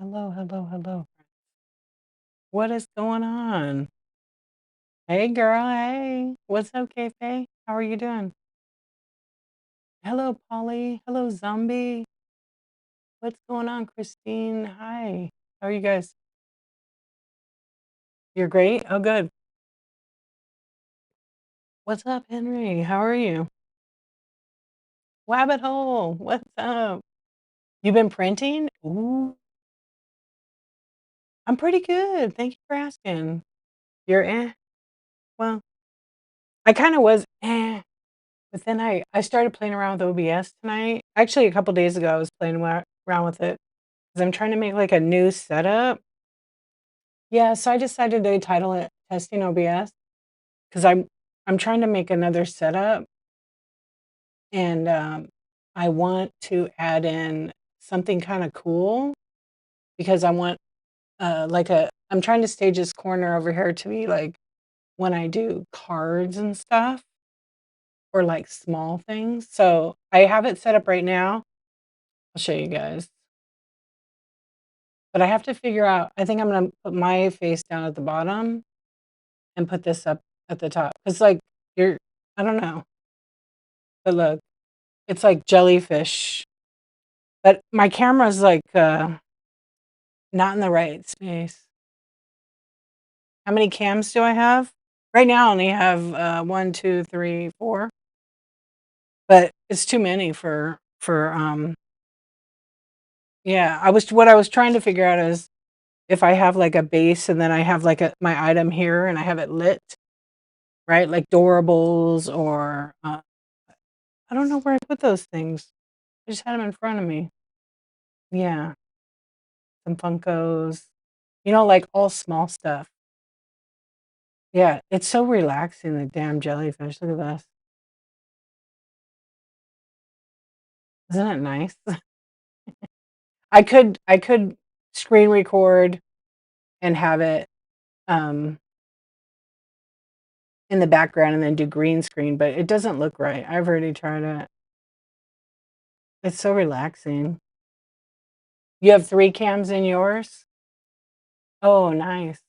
Hello, hello, hello. What is going on? Hey, girl. Hey. What's up, Faye? How are you doing? Hello, Polly. Hello, Zombie. What's going on, Christine? Hi. How are you guys? You're great? Oh, good. What's up, Henry? How are you? Wabbit Hole. What's up? You been printing? Ooh, I'm pretty good. Thank you for asking. You're Well, I kind of was but then I started playing around with OBS tonight. Actually, a couple days ago, I was playing around with it. 'Cause I'm trying to make, like, a new setup. Yeah, so I decided to title it Testing OBS because I'm trying to make another setup, and, I want to add in something kinda cool because I want, like, a I'm trying to stage this corner over here to be, like, when I do cards and stuff or, like, small things. So, I have it set up right now. I'll show you guys. But I have to figure out I think I'm gonna put my face down at the bottom and put this up at the top. Cause like, you're I don't know, but look, it's like jellyfish, but my camera's, like, not in the right space. How many cams do I have? Right now, I only have, 1, 2, 3, 4, but it's too many yeah, what I was trying to figure out is if I have, like, a base and then I have, like, my item here and I have it lit, right? Like Doorables or, I don't know where I put those things. I just had them in front of me. Yeah, some Funkos, like, all small stuff. Yeah, it's so relaxing, the damn jellyfish. Look at this. Isn't it nice? I could screen record and have it, um, in the background and then do green screen, but it doesn't look right. I've already tried it. It's so relaxing. You have 3 cams in yours? Oh, nice.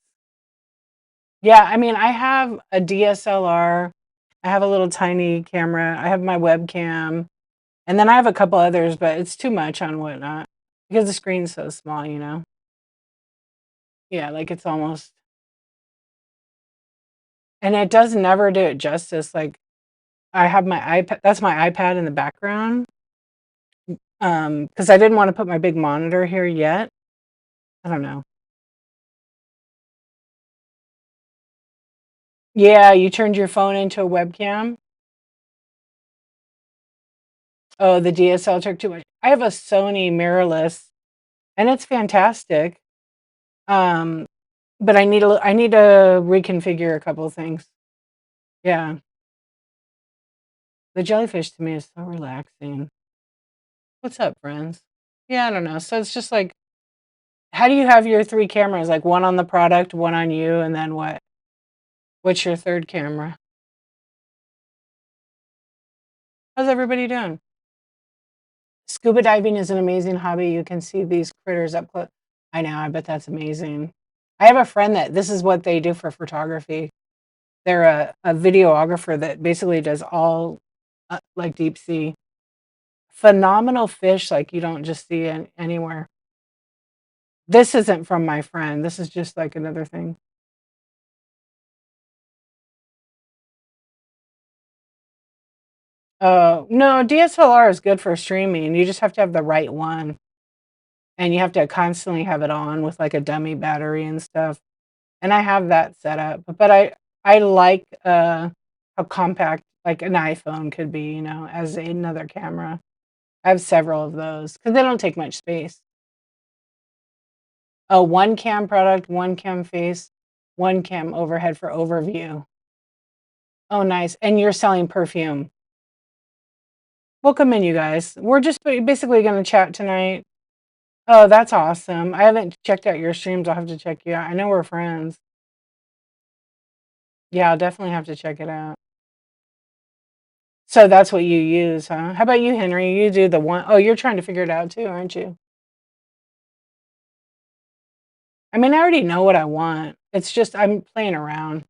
Yeah, I mean, I have a DSLR, I have a little tiny camera, I have my webcam, and then I have a couple others, but it's too much on Whatnot because the screen's so small, you know? Yeah, like, it's almost and it does never do it justice, like, I have my iPad that's my iPad in the background, because I didn't wanna put my big monitor here yet. I don't know. Yeah, you turned your phone into a webcam? Oh, the DSL took too much. I have a Sony mirrorless, and it's fantastic, um, but I need to reconfigure a couple things. Yeah. The jellyfish to me is so relaxing. What's up, friends? Yeah, I don't know. So it's just like, how do you have your 3 cameras? Like, 1 on the product, 1 on you, and then what? What's your 3rd camera? How's everybody doing? Scuba diving is an amazing hobby. You can see these critters up close. I know, I bet that's amazing. I have a friend that this is what they do for photography. They're a videographer that basically does all, like, deep sea. Phenomenal fish like you don't just see anywhere. This isn't from my friend, this is just, like, another thing. No, DSLR is good for streaming, you just have to have the right one, and you have to constantly have it on with, like, a dummy battery and stuff, and I have that set up, but I like, how compact, like, an iPhone could be, as another camera. I have several of those because they don't take much space. Oh, 1 cam product, 1 cam face, 1 cam overhead for overview. Oh, nice, and you're selling perfume. Welcome in, you guys. We're just basically gonna chat tonight. Oh, that's awesome. I haven't checked out your streams, I'll have to check you out. I know we're friends. Yeah, I'll definitely have to check it out. So that's what you use, huh? How about you, Henry? You do the one oh, you're trying to figure it out too, aren't you? I mean, I already know what I want. It's just I'm playing around.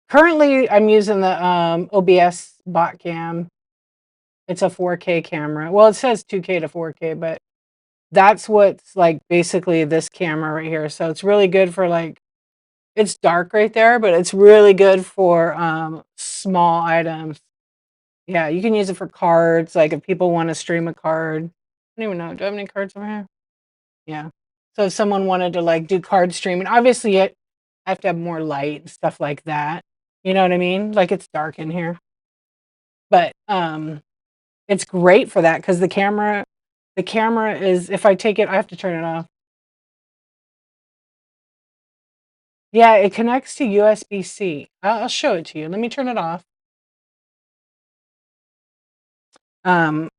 Currently, I'm using the OBS bot cam. It's a 4K camera. Well, it says 2K to 4K, but that's what's like basically this camera right here. So it's really good for like, it's dark right there, but it's really good for small items. Yeah, you can use it for cards. Like if people want to stream a card. I don't even know. Do I have any cards over here? Yeah. So if someone wanted to like do card streaming, obviously I have to have more light and stuff like that. You know what I mean? Like it's dark in here. But it's great for that because the camera is, if I take it, I have to turn it off. Yeah, it connects to USB-C. I'll show it to you. Let me turn it off.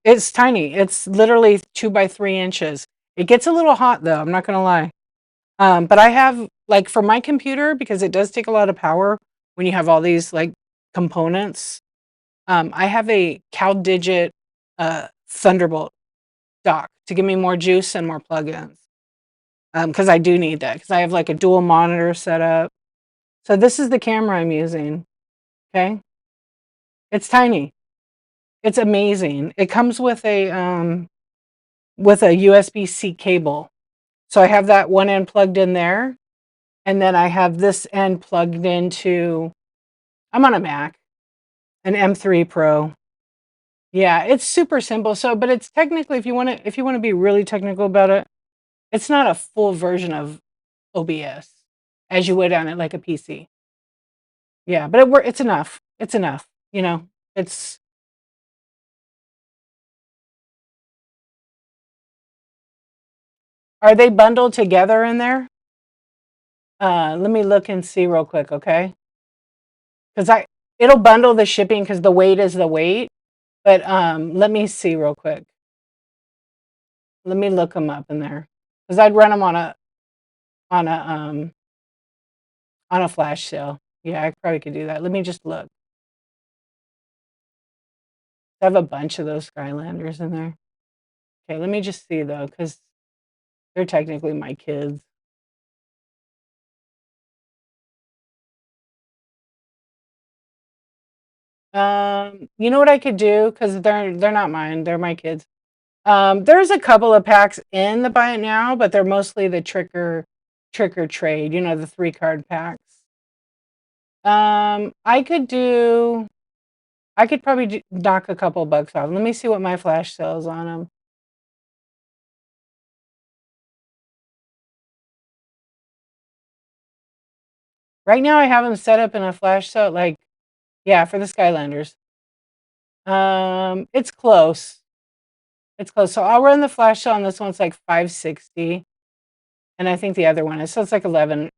It's tiny. It's literally 2 by 3 inches. It gets a little hot though, I'm not gonna lie. But I have, like for my computer, because it does take a lot of power when you have all these like components, I have a CalDigit Thunderbolt dock to give me more juice and more plugins. Because I do need that, because I have like a dual monitor set up. So this is the camera I'm using. Okay. It's tiny. It's amazing. It comes with a USB-C cable. So I have that one end plugged in there, and then I have this end plugged into, I'm on a Mac, an M3 Pro. Yeah, it's super simple. So, but it's technically, if you want to be really technical about it, it's not a full version of OBS as you would on it like a PC. Yeah, but it's enough. It's enough. You know, it's Are they bundled together in there? Let me look and see real quick, okay? Because it'll bundle the shipping because the weight is the weight. But let me see real quick. Let me look them up in there because I'd run them on a um on a flash sale. Yeah, I probably could do that. Let me just look. I have a bunch of those Skylanders in there. Okay, let me just see though, because they're technically my kids. You know what I could do? Because they're not mine, they're my kids. There's a couple of packs in the buy it now, but they're mostly the trick or trade, you know, the 3 card packs. I could do I could probably knock a couple bucks off. Let me see what my flash sells on them. Right now, I have them set up in a flash sale, like, yeah, for the Skylanders. It's close. It's close. So I'll run the flash sale on this one. It's like 560, and I think the other one is, so it's like 12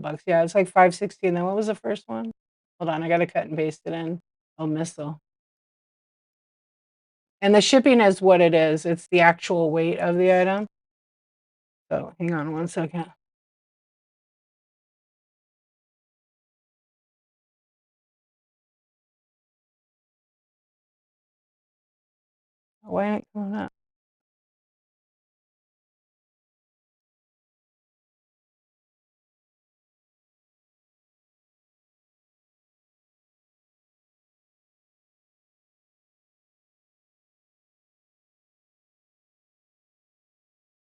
bucks. Yeah, it's like 560. And then what was the first one? Hold on, I gotta cut and paste it in. Oh, missile. And the shipping is what it is. It's the actual weight of the item. So hang on one second. Why ain't it coming up?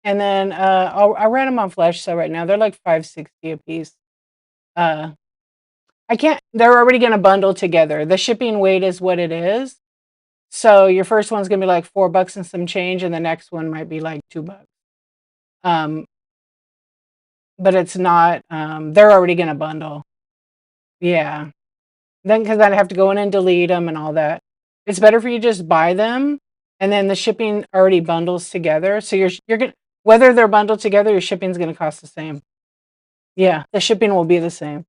And then I'll run them on flash sale right now. They're like 560 a piece. Uh, I can't. They're already going to bundle together. The shipping weight is what it is. So your first one's going to be like 4 bucks and some change, and the next one might be like 2 bucks. Um, but it's not. They're already going to bundle. Yeah. Then because I'd have to go in and delete them and all that. It's better for you to just buy them, and then the shipping already bundles together. So you're gonna, whether they're bundled together, your shipping's going to cost the same. Yeah, the shipping will be the same.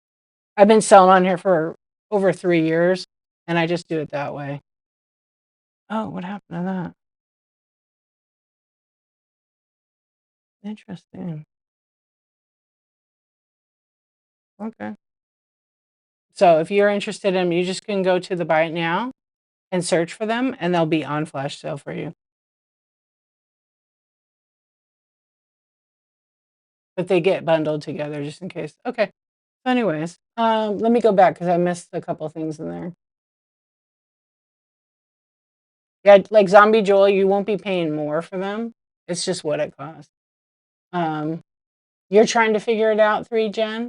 I've been selling on here for over 3 years, and I just do it that way. Oh, what happened to that? Interesting. Okay. So if you're interested in them, you just can go to the Buy It Now and search for them, and they'll be on flash sale for you. but they get bundled together just in case. Okay. So anyways, let me go back because I missed a couple things in there. Yeah, like Zombie Joel, you won't be paying more for them. It's just what it costs. Um, you're trying to figure it out, 3 Gen?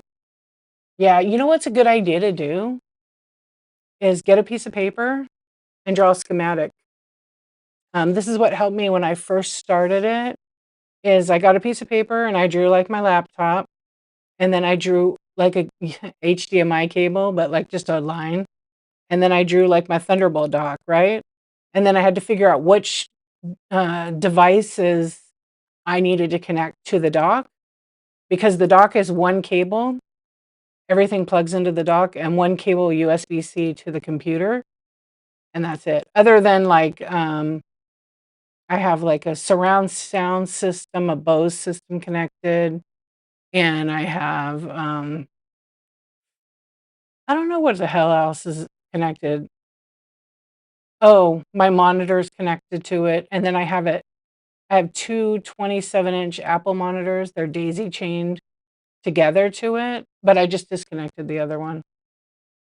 Yeah, you know what's a good idea to do is get a piece of paper and draw a schematic. This is what helped me when I first started it. Is I got a piece of paper and I drew like my laptop, and then I drew like a HDMI cable, but like just a line, and then I drew like my Thunderbolt dock, right? And then I had to figure out which devices I needed to connect to the dock because the dock is one cable. Everything plugs into the dock and one cable USB-C to the computer, and that's it. Other than like, I have like a surround sound system, a Bose system connected, and I have, I don't know what the hell else is connected. Oh, my monitor's connected to it, and then I have two 27-inch Apple monitors. They're daisy chained together to it, but I just disconnected the other one.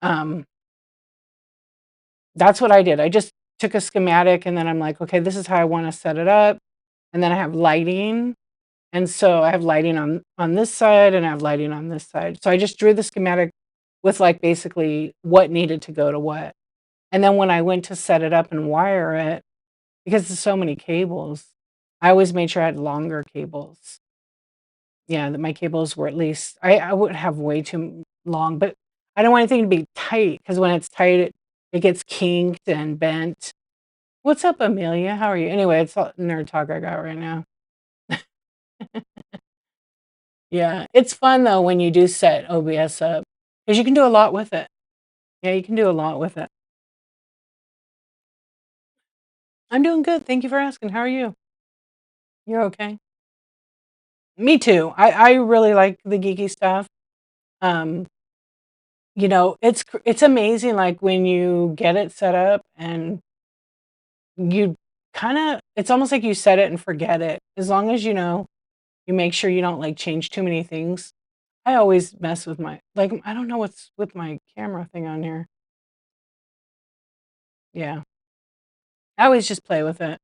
Um, that's what I did. I just took a schematic and then I'm like, okay, this is how I want to set it up. And then I have lighting. And so I have lighting on this side and I have lighting on this side. So I just drew the schematic with like basically what needed to go to what. And then when I went to set it up and wire it, because there's so many cables, I always made sure I had longer cables. Yeah, that my cables were at least I would have way too long, but I don't want anything to be tight because when it's tight, it gets kinked and bent. What's up, Amelia? How are you? Anyway, it's all nerd talk I got right now. Yeah, it's fun though when you do set OBS up because you can do a lot with it. Yeah, you can do a lot with it. I'm doing good. Thank you for asking. How are you? You're okay? Me too. I really like the geeky stuff. Um, it's amazing like when you get it set up and you kinda it's almost like you set it and forget it. As long as, you make sure you don't, like, change too many things. I always mess with I don't know what's with my camera thing on here. Yeah. I always just play with it.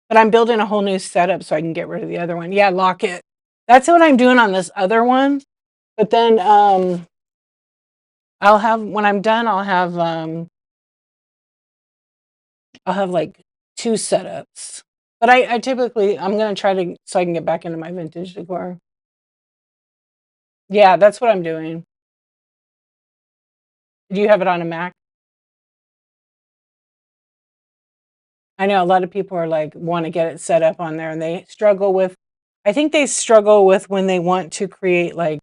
But I'm building a whole new setup so I can get rid of the other one. Yeah, lock it. That's what I'm doing on this other one, but then, I'll have when I'm done, I'll have, like, 2 setups. But I typically I'm gonna try to so I can get back into my vintage decor. Yeah, that's what I'm doing. Do you have it on a Mac? I know a lot of people are like want to get it set up on there and they struggle with I think they struggle with when they want to create like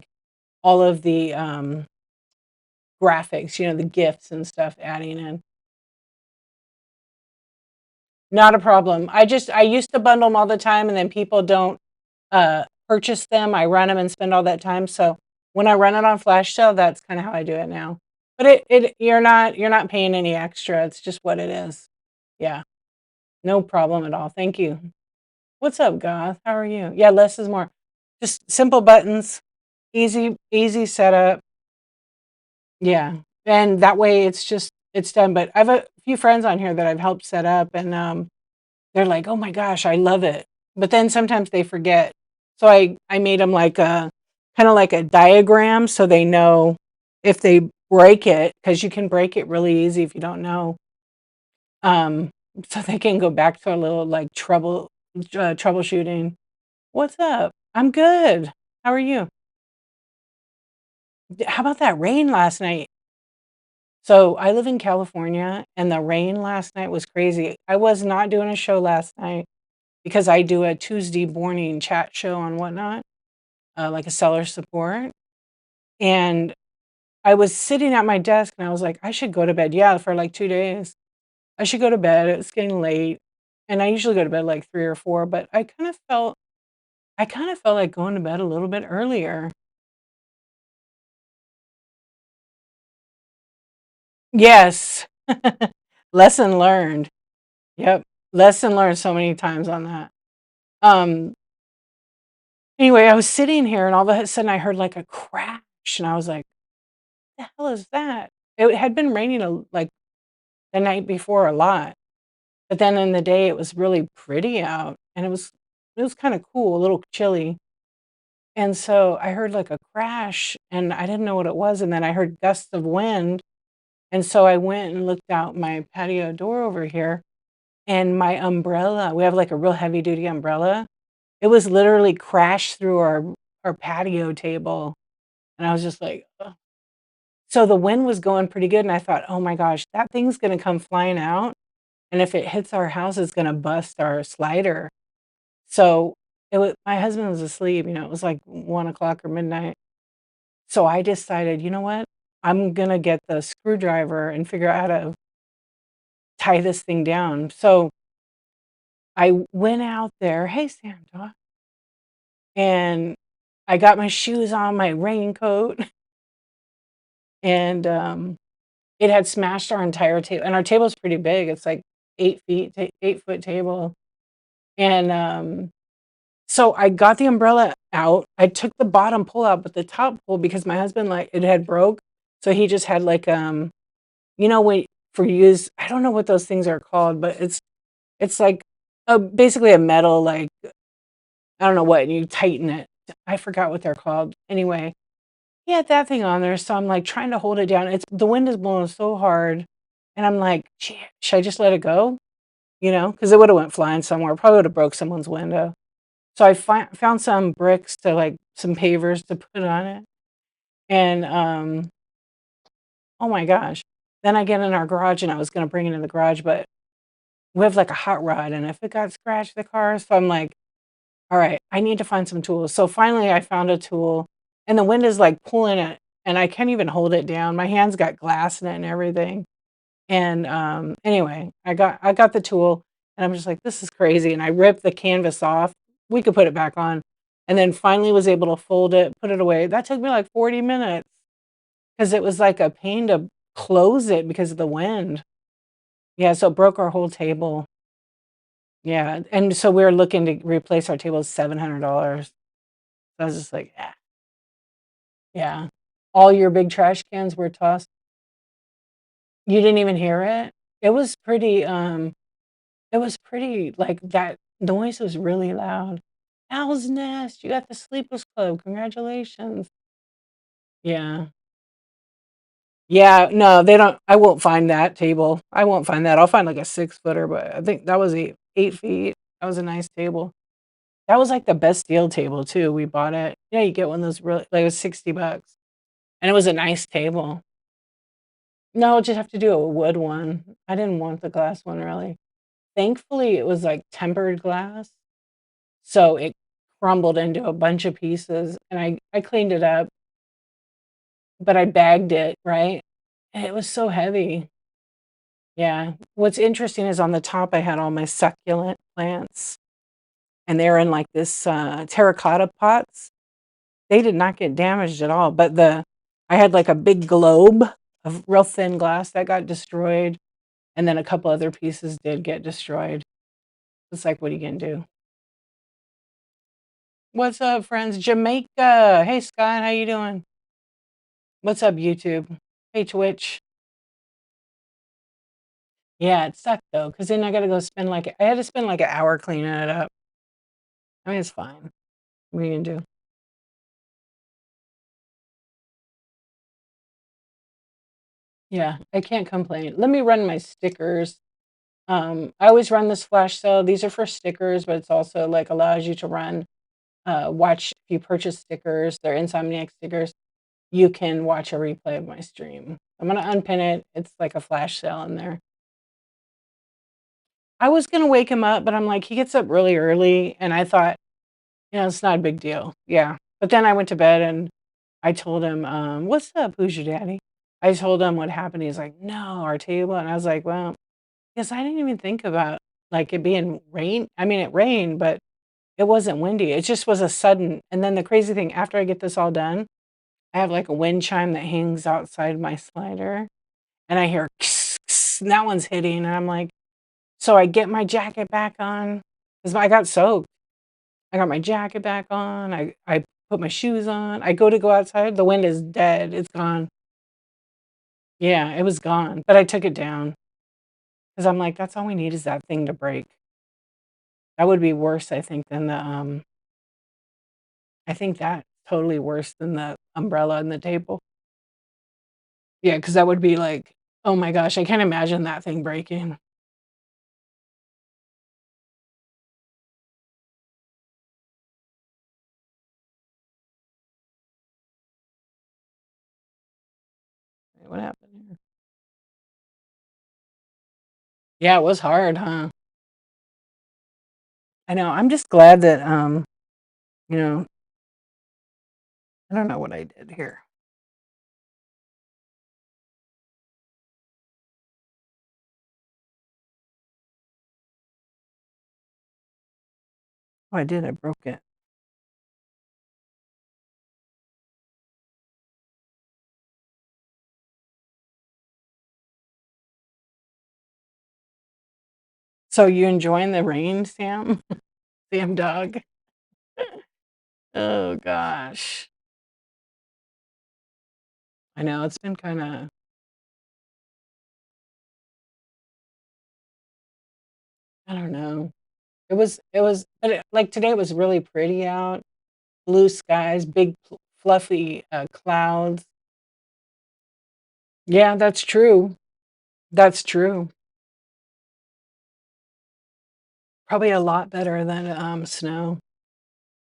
all of the graphics, the gifts and stuff adding in. Not a problem. I used to bundle them all the time and then people don't purchase them. I run them and spend all that time. So when I run it on flash sale, that's kind of how I do it now. But it you're not paying any extra. It's just what it is. Yeah. No problem at all. Thank you. What's up, Goth? How are you? Yeah, less is more. Just simple buttons, easy setup. Yeah. And that way it's done. But I have a few friends on here that I've helped set up and they're like, "Oh my gosh, I love it." But then sometimes they forget. So I made them like a kind of like a diagram so they know if they break it because you can break it really easy if you don't know. Um so they can go back to a little like troubleshooting. What's up? I'm good. How are you? How about that rain last night? So I live in California and the rain last night was crazy. I was not doing a show last night because I do a Tuesday morning chat show on Whatnot, like a seller support. And I was sitting at my desk and I was like, I should go to bed. Yeah, for like 2 days. I should go to bed. It's getting late. And I usually go to bed like 3 or 4, but I kind of felt like going to bed a little bit earlier. Yes. Lesson learned. Yep. Lesson learned so many times on that. Um, Anyway, I was sitting here and all of a sudden I heard like a crash and I was like, "The hell is that?" It had been raining like the night before a lot, but then in the day it was really pretty out and it was kind of cool, a little chilly. And so I heard like a crash and I didn't know what it was. And then I heard gusts of wind. And so I went and looked out my patio door over here and my umbrella, we have like a real heavy duty umbrella. It was literally crashed through our patio table. And I was just like, ugh. So the wind was going pretty good. And I thought, oh my gosh, that thing's going to come flying out. And if it hits our house, it's going to bust our slider. So my husband was asleep, it was like 1 o'clock or midnight. So I decided, you know what? I'm gonna get the screwdriver and figure out how to tie this thing down. So I went out there, hey Santa, and I got my shoes on, my raincoat, and it had smashed our entire table. And our table's pretty big. It's like 8 feet, 8 foot table. And so I got the umbrella out. I took the bottom pull out, but the top pull, because my husband, like, it had broke. So he just had like when for use, I don't know what those things are called, but it's like basically a metal, like, I don't know what, and you tighten it. I forgot what they're called. Anyway, he had that thing on there, so I'm like trying to hold it down. The wind is blowing so hard, and I'm like, "Gee, should I just let it go?" Because it would have went flying somewhere. Probably would have broke someone's window. So I found some bricks to like some pavers to put on it, and oh my gosh. Then I get in our garage, and I was going to bring it in the garage, but we have like a hot rod, and if it got scratched, the car. So I'm like, all right, I need to find some tools. So finally I found a tool, and the wind is like pulling it, and I can't even hold it down. My hands got glass in it and everything. And anyway, I got the tool, and I'm just like, this is crazy. And I ripped the canvas off. We could put it back on, and then finally was able to fold it, put it away. That took me like 40 minutes because it was like a pain to close it because of the wind. Yeah, so it broke our whole table. Yeah, and so we're looking to replace our table, $700. So I was just like, "Ah." Yeah. All your big trash cans were tossed? You didn't even hear it? It was pretty, like, that noise was really loud. Owl's Nest, you got the Sleepless Club, congratulations. Yeah. Yeah, no, they don't I won't find that table. I won't find that. I'll find, like, a 6 footer, but I think that was 8 feet. That was a nice table. That was, like, the best deal table too, we bought it. Yeah, you get one of those really, like, it was $60, and it was a nice table. No, just have to do a wood one. I didn't want the glass one really. Thankfully, it was, like, tempered glass, so it crumbled into a bunch of pieces, and I cleaned it up, but I bagged it, right? And it was so heavy. Yeah. What's interesting is on the top, I had all my succulent plants, and they're in, like, this, terracotta pots. They did not get damaged at all, but I had, like, a big globe of real thin glass that got destroyed, and then a couple other pieces did get destroyed. It's like, what are you gonna do? What's up, friends? Jamaica. Hey, Scott, how you doing? What's up, YouTube? Hey, Twitch. Yeah, it sucked though, because then I gotta go I had to spend like an hour cleaning it up. I mean, it's fine. What are you gonna do? Yeah, I can't complain. Let me run my stickers. I always run this flash sale. These are for stickers, but it's also like allows you to watch if you purchase stickers, they're Insomniac stickers, you can watch a replay of my stream. I'm gonna unpin it. It's like a flash sale in there. I was gonna wake him up, but I'm like, he gets up really early, and I thought, it's not a big deal. Yeah. But then I went to bed and I told him, "What's up? Who's your daddy?" I told him what happened. He's like, "No, our table." And I was like, "Well," because I didn't even think about like it being rain. I mean, it rained, but it wasn't windy. It just was a sudden. And then the crazy thing, after I get this all done, I have like a wind chime that hangs outside my slider, and I hear and that one's hitting, and I'm like, so I get my jacket back on because I got soaked. I got my jacket back on, I put my shoes on, I go outside, the wind is dead, it's gone. Yeah, it was gone, but I took it down because 'cause I'm like, "That's all we need is that thing to break." That would be worse, I think, than I think that's totally worse than the umbrella and the table. Yeah, because that would be like, oh my gosh, I can't imagine that thing breaking. What happened here? Yeah, it was hard, huh? I know, I'm just glad that, you know, I don't know what I did here. Oh, I did, I broke it. So you enjoying the rain, Sam? Sam dog? Oh gosh. I know, it's been kinda I don't know. It was but like, today was really pretty out, blue skies, big fluffy, clouds. Yeah, that's true. That's true. Probably a lot better than, snow.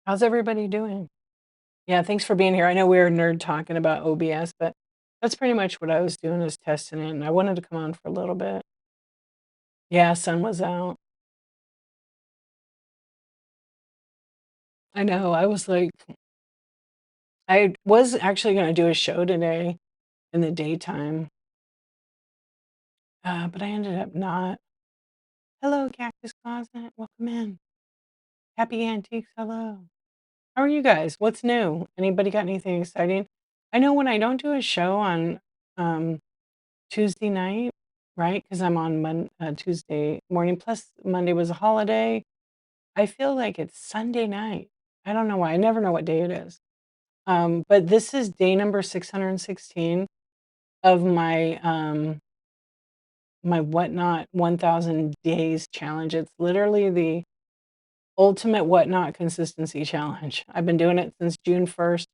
How's everybody doing? Yeah, thanks for being here. I know we were nerd talking about OBS, but that's pretty much what I was doing is testing it, and I wanted to come on for a little bit. Yeah, sun was out. I know, I was like I was actually gonna do a show today in the daytime, but I ended up not. Hello, Cactus Closet, welcome in. Happy Antiques, hello. How are you guys? What's new? Anybody got anything exciting? I know when I don't do a show on, um Tuesday night, right? Because 'Cause I'm on Tuesday morning, plus Monday was a holiday. I feel like it's Sunday night. I don't know why, I never know what day it is. But this is day number 616 of my Whatnot 1,000 days challenge. It's literally the ultimate Whatnot consistency challenge. I've been doing it since June 1st,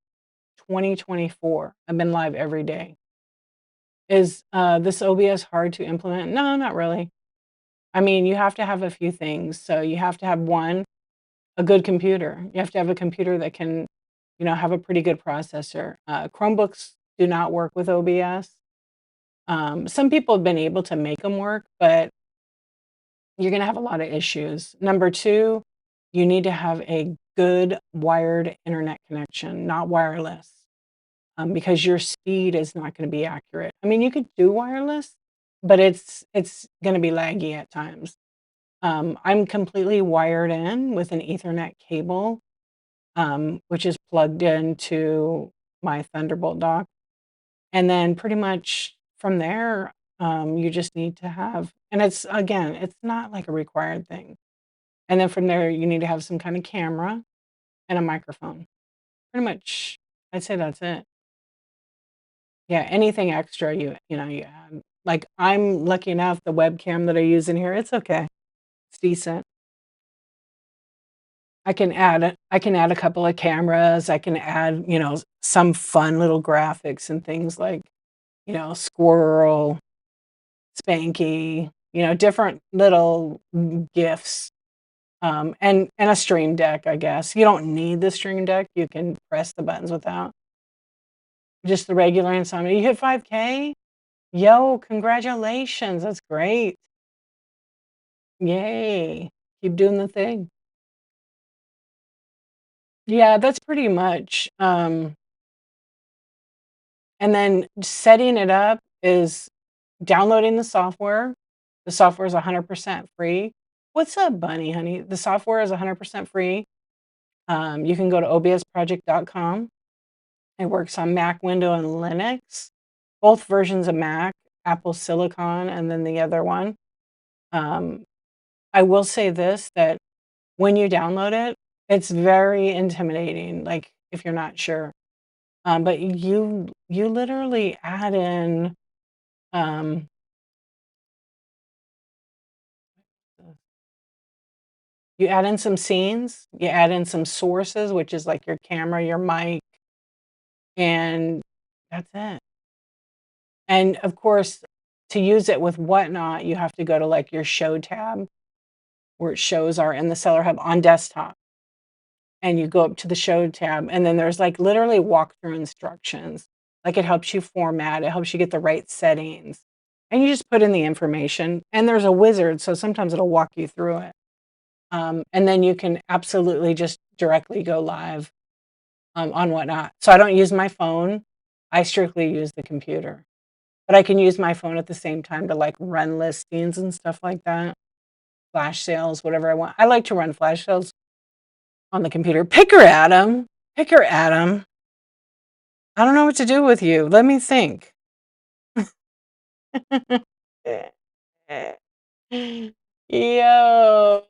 2024. I've been live every day. Is, this OBS hard to implement? No, not really. I mean, you have to have a few things. So you have to have one, a good computer. You have to have a computer that can, have a pretty good processor. Chromebooks do not work with OBS. Some people have been able to make them work, but you're going to have a lot of issues. Number two, you need to have a good wired internet connection, not wireless, because your speed is not going to be accurate. I mean, you could do wireless, but it's going to be laggy at times. I'm completely wired in with an Ethernet cable, which is plugged into my Thunderbolt dock. And then pretty much from there, you just need to have, and it's again, it's not like a required thing. And then from there, you need to have some kind of camera and a microphone. Pretty much, I'd say that's it. Yeah, anything extra you add. Like I'm lucky enough, the webcam that I use in here, it's okay. It's decent. I can add a couple of cameras, I can add, some fun little graphics and things like, squirrel, Spanky, different little GIFs, and a stream deck, I guess. You don't need the stream deck, you can press the buttons without. Just the regular Insomnia. You hit 5K? Yo, congratulations, that's great. Yay. Keep doing the thing. Yeah, that's pretty much, and then setting it up is downloading the software. The software is 100% free. What's up, bunny, honey? The software is 100% free. You can go to obsproject.com. It works on Mac, Windows, and Linux, both versions of Mac, Apple Silicon, and then the other one. Um, I will say this, that when you download it, It's very intimidating, like, if you're not sure. But you literally add in, um you add in some scenes, you add in some sources, which is like your camera, your mic, and that's it. And, of course, to use it with Whatnot, you have to go to, like, your show tab where its shows are in the Seller Hub on desktop, and you go up to the show tab, and then there's, like, literally walkthrough instructions. Like, it helps you format, it helps you get the right settings, and you just put in the information, and there's a wizard, so sometimes it'll walk you through it. And then you can absolutely just directly go live, on Whatnot. So I don't use my phone, I strictly use the computer. But I can use my phone at the same time to, like, run listings and stuff like that, flash sales, whatever I want. I like to run flash sales on the computer. Pick her, Adam. Pick her, Adam. I don't know what to do with you. Let me think. Yo.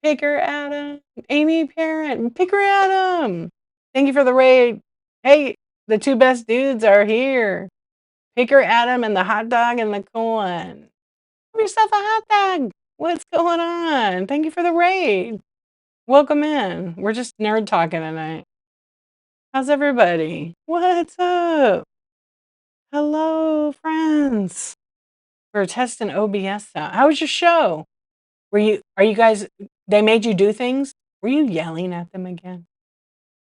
Pick her, Adam. Amy Parent. Pick her, Adam. Thank you for the raid. Hey, the 2 best dudes are here. Pick her, Adam, and the hot dog and the corn. Have yourself a hot dog. What's going on? Thank you for the raid. Welcome in. We're just nerd talking tonight. How's everybody? What's up? Hello, friends. We're testing OBS now. How was your show? Are you guys, they made you do things? Were you yelling at them again?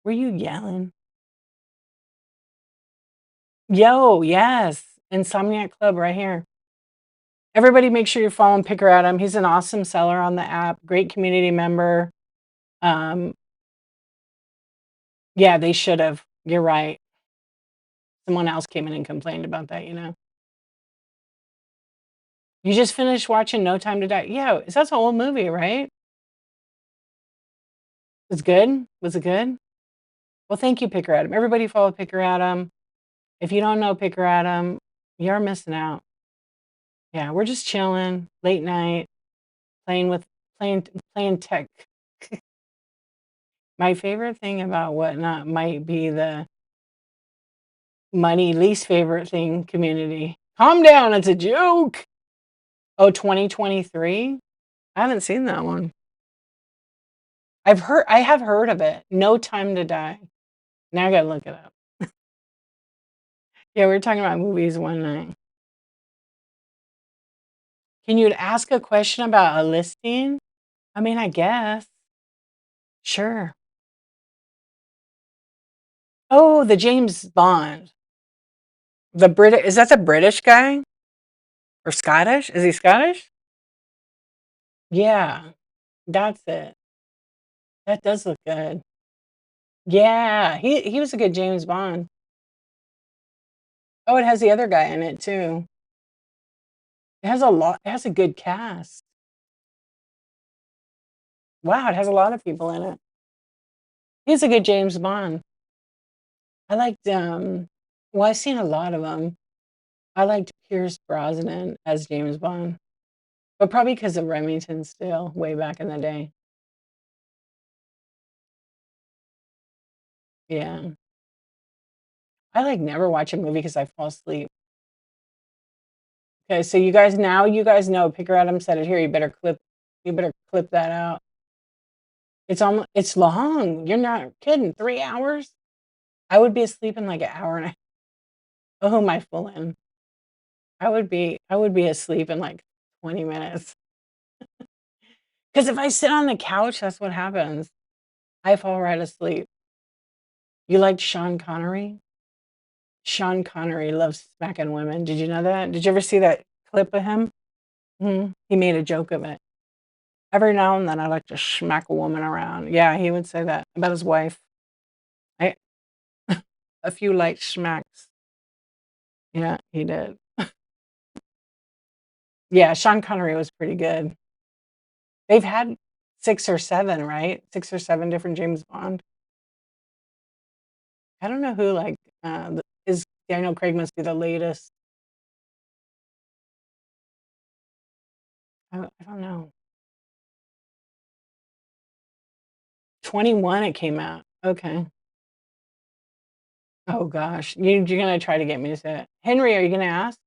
Were you yelling? Yo, yes. Insomniac Club right here. Everybody make sure you're following Picker Adam. He's an awesome seller on the app, great community member. Um, yeah, they should have. You're right. Someone else came in and complained about that, you know? You just finished watching No Time to Die. Yeah, that's an old movie, right? It's good? Was it good? Well, thank you, Picker Adam. Everybody follow Picker Adam. If you don't know Picker Adam, you're missing out. Yeah, we're just chilling, late night, playing with playing tech. My favorite thing about Whatnot might be the money least favorite thing community. Calm down, it's a joke. Oh, 2023? I haven't seen that one. I have heard of it. No Time to Die. Now I gotta look it up. Yeah, we were talking about movies one night. Can you ask a question about a listing? I mean, I guess. Sure. Oh, the James Bond. Is that the British guy? Or Scottish? Is he Scottish? Yeah, that's it. That does look good. Yeah, he was a good James Bond. Oh, it has the other guy in it too. It has a good cast. Wow, it has a lot of people in it. He's a good James Bond. I liked, well, I've seen a lot of them. I liked Pierce Brosnan as James Bond, but probably because of Remington Steele way back in the day. Yeah. I, like, never watch a movie because I fall asleep. Okay, so you guys know, Picker Adam said it here, you better clip that out. It's long. You're not kidding. 3 hours? I would be asleep in like an hour and a oh, who am I fooling? I would be asleep in like 20 minutes. Because if I sit on the couch, that's what happens. I fall right asleep. You liked Sean Connery? Sean Connery loves smacking women. Did you know that? Did you ever see that clip of him? He made a joke of it. Every now and then I like to smack a woman around. Yeah, he would say that about his wife. I a few light smacks. Yeah, he did. Yeah, Sean Connery was pretty good. They've had 6 or 7, right? 6 or 7 different James Bond. I don't know who, like, is Daniel Craig must be the latest. I don't know. 21 it came out. Okay. Oh gosh. You're gonna try to get me to say it. Henry, are you gonna ask?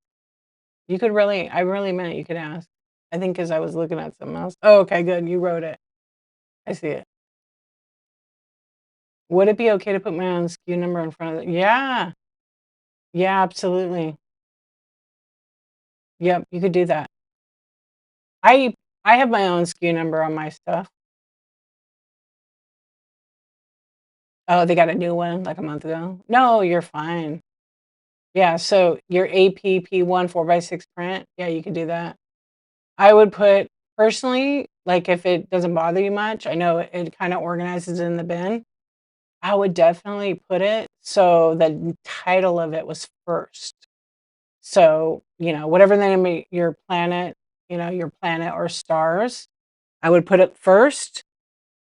You could really I really meant you could ask. I think because I was looking at something else. Oh, okay, good. You wrote it. I see it. Would it be okay to put my own SKU number in front of it? Yeah. Yeah, absolutely. Yep, you could do that. I I have my own SKU number on my stuff. Oh, they got a new one like a month ago? No, you're fine. Yeah, so your APP1 4x6 print, yeah, you could do that. I would put personally, like if it doesn't bother you much, I know it kind of organizes in the bin. I would definitely put it so the title of it was first. So, whatever the name of your planet, your planet or stars, I would put it first.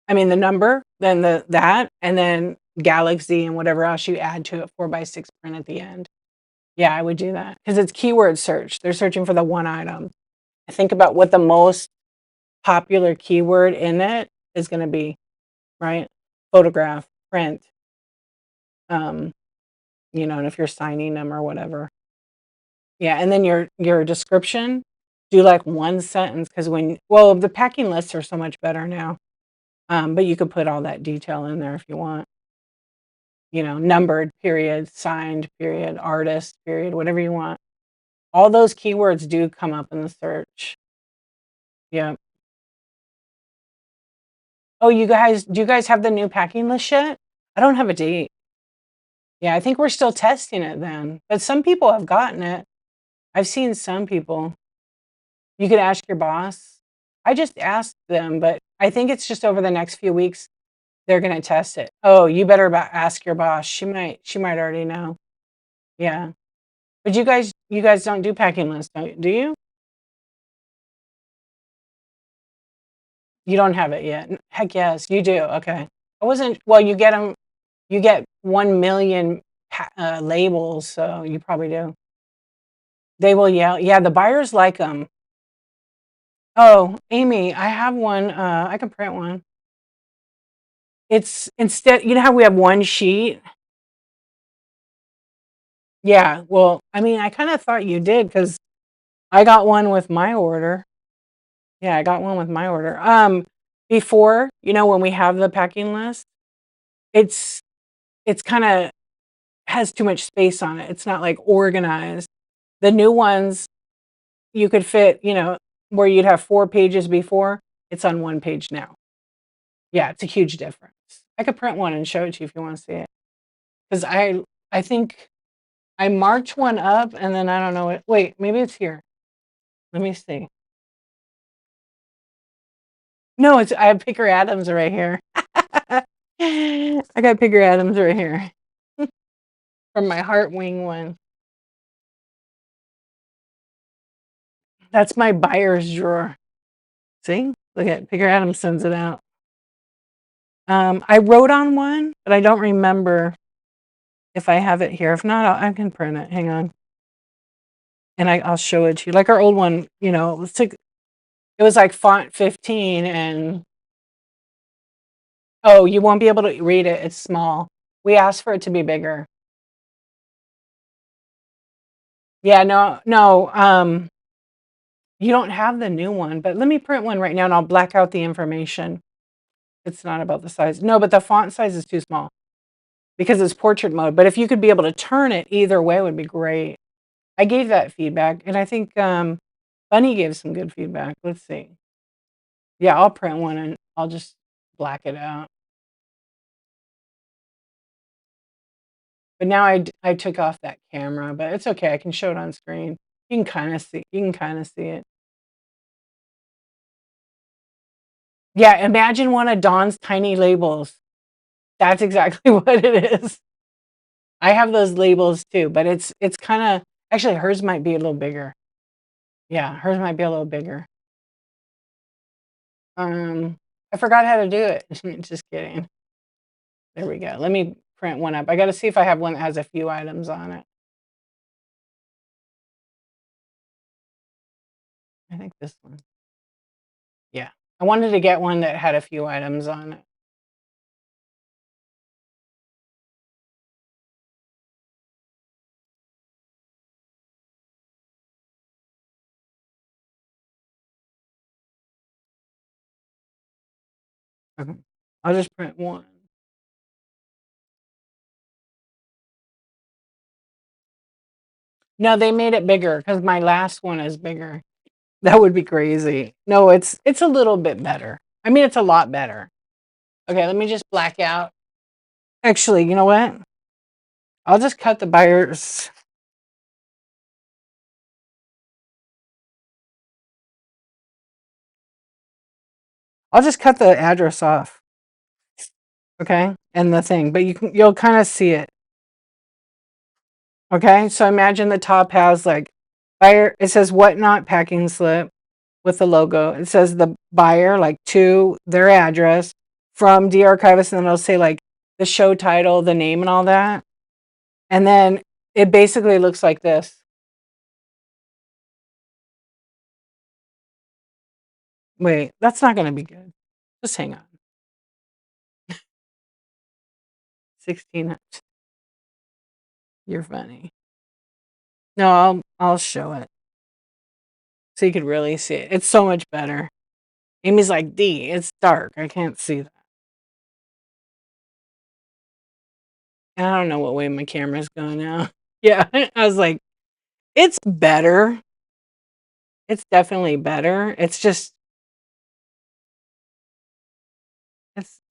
I mean, the number, then that, and then galaxy and whatever else you add to it, 4x6 print at the end. Yeah, I would do that because it's keyword search. They're searching for the one item. I think about what the most popular keyword in it is going to be, right? Photograph, print, um, and if you're signing them or whatever. Yeah, and then your description, do like one sentence because the packing lists are so much better now. But you could put all that detail in there if you want. Numbered, period, signed, period, artist, period, whatever you want. All those keywords do come up in the search. Yeah. Oh, do you guys have the new packing list yet? I don't have a date. Yeah, I think we're still testing it then. But some people have gotten it. I've seen some people. You could ask your boss. I just asked them, but I think it's just over the next few weeks they're gonna test it. Oh, you better ask your boss. She might already know. Yeah. But you guys don't do packing lists, do you? You don't have it yet. Heck yes, you do. Okay. I wasn't well, you get 1,000,000 labels, so you probably do. They will yell. Yeah, the buyers like them. Oh, Amy, I have one, I can print one. It's instead how we have one sheet? Yeah, well, I mean, I kinda thought you did because I got one with my order. Yeah, I got one with my order. Before, when we have the packing list, it's kinda has too much space on it. It's not, like, organized. The new ones, you could fit, where you'd have 4 pages before, it's on 1 page now. Yeah, it's a huge difference. I could print one and show it to you if you wanna see it. Because I think I marked one up and then I don't know it wait, maybe it's here. Let me see. No, I have Picker Adams right here. I got Picker Adams right here from my Heartwing one. That's my buyer's drawer. See? Look at Picker Adams sends it out. I wrote on one, but I don't remember if I have it here. If not, I can print it. Hang on. And I'll show it to you. Like our old one, it was like font 15 and oh, you won't be able to read it. It's small. We asked for it to be bigger. Yeah, no, no. You don't have the new one, but let me print one right now and I'll black out the information. It's not about the size. No, but the font size is too small because it's portrait mode. But if you could be able to turn it either way would be great. I gave that feedback and I think Bunny gave some good feedback. Let's see. Yeah, I'll print one and I'll just black it out. But now I took off that camera, but it's okay. I can show it on screen. You can kind of see it. Yeah, imagine one of Dawn's tiny labels. That's exactly what it is. I have those labels too, but it's kind of actually hers might be a little bigger. Yeah, hers might be a little bigger. I forgot how to do it. Just kidding. There we go. Let me print one up. I got to see if I have one that has a few items on it. I think this one. Yeah. I wanted to get one that had a few items on it. Okay. I'll just print one. No, they made it bigger because my last one is bigger. That would be crazy. No, it's a little bit better. I mean, it's a lot better. Okay, let me just black out. Actually, you know what? I'll just cut the buyers. I'll just cut the address off. Okay, and the thing, but you'll kind of see it. Okay, so imagine the top has like buyer. It says whatnot packing slip with the logo. It says the buyer, like to their address from the archivist, and then it'll say like the show title, the name, and all that. And then it basically looks like this. Wait, that's not going to be good. Just hang on. 16. You're funny. No, I'll show it so you could really see it. It's so much better. Amy's like, D, it's dark. I can't see that. And I don't know what way my camera's going now. Yeah, I was like, it's better. It's definitely better. It's just,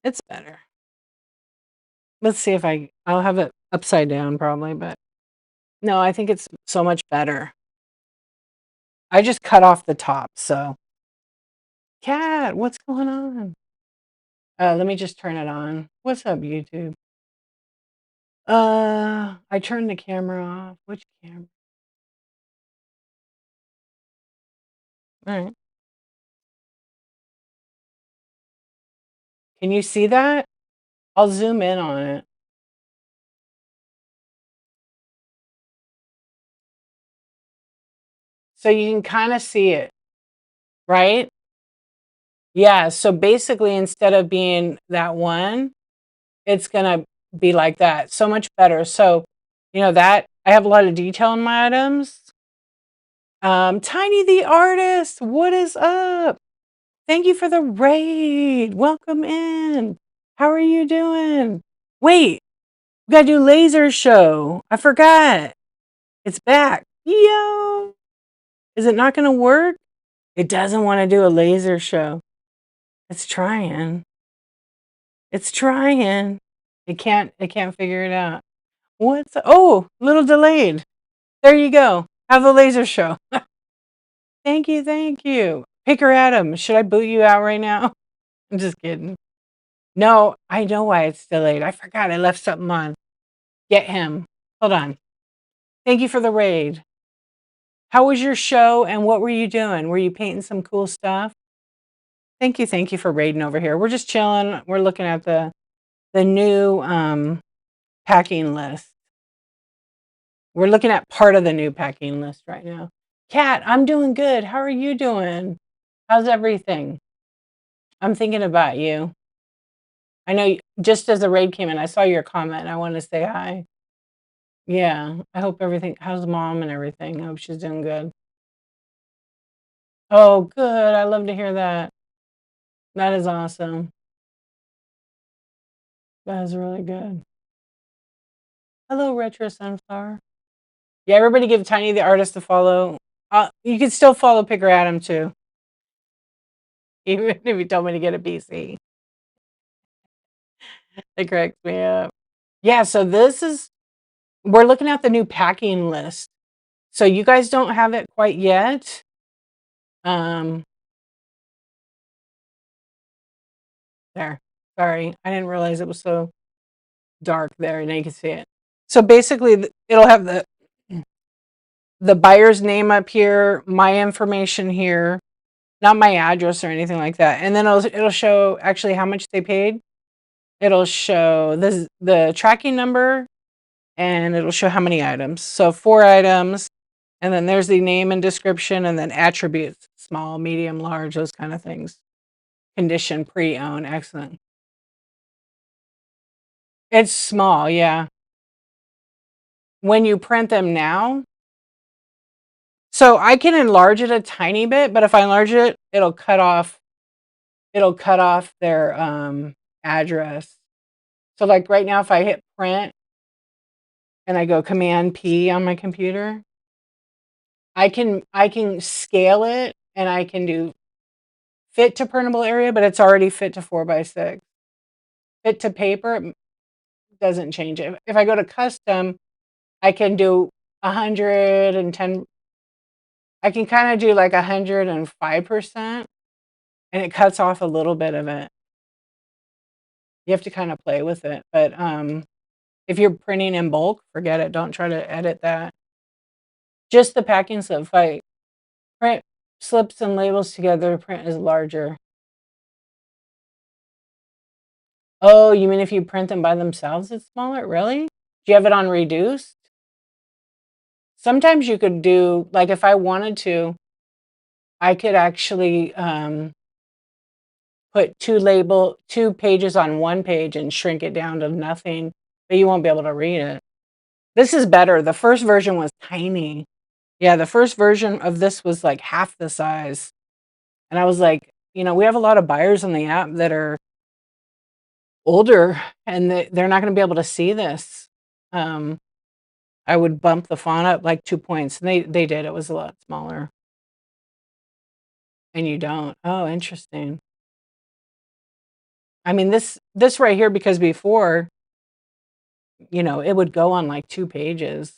it's better. Let's see if I'll have it upside down probably, but no, I think it's so much better. I just cut off the top, so. Cat, what's going on? Let me just turn it on. What's up, YouTube? I turned the camera off. Which camera? All right. Can you see that? I'll zoom in on it. So you can kind of see it, right? Yeah, so basically instead of being that one, it's going to be like that. So much better. So, you know that I have a lot of detail in my items. Tiny the artist, what is up? Thank you for the raid. Welcome in. How are you doing? Wait, we gotta do laser show. I forgot. It's back. Yo. Is it not gonna work? It doesn't want to do a laser show. It's trying. It's trying. It can't figure it out. Oh, little delayed. There you go. Have the laser show. Thank you, thank you. Picker Adam, should I boot you out right now? I'm just kidding. No, I know why it's delayed. I forgot I left something on. Get him. Hold on. Thank you for the raid. How was your show and what were you doing? Were you painting some cool stuff? Thank you for raiding over here. We're just chilling. We're looking at the new packing list. We're looking at part of the new packing list right now. Kat, I'm doing good. How are you doing? How's everything? I'm thinking about you. I know just as the raid came in, I saw your comment and I wanted to say hi. Yeah, I hope everything, how's mom and everything? I hope she's doing good. Oh, good. I love to hear that. That is awesome. That is really good. Hello, Retro Sunflower. Yeah, everybody give Tiny the Artist a follow. You can still follow Picker Adam too. Even if you told me to get a PC. It cracks me up. Yeah, so we're looking at the new packing list. So you guys don't have it quite yet. There. Sorry, I didn't realize it was so dark there. Now you can see it. So basically, it'll have the buyer's name up here, my information here, not my address or anything like that, and then it'll show actually how much they paid. It'll show the tracking number, and it'll show how many items. So 4 items, and then there's the name and description, and then attributes: small, medium, large, those kind of things. Condition, pre-owned, excellent. It's small, yeah. When you print them now, so I can enlarge it a tiny bit, but if I enlarge it, it'll cut off. it'll cut off their address. So like right now, if I hit print and I go Command P on my computer, I can scale it and I can do fit to printable area, but it's already fit to 4x6. Fit to paper doesn't change it. If I go to custom, I can do 110. I can kind of do like 105%, and it cuts off a little bit of it. You have to kind of play with it, but if you're printing in bulk, forget it. Don't try to edit that. Just the packing slip. If I print slips and labels together, the print is larger. Oh, you mean if you print them by themselves, it's smaller? Really? Do you have it on reduced? Sometimes you could do, like if I wanted to, I could actually put two pages on one page and shrink it down to nothing, but you won't be able to read it. This is better. The first version was tiny. Yeah, the first version of this was like half the size. And I was like, we have a lot of buyers on the app that are older and they're not going to be able to see this. I would bump the font up like 2 points, and they did. It was a lot smaller. And you don't. Oh, interesting. I mean, this right here, because before, it would go on like 2 pages.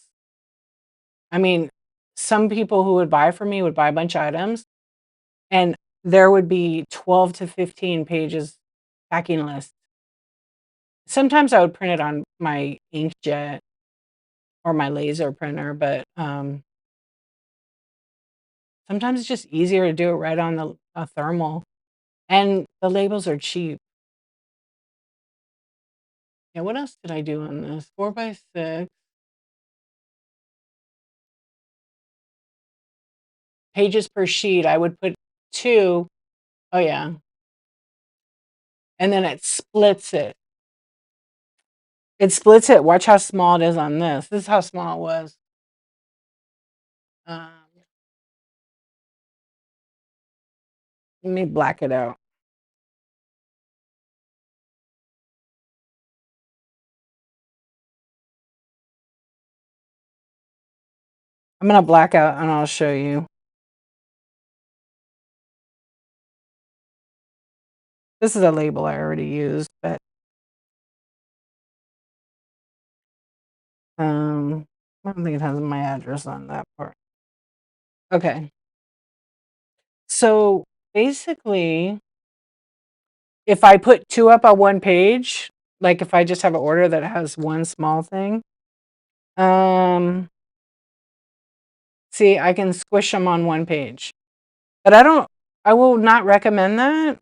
I mean, some people who would buy from me would buy a bunch of items, and there would be 12 to 15 pages packing list. Sometimes I would print it on my inkjet or my laser printer, but sometimes it's just easier to do it right on a thermal, and the labels are cheap. Yeah, what else did I do on this? 4x6. Pages per sheet, I would put 2. Oh, yeah. And then it splits it. It splits it. Watch how small it is on this. This is how small it was. Um, Let me black it out. I'm going to black out and I'll show you. This is a label I already used, but I don't think it has my address on that part. Okay. So basically, if I put 2 up on one page, like if I just have an order that has one small thing, see, I can squish them on one page. But I will not recommend that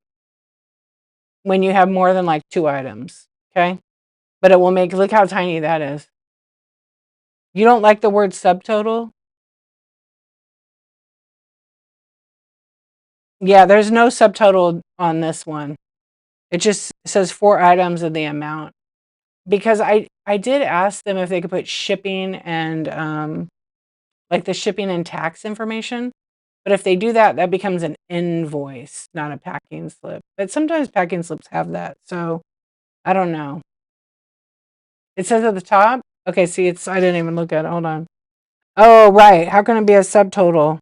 when you have more than like 2 items, okay? But it will look how tiny that is. You don't like the word subtotal? Yeah, there's no subtotal on this one. It just says 4 items of the amount. Because I did ask them if they could put shipping and like the shipping and tax information. But if they do that, that becomes an invoice, not a packing slip. But sometimes packing slips have that. So I don't know. It says at the top. Okay, see, I didn't even look at it. Hold on. Oh, right. How can it be a subtotal?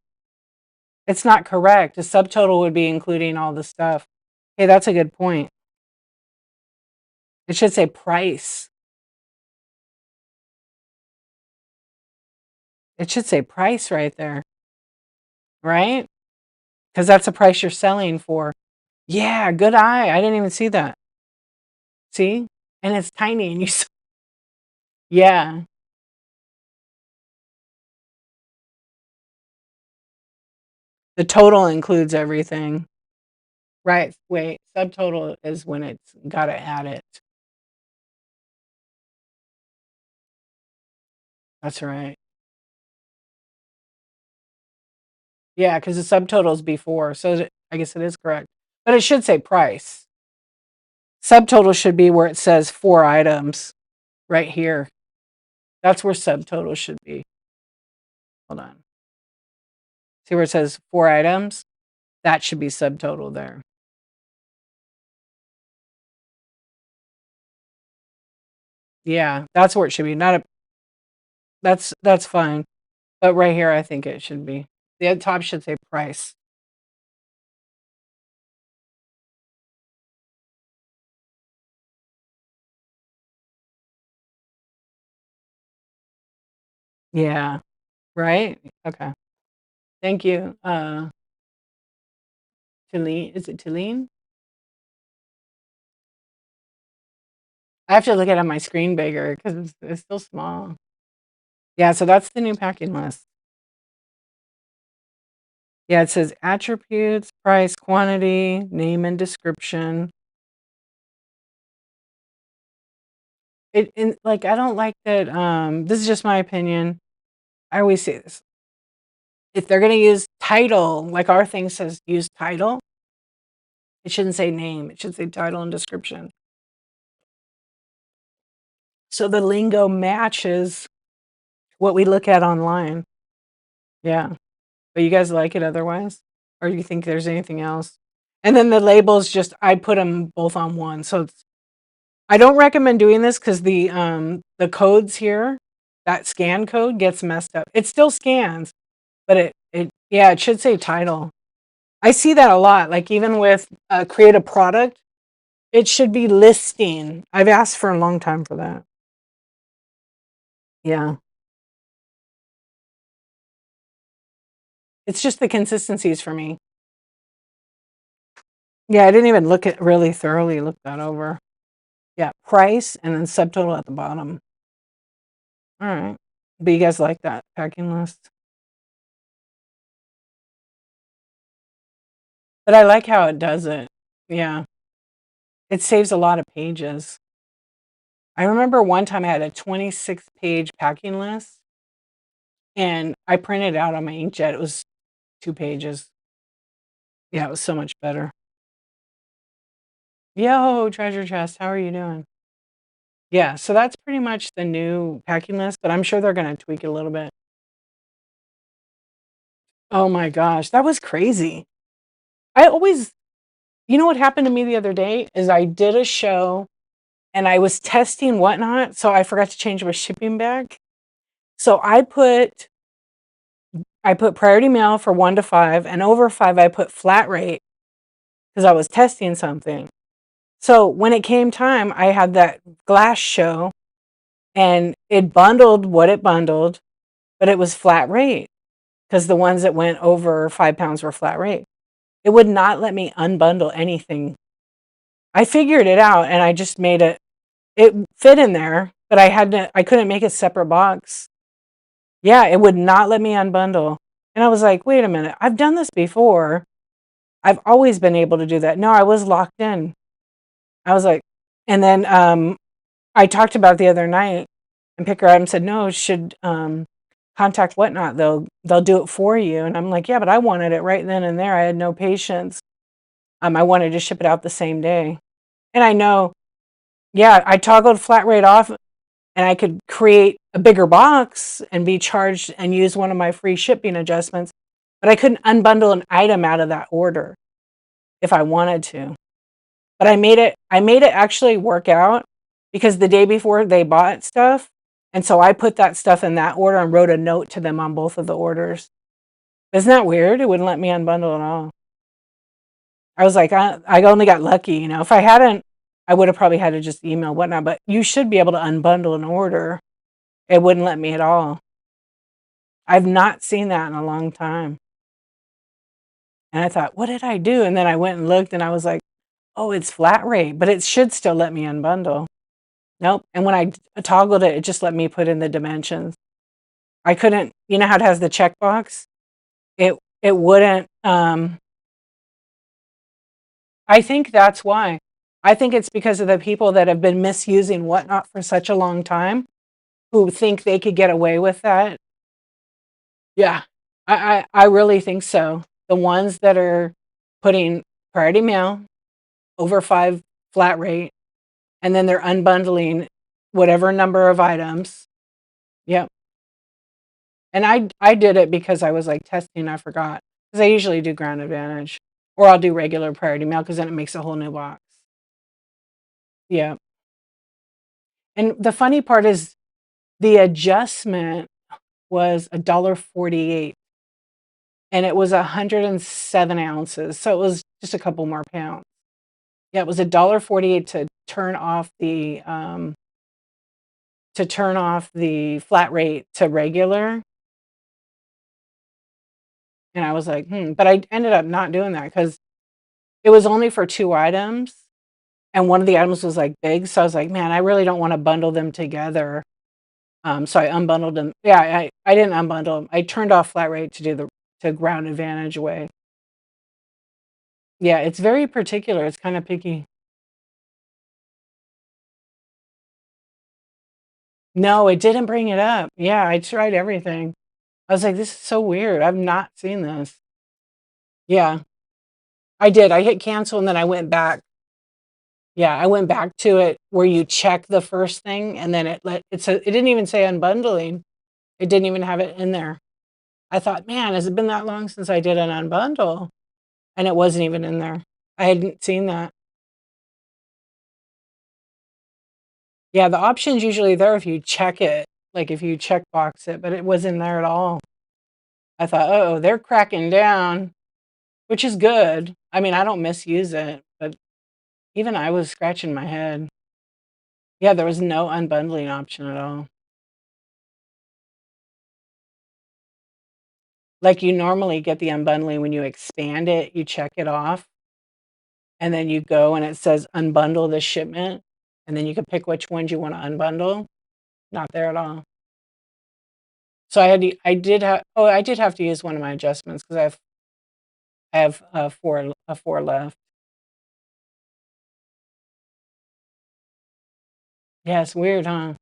It's not correct. A subtotal would be including all the stuff. Hey, that's a good point. It should say price. It should say price right there. Right? Because that's the price you're selling for. Yeah, good eye. I didn't even see that. See? And it's tiny and yeah. The total includes everything. Right. Wait, subtotal is when it's got to add it. That's right. Yeah, because the subtotal is before. So I guess it is correct. But it should say price. Subtotal should be where it says 4 items right here. That's where subtotal should be. Hold on. See where it says 4 items? That should be subtotal there. Yeah, that's where it should be. Not a that's fine. But right here, I think it should be. The top should say price. Yeah. Right? Okay. Thank you. Talene, is it Talene? I have to look at it on my screen bigger because it's still small. Yeah, so that's the new packing list. Yeah, it says attributes, price, quantity, name and description. Like I don't like that. This is just my opinion. I always say this. If they're gonna use title, like our thing says use title, it shouldn't say name. It should say title and description. So the lingo matches what we look at online. Yeah. But you guys like it otherwise? Or do you think there's anything else? And then the labels just I put them both on one. So I don't recommend doing this because the codes here, that scan code gets messed up. It still scans, but it yeah, it should say title. I see that a lot. Like even with create a product, it should be listing. I've asked for a long time for that. Yeah. It's just the consistencies for me. Yeah, I didn't even look at really thoroughly look that over. Yeah, price and then subtotal at the bottom. All right. But you guys like that packing list? But I like how it does it. Yeah. It saves a lot of pages. I remember one time I had a 26-page packing list and I printed it out on my inkjet. It was 2 pages. Yeah, it was so much better. Yo, treasure chest, how are you doing? Yeah, so that's pretty much the new packing list, but I'm sure they're gonna tweak it a little bit. Oh my gosh, that was crazy. I always You know what happened to me the other day is I did a show and I was testing whatnot, so I forgot to change my shipping bag. So I put priority mail for 1 to 5, and over 5 I put flat rate because I was testing something. So when it came time, I had that glass show and it bundled what it bundled, but it was flat rate because the ones that went over 5 pounds were flat rate. It would not let me unbundle anything. I figured it out and I just made it fit in there, but I couldn't make a separate box. Yeah, it would not let me unbundle. And I was like, wait a minute, I've done this before. I've always been able to do that. No, I was locked in. I was like, and then I talked about it the other night and Picker Item said, no, should contact whatnot. They'll do it for you. And I'm like, yeah, but I wanted it right then and there. I had no patience. I wanted to ship it out the same day. And I know, yeah, I toggled flat rate off and I could create a bigger box and be charged and use one of my free shipping adjustments, but I couldn't unbundle an item out of that order if I wanted to. But I made it actually work out because the day before they bought stuff, and so I put that stuff in that order and wrote a note to them on both of the orders. Isn't that weird? It wouldn't let me unbundle at all. I was like, I only got lucky, you know. If I hadn't, I would have probably had to just email whatnot, but you should be able to unbundle an order. It wouldn't let me at all. I've not seen that in a long time. And I thought, what did I do? And then I went and looked and I was like, oh, it's flat rate, but it should still let me unbundle. Nope. And when I toggled it, it just let me put in the dimensions. I couldn't, you know how it has the checkbox? It wouldn't, I think that's why. I think it's because of the people that have been misusing whatnot for such a long time who think they could get away with that. Yeah, I really think so. The ones that are putting priority mail over 5 flat rate, and then they're unbundling whatever number of items. Yep. And I did it because I was like testing, I forgot. Because I usually do Ground Advantage. Or I'll do regular priority mail because then it makes a whole new box. Yeah. And the funny part is the adjustment was $1.48, and it was 107 ounces, so it was just a couple more pounds. Yeah, it was $1.48 to turn off the flat rate to regular, and I was like, "Hmm," but I ended up not doing that because it was only for 2 items, and one of the items was, like, big, so I was like, "Man, I really don't wanna bundle them together." So I unbundled them. Yeah, I didn't unbundle them. I turned off flat rate to do the to ground advantage away. Yeah, it's very particular, it's kinda picky. No, it didn't bring it up. Yeah, I tried everything. I was like, "This is so weird, I've not seen this." Yeah, I did. I hit cancel and then I went back. Yeah, I went back to it where you check the first thing and then it didn't even say unbundling. It didn't even have it in there. I thought, "Man, has it been that long since I did an unbundle?" And it wasn't even in there. I hadn't seen that. Yeah, the option's usually there if you check it, like, if you check box it, but it wasn't there at all. I thought, "Uh-oh, they're cracking down," which is good. I mean, I don't misuse it, but even I was scratching my head. Yeah, there was no unbundling option at all. Like, you normally get the unbundling when you expand it, you check it off, and then you go and it says unbundle the shipment, and then you can pick which ones you wanna unbundle. Not there at all. So I did have to use one of my adjustments because I have 4 left. Yeah, it's weird, huh?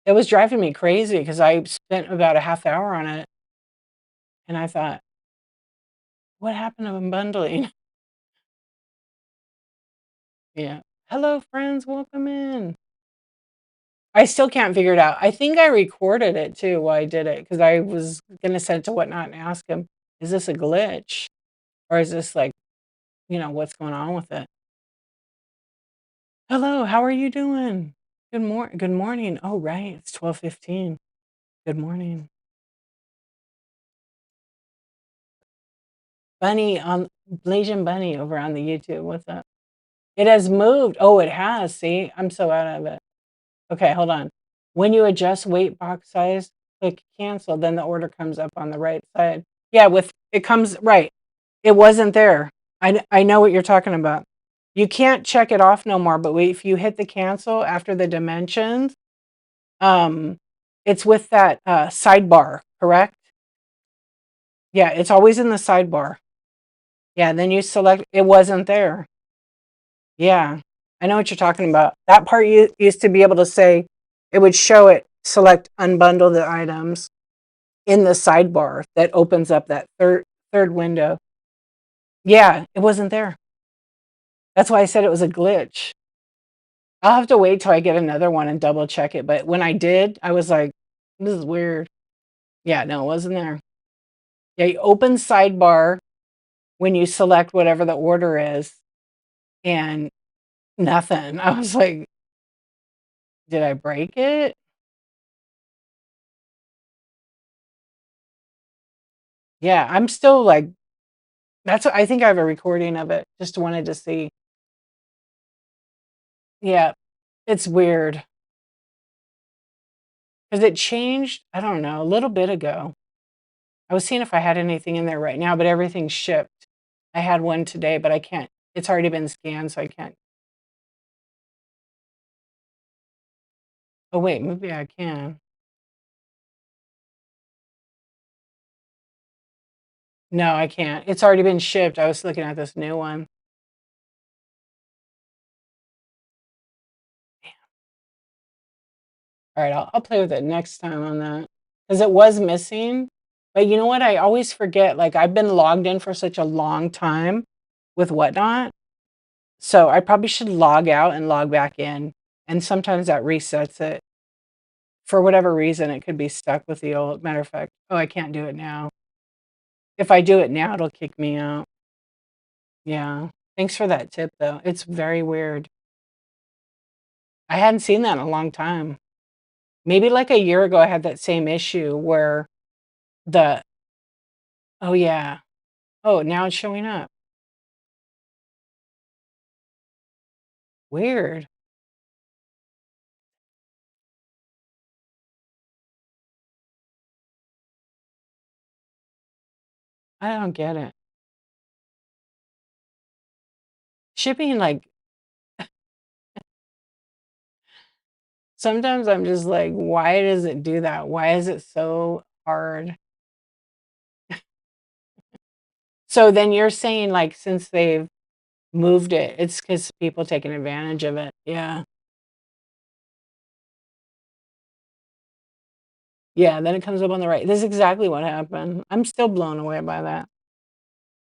It was driving me crazy because I spent about a half hour on it, and I thought, "What happened to unbundling?" Yeah. "Hello, friends, welcome in." I still can't figure it out. I think I recorded it too while I did it because I was gonna send it to Whatnot and ask him, "Is this a glitch? Or is this like, what's going on with it?" "Hello, how are you doing?" Good morning." "Oh, right, it's 12:15. Good morning." Bunny on Blasian Bunny over on the YouTube, what's up? It has moved. Oh, it has, see? I'm so out of it. Okay, hold on. When you adjust weight box size, click cancel, then the order comes up on the right side. Yeah, with it comes right. It wasn't there. I know what you're talking about. You can't check it off no more, but wait, if you hit the cancel after the dimensions, um, it's with that, sidebar, correct? Yeah, it's always in the sidebar. Yeah, then you select it wasn't there. Yeah, I know what you're talking about. That part used to be able to say it would show it, select unbundle the items in the sidebar that opens up that third window. Yeah, it wasn't there. That's why I said it was a glitch. I'll have to wait till I get another one and double check it, but when I did, I was like, "This is weird." Yeah, no, it wasn't there. Yeah, you open sidebar when you select whatever the order is, and nothing. I was like, "Did I break it?" Yeah, I'm still like I think I have a recording of it, just wanted to see. Yeah, it's weird because it changed, I don't know, a little bit ago. I was seeing if I had anything in there right now, but everything's shipped. I had one today, but I can't it's already been scanned, so I can't. Oh, wait, maybe I can. No, I can't. It's already been shipped. I was looking at this new one. Alright, I'll play with it next time on that because it was missing, but you know what? I always forget, like, I've been logged in for such a long time with Whatnot, so I probably should log out and log back in, and sometimes that resets it. For whatever reason, it could be stuck with the old matter of fact I can't do it now. If I do it now, it'll kick me out. Yeah. Thanks for that tip, though. It's very weird. I hadn't seen that in a long time. Maybe like a year ago, I had that same issue where the oh, yeah. Oh, now it's showing up. Weird. I don't get it. Shipping, like sometimes I'm just like, "Why does it do that? Why is it so hard?" So then you're saying, like, since they've moved it, it's 'cause people taking advantage of it. Yeah. Yeah, then it comes up on the right. This is exactly what happened. I'm still blown away by that.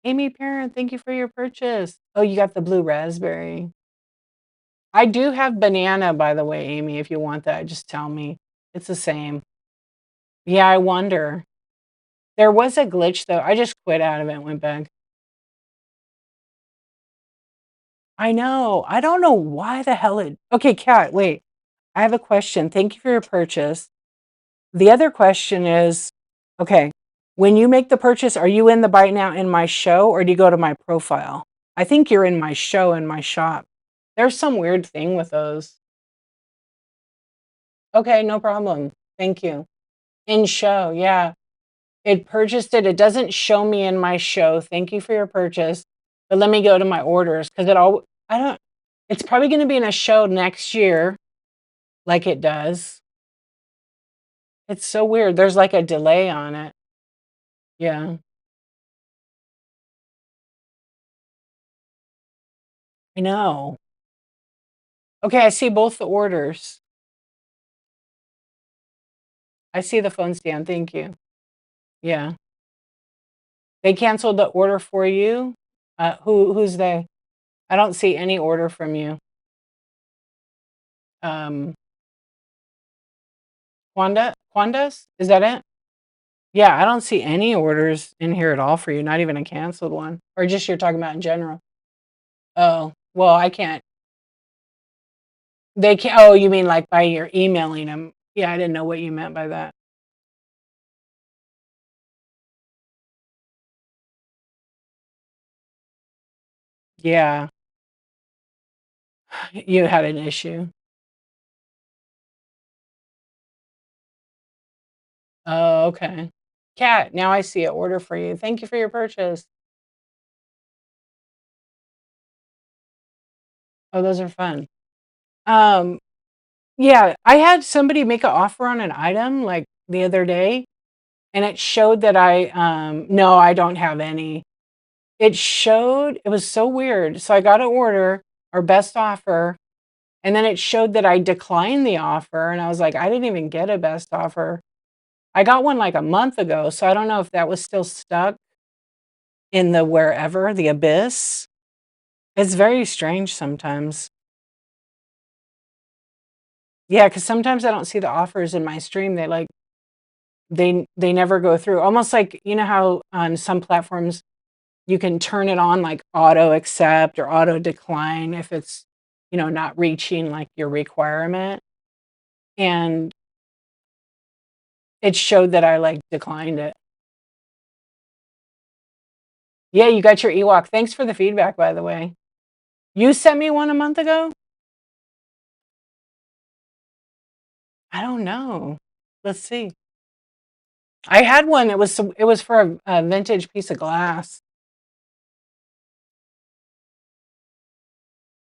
Amy Parent, thank you for your purchase. Oh, you got the blue raspberry. I do have banana, by the way, Amy, if you want that, just tell me. It's the same. Yeah, I wonder. There was a glitch, though. I just quit out of it and went back. I know. I don't know why the hell it okay, Kat, wait. I have a question. Thank you for your purchase. The other question is, okay, when you make the purchase, are you in the Buy Now in my show or do you go to my profile? I think you're in my show in my shop. There's some weird thing with those. Okay, no problem. Thank you. In show, yeah. It purchased it. It doesn't show me in my show. Thank you for your purchase. But let me go to my orders because I don't, it's probably going to be in a show next year like it does. It's so weird. There's like a delay on it. Yeah, I know. Okay, I see both the orders. I see the phone stand. Thank you. Yeah. They canceled the order for you? Who's they? I don't see any order from you. Um, Quandas? Is that it? Yeah, I don't see any orders in here at all for you, not even a canceled one. Or just you're talking about in general. Oh, well, I can't. They can't. Oh, you mean like by your emailing them? Yeah, I didn't know what you meant by that. Yeah, you had an issue. Oh, okay. Cat, now I see an order for you. Thank you for your purchase. Oh, those are fun. Um, yeah, I had somebody make an offer on an item like the other day, and it showed that no, I don't have any. It showed it was so weird. So I got an order, our best offer, and then it showed that I declined the offer, and I was like, I didn't even get a best offer. I got one like a month ago, so I don't know if that was still stuck in the wherever, the abyss. It's very strange sometimes. Yeah, because sometimes I don't see the offers in my stream. They never go through. Almost like, you know how on some platforms you can turn it on like auto accept or auto decline if it's, not reaching like your requirement. And it showed that I like declined it. Yeah, you got your Ewok. Thanks for the feedback, by the way. You sent me one a month ago? I don't know. Let's see. I had one. It was for a vintage piece of glass.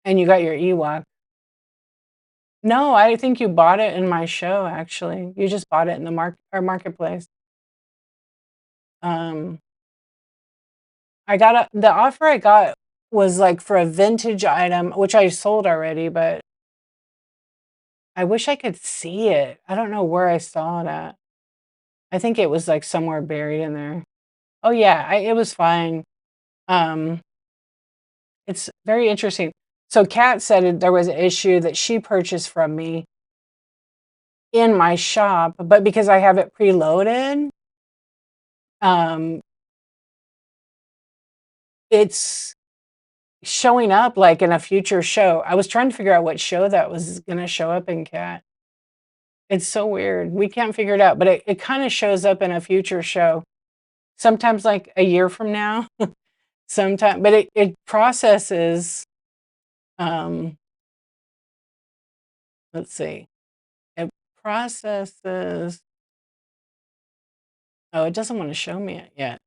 And you got your Ewok. No, I think you bought it in my show, actually. You just bought it in the marketplace. Um, the offer I got was like for a vintage item, which I sold already, but I wish I could see it. I don't know where I saw it at. I think it was like somewhere buried in there. Oh yeah, it was fine. Um, it's very interesting. So Kat said there was an issue that she purchased from me in my shop, but because I have it preloaded, um, it's showing up like in a future show. I was trying to figure out what show that was gonna show up in, Cat. It's so weird. We can't figure it out, but it kind of shows up in a future show. Sometimes like a year from now. Sometimes, but it processes. Um, let's see. It processes. Oh, it doesn't want to show me it yet.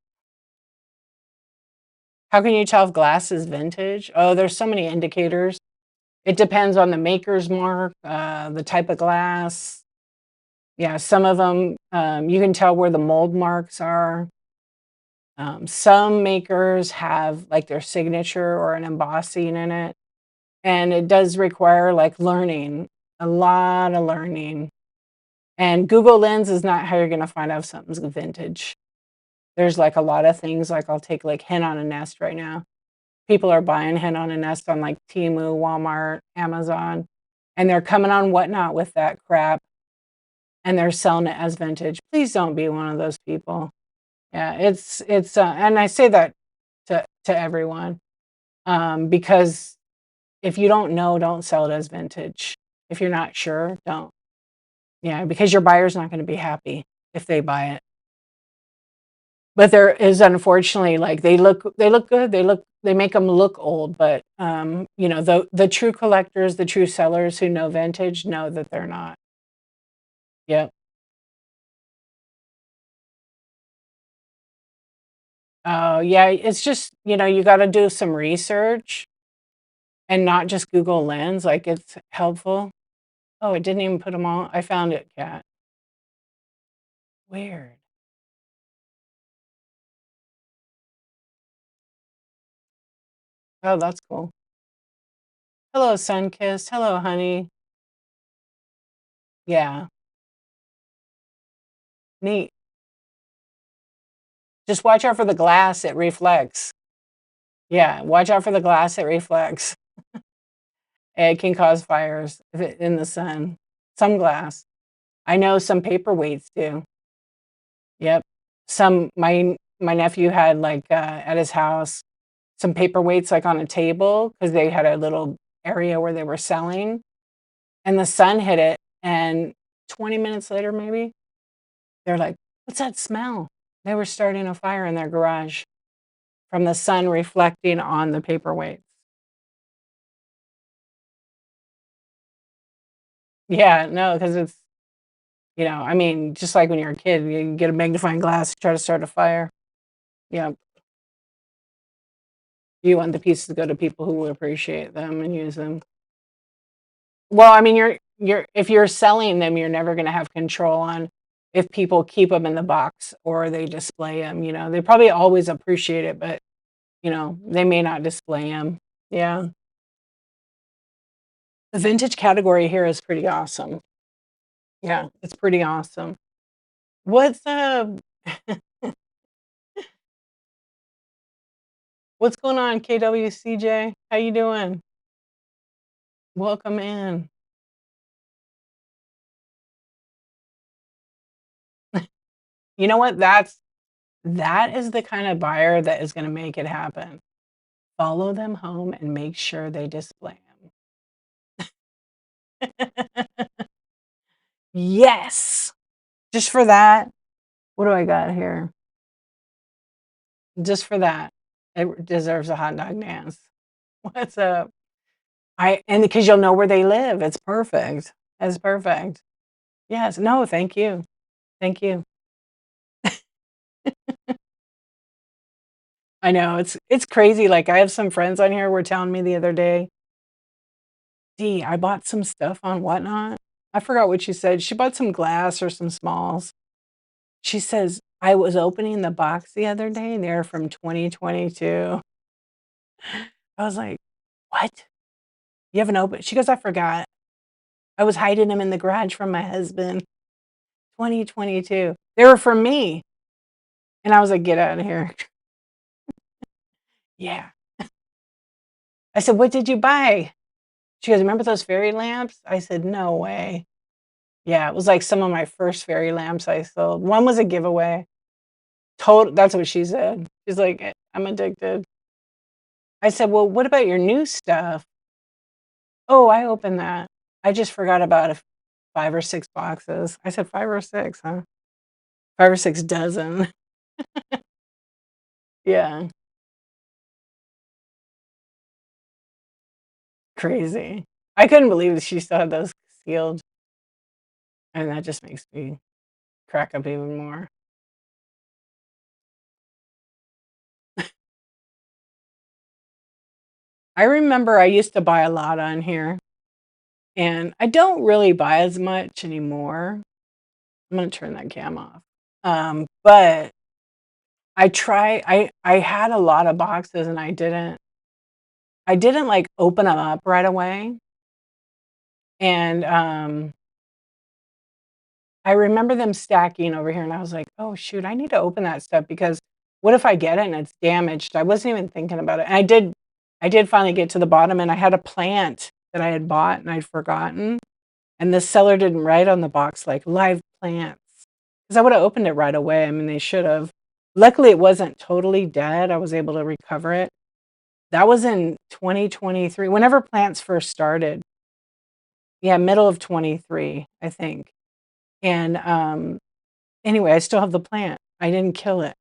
How can you tell if glass is vintage? Oh, there's so many indicators. It depends on the maker's mark, the type of glass. Yeah, some of them, you can tell where the mold marks are. Some makers have like their signature or an embossing in it. And it does require like learning, a lot of learning. And Google Lens is not how you're going to find out if something's vintage. There's like a lot of things, like I'll take like hen on a nest right now. People are buying hen on a nest on like Temu, Walmart, Amazon, and they're coming on Whatnot with that crap and they're selling it as vintage. Please don't be one of those people. Yeah, it's and I say that to everyone, because if you don't know, don't sell it as vintage. If you're not sure, don't. Yeah, because your buyer's not going to be happy if they buy it. But there is unfortunately like they look good. They make them look old, but you know, the true collectors, the true sellers who know vintage know that they're not. Yep. Oh, yeah, it's just, you know, you got to do some research and not just Google Lens, like it's helpful. Oh, it didn't even put them all. I found it, Cat. Weird. Oh, that's cool. Hello, Sunkissed. Hello, honey. Yeah, neat. Just watch out for the glass, it reflects. Yeah, watch out for the glass, it reflects. It can cause fires if in the sun. Some glass. I know some paperweights do. Yep. Some my nephew had like at his house some paperweights like on a table because they had a little area where they were selling and the sun hit it and 20 minutes later maybe they're like, "What's that smell?" They were starting a fire in their garage from the sun reflecting on the paperweights. Yeah, no, because it's, you know, I mean, just like when you're a kid, you get a magnifying glass, try to start a fire. Yeah, you want the pieces to go to people who appreciate them and use them. Well, I mean, you're if you're selling them, you're never gonna have control on if people keep them in the box or they display them. You know? They probably always appreciate it, but, you know, they may not display them. Yeah. The vintage category here is pretty awesome. Yeah, it's pretty awesome. What's, what's going on, KWCJ? How you doing? Welcome in. You know what? That is the kind of buyer that is gonna make it happen. Follow them home and make sure they display them. Yes! Just for that. What do I got here? Just for that. It deserves a hot dog dance. What's up? I and because you'll know where they live. It's perfect. It's perfect. Yes. No, thank you. Thank you. I know, it's crazy, like, I have some friends on here were telling me the other day, "D, I bought some stuff on Whatnot." I forgot what she said. She bought some glass or some smalls. She says, "I was opening the box the other day, and they're from 2022." I was like, "What? You haven't opened?" She goes, "I forgot. I was hiding them in the garage from my husband." 2022. They were from me. And I was like, "Get out of here." Yeah. I said, "What did you buy?" She goes, "Remember those fairy lamps?" I said, "No way." Yeah, it was like some of my first fairy lamps I sold. One was a giveaway. Total That's what she said. She's like, I'm addicted." I said, "Well, what about your new stuff?" "Oh, I opened that. I just forgot about 5 or 6 boxes." I said, "5 or 6, huh?" 5 or 6 dozen. Yeah, crazy. I couldn't believe that she still had those sealed, and that just makes me crack up even more. I remember I used to buy a lot on here, and I don't really buy as much anymore. I'm gonna turn that cam off. But I had a lot of boxes and I didn't, like, open them up right away, and, I remember them stacking over here, and I was like, "Oh, shoot, I need to open that stuff because what if I get it and it's damaged?" I wasn't even thinking about it, and I did finally get to the bottom, and I had a plant that I had bought and I'd forgotten, and the seller didn't write on the box, like, "Live plants," because I would've opened it right away. I mean, they should've. Luckily, it wasn't totally dead. I was able to recover it. That was in 2023, whenever plants first started. Yeah, middle of '23, I think, and, anyway, I still have the plant. I didn't kill it.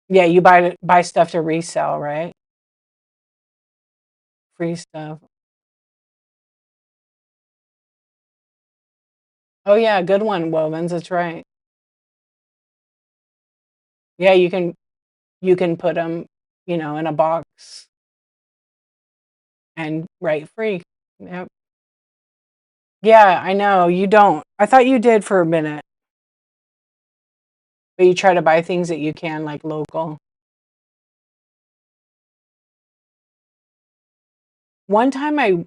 Yeah, you buy stuff to resell, right? Free stuff. Oh, yeah, good one, Wovens, that's right. Yeah, you can put them, in a box and write free. Yep. Yeah, I know, you don't. I thought you did for a minute, but you try to buy things that you can, like, local. One time I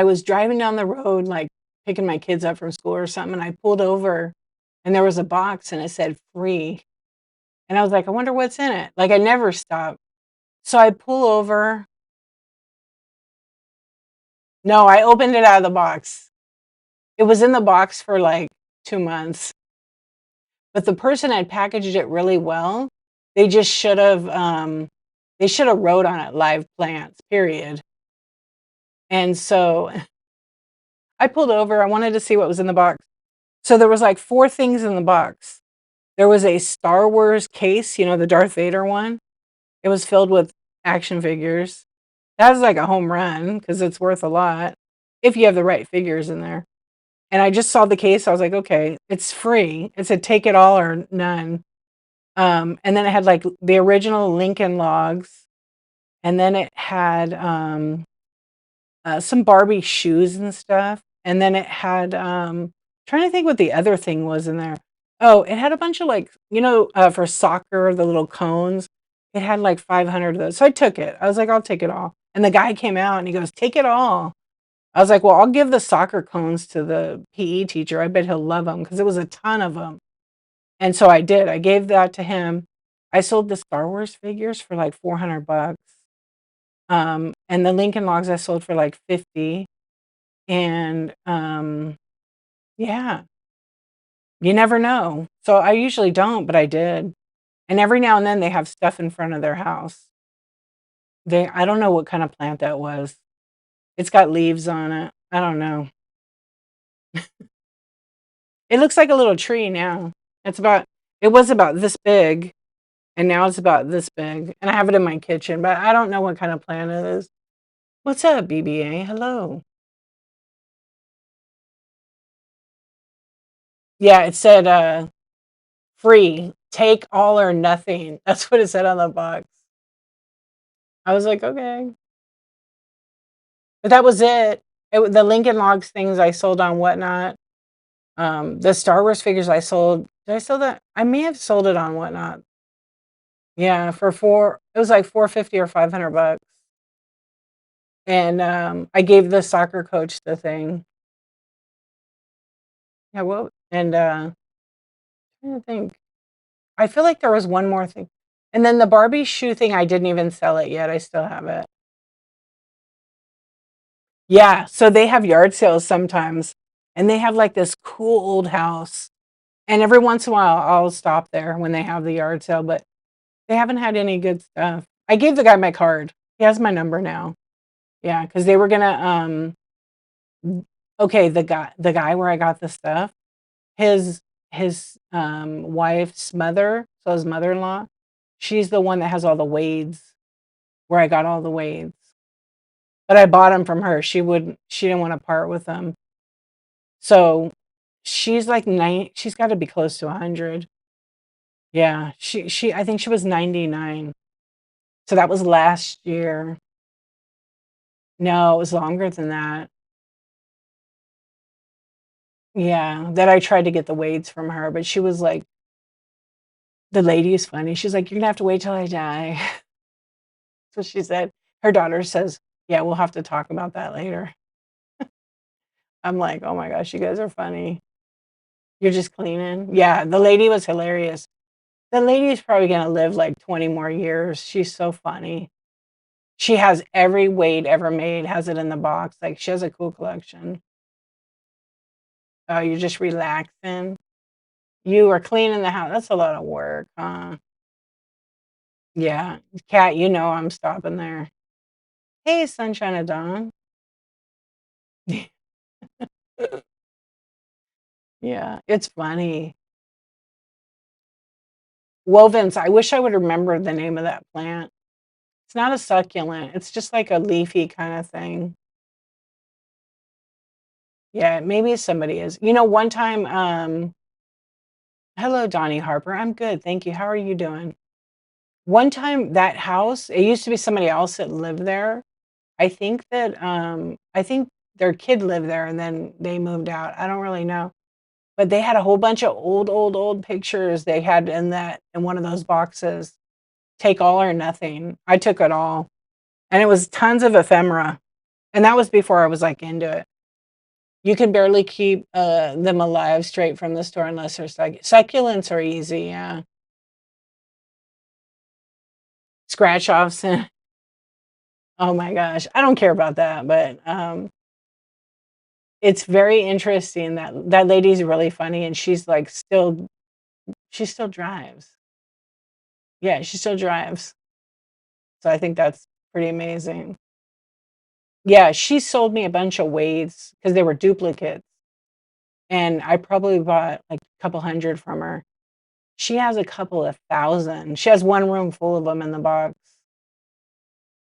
was driving down the road, like, picking my kids up from school or something, and I pulled over, and there was a box, and it said "free," and I was like, "I wonder what's in it." Like, I never stop. So I pull over. No, I opened it out of the box. It was in the box for, like, 2 months, but the person had packaged it really well. They just should've wrote on it "live plants," period, and so I pulled over, I wanted to see what was in the box. So there was, like, 4 things in the box. There was a Star Wars case, the Darth Vader one. It was filled with action figures. That was like a home run because it's worth a lot if you have the right figures in there. And I just saw the case, I was like, "Okay, it's free." It said, "Take it all or none." And then it had, like, the original Lincoln Logs, and then it had, some Barbie shoes and stuff, and then it had, trying to think what the other thing was in there. Oh, it had a bunch of, like, for soccer, the little cones. It had, like, 500 of those, so I took it. I was like, "I'll take it all." And the guy came out and he goes, "Take it all." I was like, "Well, I'll give the soccer cones to the PE teacher. I bet he'll love them because it was a ton of them. And so I did. I gave that to him. I sold the Star Wars figures for, like, 400 bucks. And the Lincoln Logs I sold for, like, 50. And, yeah, you never know. So I usually don't, but I did. And every now and then they have stuff in front of their house. I don't know what kind of plant that was. It's got leaves on it. I don't know. It looks like a little tree now. It was about this big, and now it's about this big, and I have it in my kitchen, but I don't know what kind of plant it is. What's up, BBA? Hello. Yeah, it said, free, take all or nothing. That's what it said on the box. I was like, "Okay." But that was it. The Lincoln Logs things I sold on Whatnot. The Star Wars figures I sold, did I sell that? I may have sold it on Whatnot. Yeah, for 4, it was like 450 or 500 bucks. And, I gave the soccer coach the thing. Yeah, well, and, trying to think. I feel like there was one more thing. And then the Barbie shoe thing, I didn't even sell it yet. I still have it. Yeah, so they have yard sales sometimes, and they have, like, this cool old house, And every once in a while, I'll stop there when they have the yard sale, but they haven't had any good stuff. I gave the guy my card. He has my number now. Yeah, because they were gonna, okay, the guy where I got the stuff, his wife's mother, so his mother-in-law, she's the one that has all the wades, where I got all the wades. But I bought them from her. She didn't wanna part with them. So, she's like she's gotta be close to 100. Yeah, she I think she was 99. So that was last year. No, it was longer than that. Yeah, that I tried to get the wades from her, but she was like, the lady is funny. She's like, "You're gonna have to wait till I die." That's what she said. Her daughter says, "Yeah, we'll have to talk about that later." I'm like, "Oh my gosh, you guys are funny. You're just cleaning." Yeah, the lady was hilarious. The lady is probably gonna live like 20 more years. She's so funny. She has every weight ever made, has it in the box. Like, she has a cool collection. Oh, you're just relaxing? You are cleaning the house. That's a lot of work, huh? Yeah. Cat, you know I'm stopping there. Hey, Sunshine of Dawn. Yeah, it's funny. Wovens, I wish I would remember the name of that plant. It's not a succulent, it's just like a leafy kinda thing. Yeah, maybe somebody is. You know, one time, hello, Donnie Harper. I'm good, thank you. How are you doing? One time, that house, it used to be somebody else that lived there. I think their kid lived there and then they moved out. I don't really know. But they had a whole bunch of old pictures they had in one of those boxes. Take all or nothing. I took it all. And it was tons of ephemera. And that was before I was, like, into it. You can barely keep, them alive straight from the store unless they're succulents are easy, yeah. Scratch offs. Oh my gosh. I don't care about that, but, it's very interesting that that lady's really funny, and she's, like, she still drives. Yeah, she still drives. So I think that's pretty amazing. Yeah, she sold me a bunch of weights because they were duplicates, and I probably bought, like, a couple hundred from her. She has a couple of thousand. She has one room full of them in the box.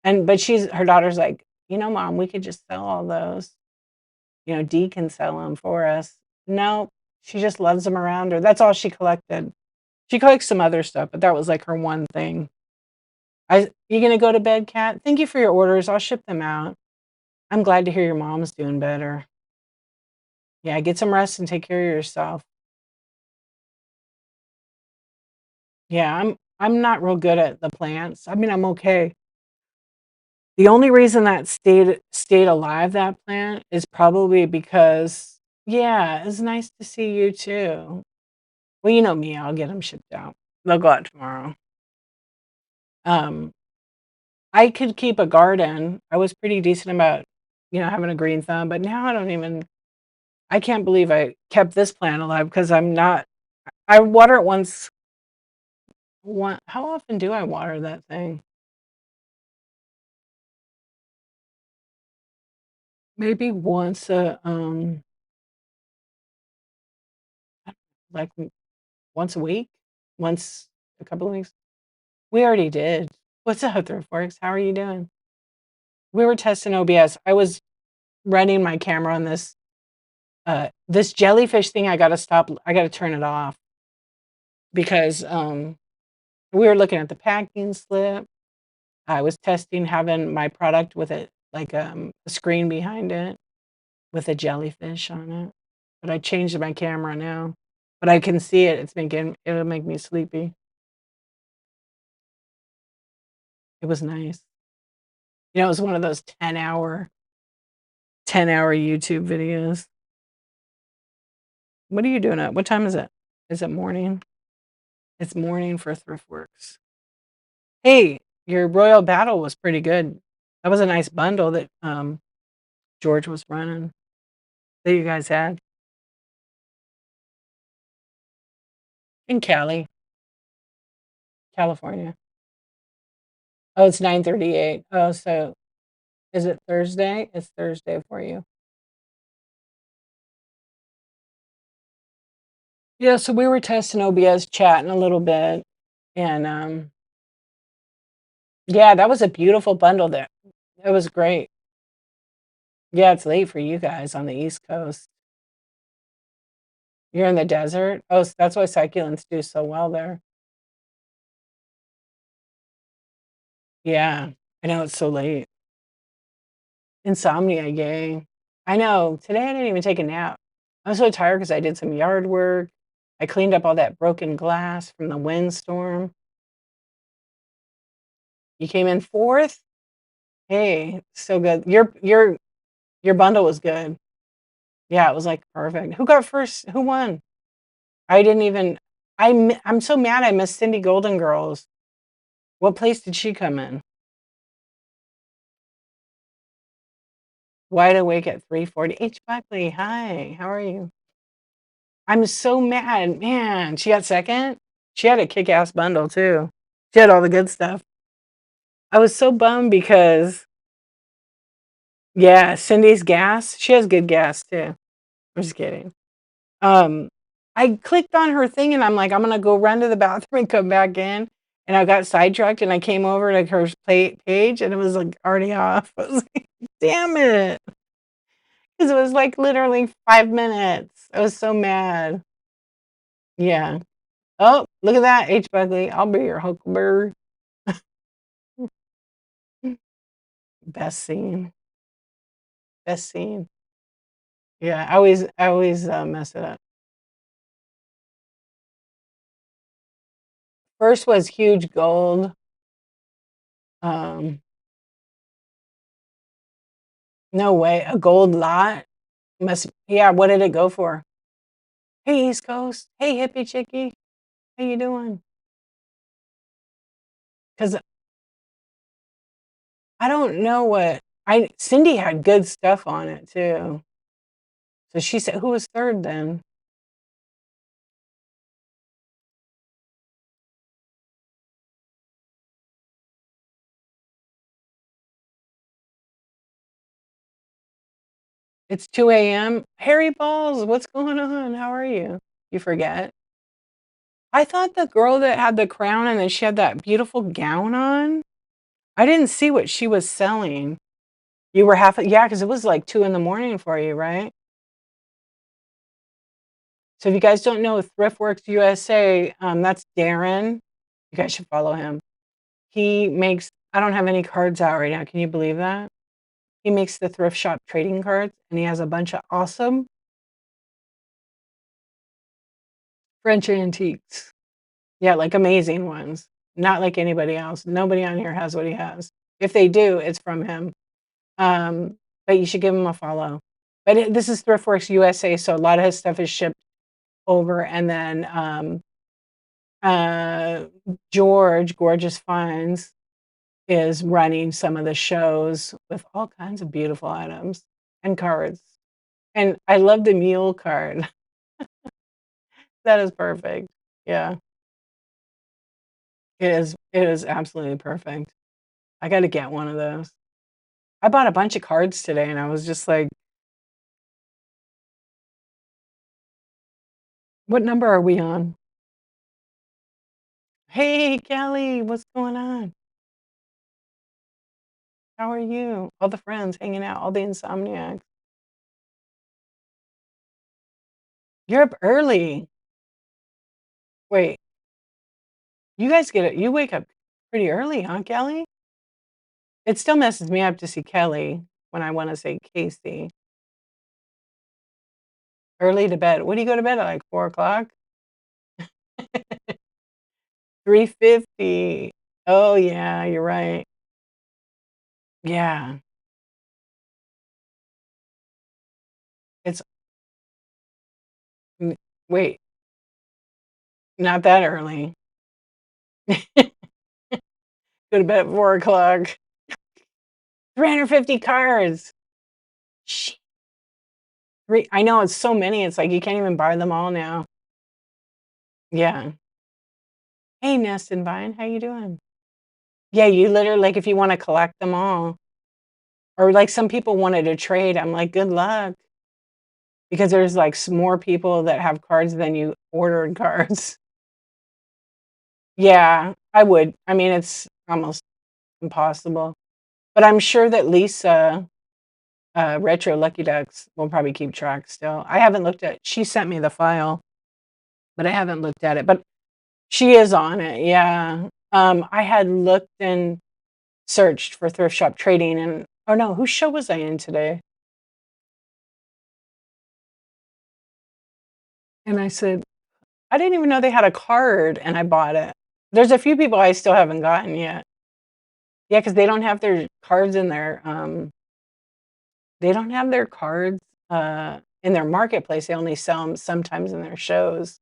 But her daughter's like, "You know, mom, we could just sell all those. You know, Dee can sell them for us." No, she just loves them around her. That's all she collected. She collects some other stuff, but that was, like, her one thing. You gonna go to bed, Kat? Thank you for your orders. I'll ship them out. I'm glad to hear your mom's doing better. Yeah, get some rest and take care of yourself. Yeah, I'm not real good at the plants. I mean, I'm okay. The only reason that stayed alive, that plant, is probably because yeah, it's nice to see you too. Well, you know me, I'll get them shipped out. They'll go out tomorrow. Um, I could keep a garden. I was pretty decent about, having a green thumb, but now I can't believe I kept this plant alive because I'm not I water it how often do I water that thing? Maybe once like once a week? Once a couple of weeks? We already did. What's up, Thriftworks? How are you doing? We were testing OBS. I was running my camera on this jellyfish thing. I gotta turn it off because we were looking at the packing slip. I was testing having my product with it like a screen behind it with a jellyfish on it. But I changed my camera now. But I can see it. It'll make me sleepy. It was nice. It was one of those 10-hour YouTube videos. What are you doing what time is it? Is it morning? It's morning for Thriftworks. Hey, your Royal Battle was pretty good. That was a nice bundle that George was running that you guys had. In Cali, California. Oh, it's 9:38. Oh, so is it Thursday? It's Thursday for you. Yeah, so we were testing OBS, chatting a little bit, and yeah, that was a beautiful bundle there. It was great. Yeah, it's late for you guys on the East Coast. You're in the desert. Oh, that's why succulents do so well there. Yeah, I know it's so late. Insomnia, yay. I know. Today I didn't even take a nap. I'm so tired because I did some yard work. I cleaned up all that broken glass from the windstorm. You came in fourth? Hey, so good. Your bundle was good. Yeah, it was like perfect. Who got first? Who won? I didn't even I'm so mad I missed Cindy Golden Girls. What place did she come in? Wide awake at 3:40. H. Buckley, hi. How are you? I'm so mad. Man, she got second. She had a kick-ass bundle too. She had all the good stuff. I was so bummed because yeah, Cindy's gas. She has good gas too. I'm just kidding. Um, I clicked on her thing and I'm like, I'm gonna go run to the bathroom and come back in. And I got sidetracked and I came over to her page and it was like already off. I was like, damn it. Because it was like literally 5 minutes. I was so mad. Yeah. Oh, look at that, H. Buckley. I'll be your huckleberry. Best scene. Best scene. Yeah, I always mess it up. First was huge gold. Um, no way, a gold lot must. Yeah, what did it go for? Hey, East Coast. Hey, hippie chickie. How you doing? Because I don't know what I. Cindy had good stuff on it too. So she said, who was third then? It's 2 a.m. Harry Balls, what's going on? How are you? You forget. I thought the girl that had the crown and then she had that beautiful gown on. I didn't see what she was selling. You were yeah, because it was like 2 in the morning for you, right? So if you guys don't know Thriftworks USA, that's Darren. You guys should follow him. He makes, I don't have any cards out right now. Can you believe that? He makes the thrift shop trading cards and he has a bunch of awesome French antiques. Yeah, like amazing ones. Not like anybody else. Nobody on here has what he has. If they do, it's from him. But you should give him a follow. But this is Thriftworks USA, so a lot of his stuff is shipped over. And then uh, George, Gorgeous Finds, is running some of the shows with all kinds of beautiful items and cards. And I love the mule card. That is perfect. Yeah, it is. It is absolutely perfect. I got to get one of those. I bought a bunch of cards today and I was just like, what number are we on? Hey, Kelly, what's going on? How are you? All the friends hanging out, all the insomniacs. You're up early. Wait, you guys get it. You wake up pretty early, huh, Kelly? It still messes me up to see Kelly when I want to say Casey. Early to bed. What do you go to bed at, like 4 o'clock? 3:50. Oh, yeah, you're right. Yeah. It's, wait, not that early. Go to bed at 4 o'clock. 350 cards. Shit. I know it's so many. It's like you can't even buy them all now. Yeah. Hey, Nest and Vine, how you doing? Yeah, you literally like, if you wanna collect them all, or, like, some people wanted to trade, I'm like, "Good luck," because there's, like, more people that have cards than you ordered cards. Yeah, I would. I mean, it's almost impossible, but I'm sure that Lisa, Retro Lucky Ducks will probably keep track still. I haven't looked at she sent me the file, but I haven't looked at it, but she is on it, yeah. I had looked and searched for thrift shop trading and oh, no, whose show was I in today? And I said, "I didn't even know they had a card," and I bought it. There's a few people I still haven't gotten yet. Yeah, because they don't have their cards in their, they don't have their cards, in their marketplace, they only sell them sometimes in their shows.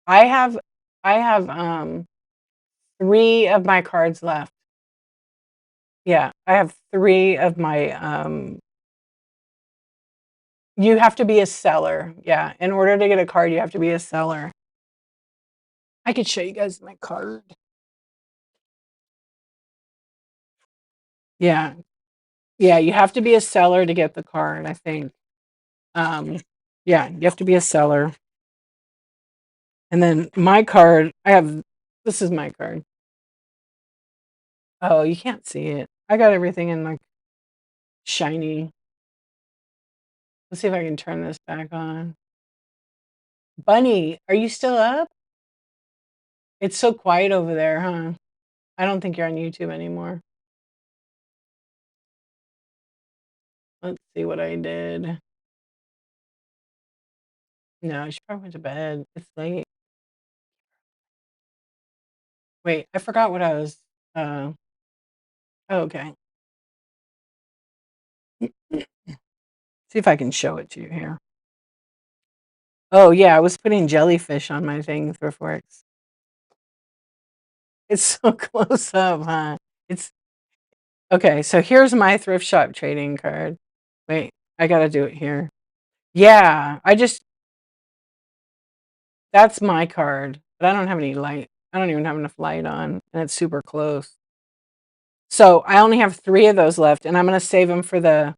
I have I have, 3 of my cards left. Yeah, I have 3 of my, you have to be a seller, yeah, in order to get a card, you have to be a seller. I could show you guys my card. Yeah. Yeah, you have to be a seller to get the card, I think. Um, yeah, you have to be a seller. And then my card, I have this is my card. Oh, you can't see it. I got everything in, like, shiny. Let's see if I can turn this back on. Bunny, are you still up? It's so quiet over there, huh? I don't think you're on YouTube anymore. Let's see what I did. No, she probably went to bed. It's late. Wait, I forgot what I was, uh oh, okay. See if I can show it to you here. Oh, yeah, I was putting jellyfish on my thing, ThriftWorks. It's so close up, huh? It's okay, so here's my thrift shop trading card. Wait, I gotta do it here. Yeah, I just that's my card, but I don't have any light. I don't even have enough light on, and it's super close. So, I only have 3 of those left, and I'm gonna save them for the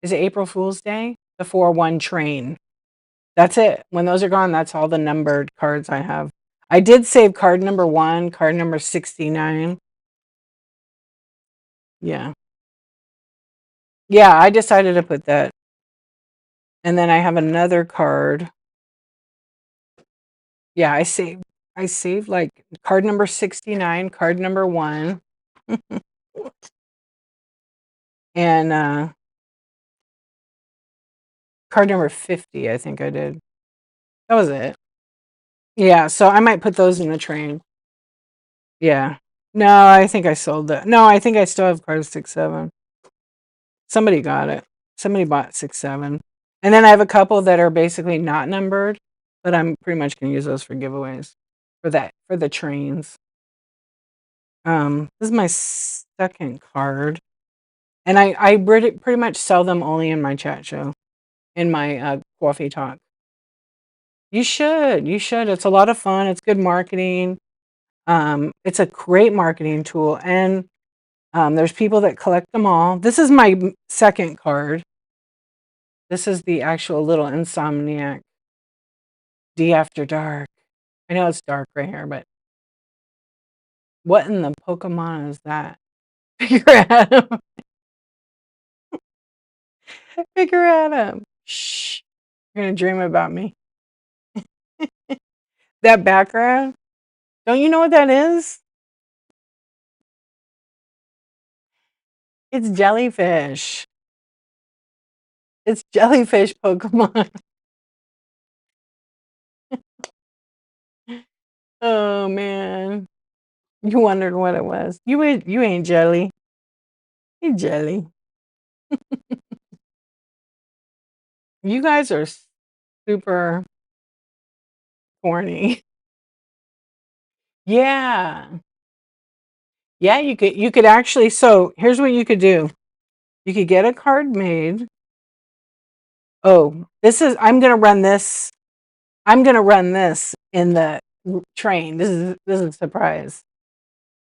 is it April Fool's Day? The 4-1 train. That's it. When those are gone, that's all the numbered cards I have. I did save card number 1, card number 69. Yeah. Yeah, I decided to put that. And then I have another card. Yeah, I saved like card number 69, card number 1, and card number 50, I think I did. That was it. Yeah, so I might put those in the train. Yeah. No, I think I sold that. No, I think I still have card 6-7. Somebody got it. Somebody bought 6-7. And then I have a couple that are basically not numbered, but I'm pretty much gonna use those for giveaways for the trains. This is my second card. And I pretty much sell them only in my chat show, in my coffee talk. You should. You should. It's a lot of fun. It's good marketing. It's a great marketing tool, and there's people that collect them all. This is my second card. This is the actual little Insomniac D After Dark. I know it's dark right here, but what in the Pokemon is that? Figure Adam. Figure Adam. Shh. You're gonna dream about me. That background? Don't you know what that is? It's jellyfish. It's jellyfish Pokemon. Oh, man. You wondered what it was. You ain't jelly. You jelly. You guys are super corny. Yeah. Yeah, you could actually so here's what you could do. You could get a card made. Oh, this is I'm gonna run this in the train. This is a surprise.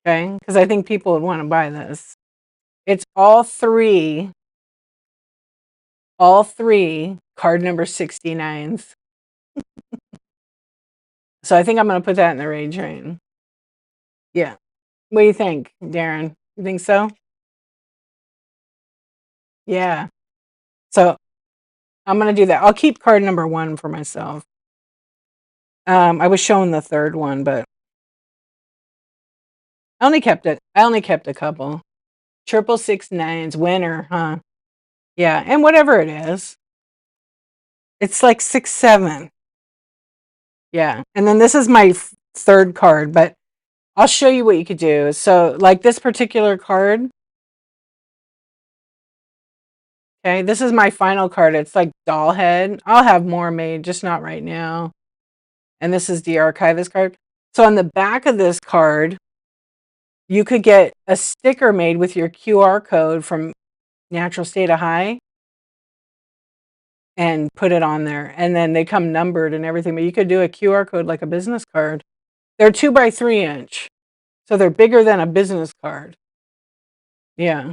Okay, because I think people would want to buy this. It's all three card number 69s. So I think I'm gonna put that in the raid train. Yeah. What do you think, Darren? You think so? Yeah. So I'm gonna do that. I'll keep card number 1 for myself. I was shown the third one, but I only kept it. I only kept a couple. 666 winner, huh? Yeah, and whatever it is, it's like 6-7. Yeah, and then this is my third card, but I'll show you what you could do. So, like this particular card, okay, this is my final card. It's like doll head. I'll have more made, just not right now. And this is the archivist card. So on the back of this card, you could get a sticker made with your QR code from Natural State of High and put it on there. And then they come numbered and everything. But you could do a QR code like a business card. They're 2x3 inch. So they're bigger than a business card. Yeah.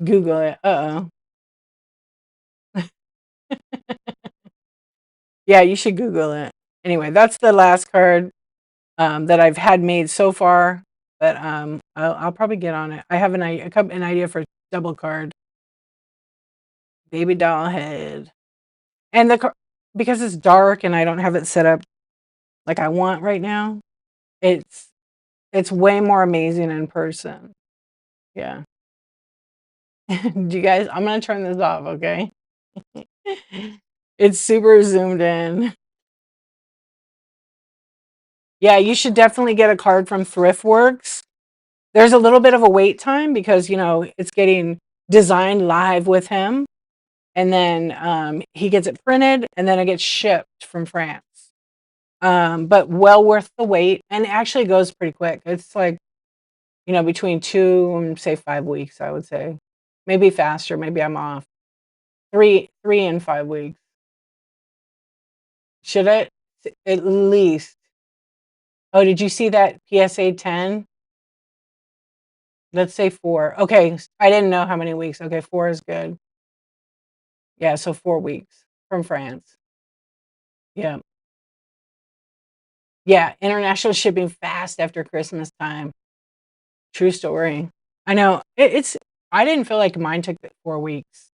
Google it. Uh-oh. Yeah, you should Google it. Anyway, that's the last card that I've had made so far. But I'll probably get on it. I have an idea for double card. Baby doll head. And because it's dark and I don't have it set up like I want right now, it's way more amazing in person. Yeah. Do you guys? I'm gonna turn this off, okay? It's super zoomed in. Yeah, you should definitely get a card from Thriftworks. There's a little bit of a wait time because it's getting designed live with him, and then he gets it printed, and then it gets shipped from France. But well worth the wait, and it actually goes pretty quick. It's like between 2 and say 5 weeks, I would say. Maybe faster. Maybe I'm off. Three and 5 weeks. Should it at least? Oh, did you see that PSA 10? Let's say 4. Okay, I didn't know how many weeks. Okay, 4 is good. Yeah, so 4 weeks from France. Yeah. Yeah, international shipping fast after Christmas time. True story. I know. I didn't feel like mine took 4 weeks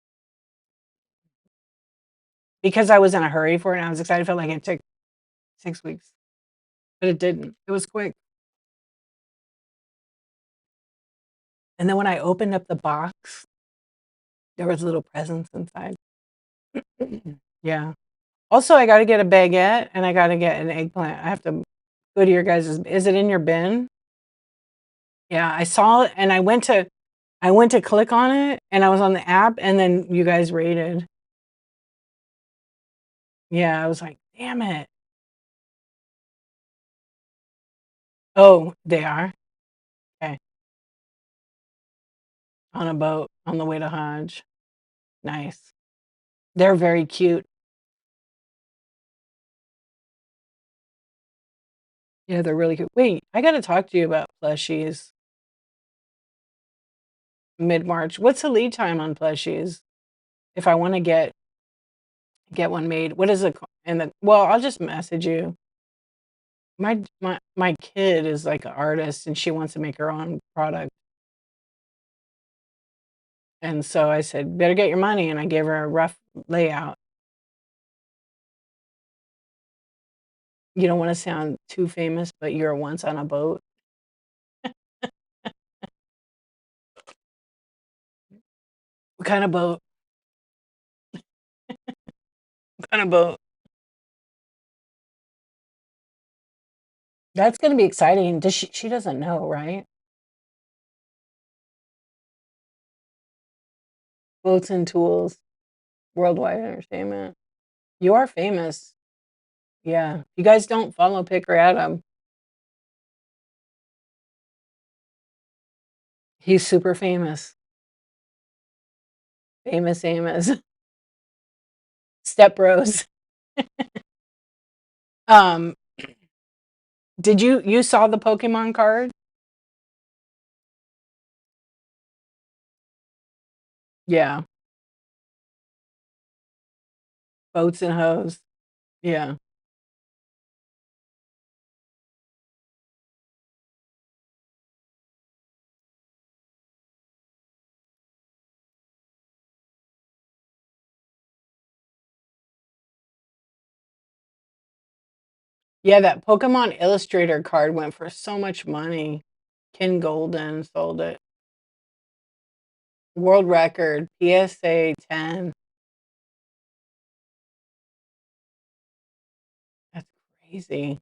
because I was in a hurry for it and I was excited. I felt like it took 6 weeks, but it didn't. It was quick. And then when I opened up the box, there was little presents inside. Yeah. Also, I got to get a baguette and I got to get an eggplant. I have to go to your guys'. Is it in your bin? Yeah, I saw it and I went to click on it and I was on the app and then you guys rated. Yeah, I was like, damn it. Oh, they are? Okay. On a boat on the way to Hajj. Nice. They're very cute. Yeah, they're really cute. Wait, I got to talk to you about plushies mid-March. What's the lead time on plushies? If I want to get one made, what is it? Well, I'll just message you. My kid is like an artist and she wants to make her own product. And so I said, better get your money. And I gave her a rough layout. You don't want to sound too famous, but you're once on a boat. What kind of boat? What kind of boat? That's going to be exciting. She doesn't know, right? Boats and Tools, Worldwide Entertainment. You are famous. Yeah. You guys don't follow Picker Adam. He's super famous. Famous Amos. Step Bros. Um, did you saw the Pokemon card? Yeah, boats and hoes. Yeah. Yeah, that Pokemon Illustrator card went for so much money. Ken Golden sold it. World record, PSA 10. That's crazy.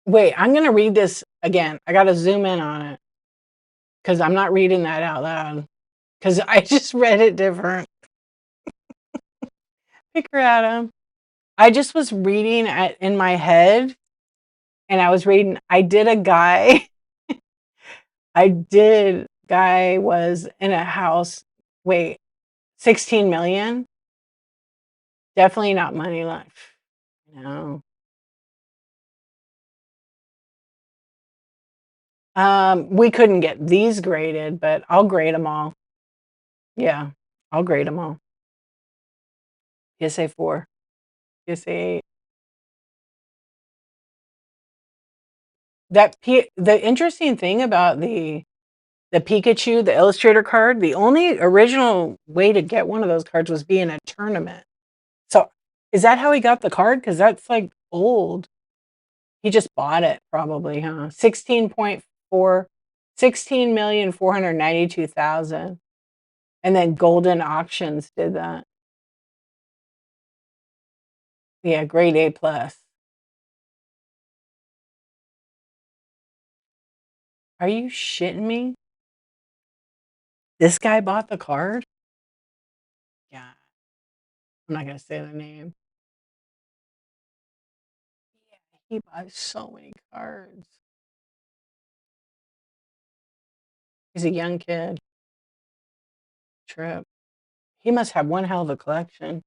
Wait, I'm gonna read this again. I gotta zoom in on it because I'm not reading that out loud because I just read it different. Picker Adam. I just was reading in my head and I was reading, I did a guy. Guy was in a house. Wait, 16 million? Definitely not money life. No. We couldn't get these graded, but I'll grade them all. Yeah, I'll grade them all. PSA 4, PSA 8. The interesting thing about the Pikachu, the Illustrator card, the only original way to get one of those cards was be in a tournament. So, is that how he got the card? Because that's like old. He just bought it, probably, huh? 16,492,000. And then Golden Auctions did that. Yeah, grade A plus. Are you shitting me? This guy bought the card? Yeah, I'm not gonna say the name. Yeah, he buys so many cards. He's a young kid. Trip. He must have one hell of a collection.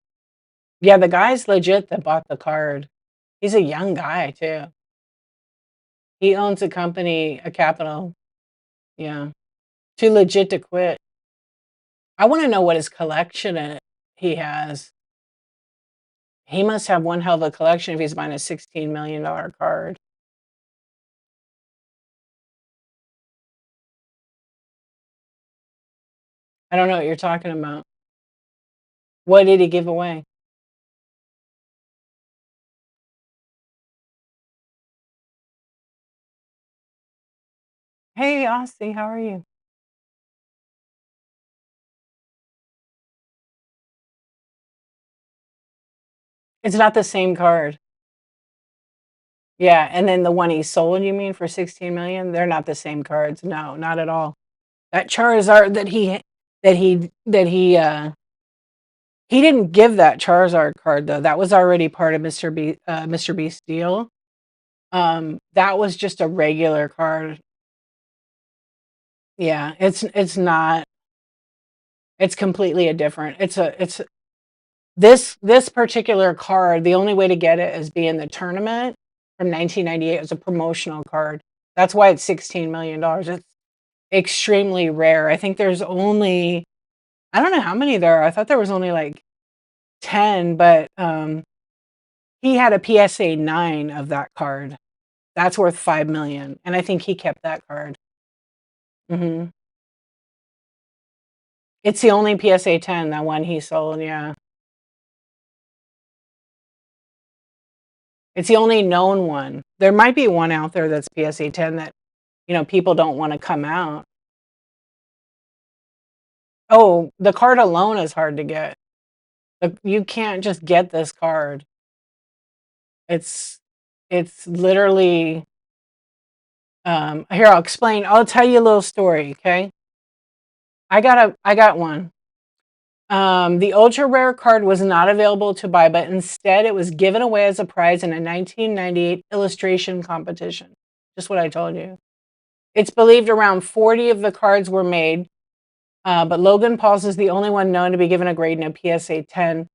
Yeah, the guy's legit that bought the card. He's a young guy too. He owns a company, a capital. Yeah. Too legit to quit. I want to know what his collection he has. He must have one hell of a collection if he's buying a $16 million card. I don't know what you're talking about. What did he give away? Hey, Aussie, how are you? It's not the same card. Yeah, and then the one he sold, you mean, for 16 million? They're not the same cards. No, not at all. That Charizard he didn't give that Charizard card though. That was already part of Mr. Beast's deal. That was just a regular card. Yeah, it's not. It's completely a different. It's this particular card. The only way to get it is be in the tournament from 1998. It was a promotional card. That's why it's $16 million. It's extremely rare. I think there's only, I don't know how many there are. I thought there was only like 10, but he had a PSA 9 of that card. That's worth 5 million, and I think he kept that card. Hmm. It's the only PSA 10, that one he sold. Yeah, it's the only known one. There might be one out there that's PSA 10 that people don't want to come out. Oh, the card alone is hard to get. You can't just get this card. It's literally here, I'll explain. I'll tell you a little story, okay? I got one. The ultra rare card was not available to buy, but instead it was given away as a prize in a 1998 illustration competition. Just what I told you. It's believed around 40 of the cards were made. But Logan Paul's is the only one known to be given a grade in a PSA 10,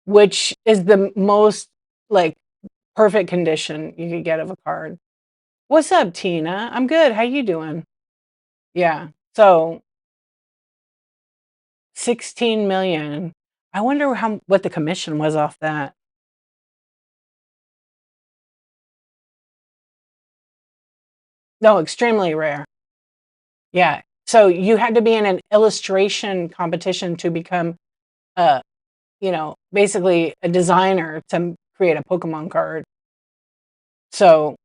which is the most like perfect condition you could get of a card. What's up, Tina? I'm good. How you doing? Yeah. So 16 million. I wonder what the commission was off that. No, extremely rare. Yeah. So you had to be in an illustration competition to become a, basically a designer to create a Pokemon card. So,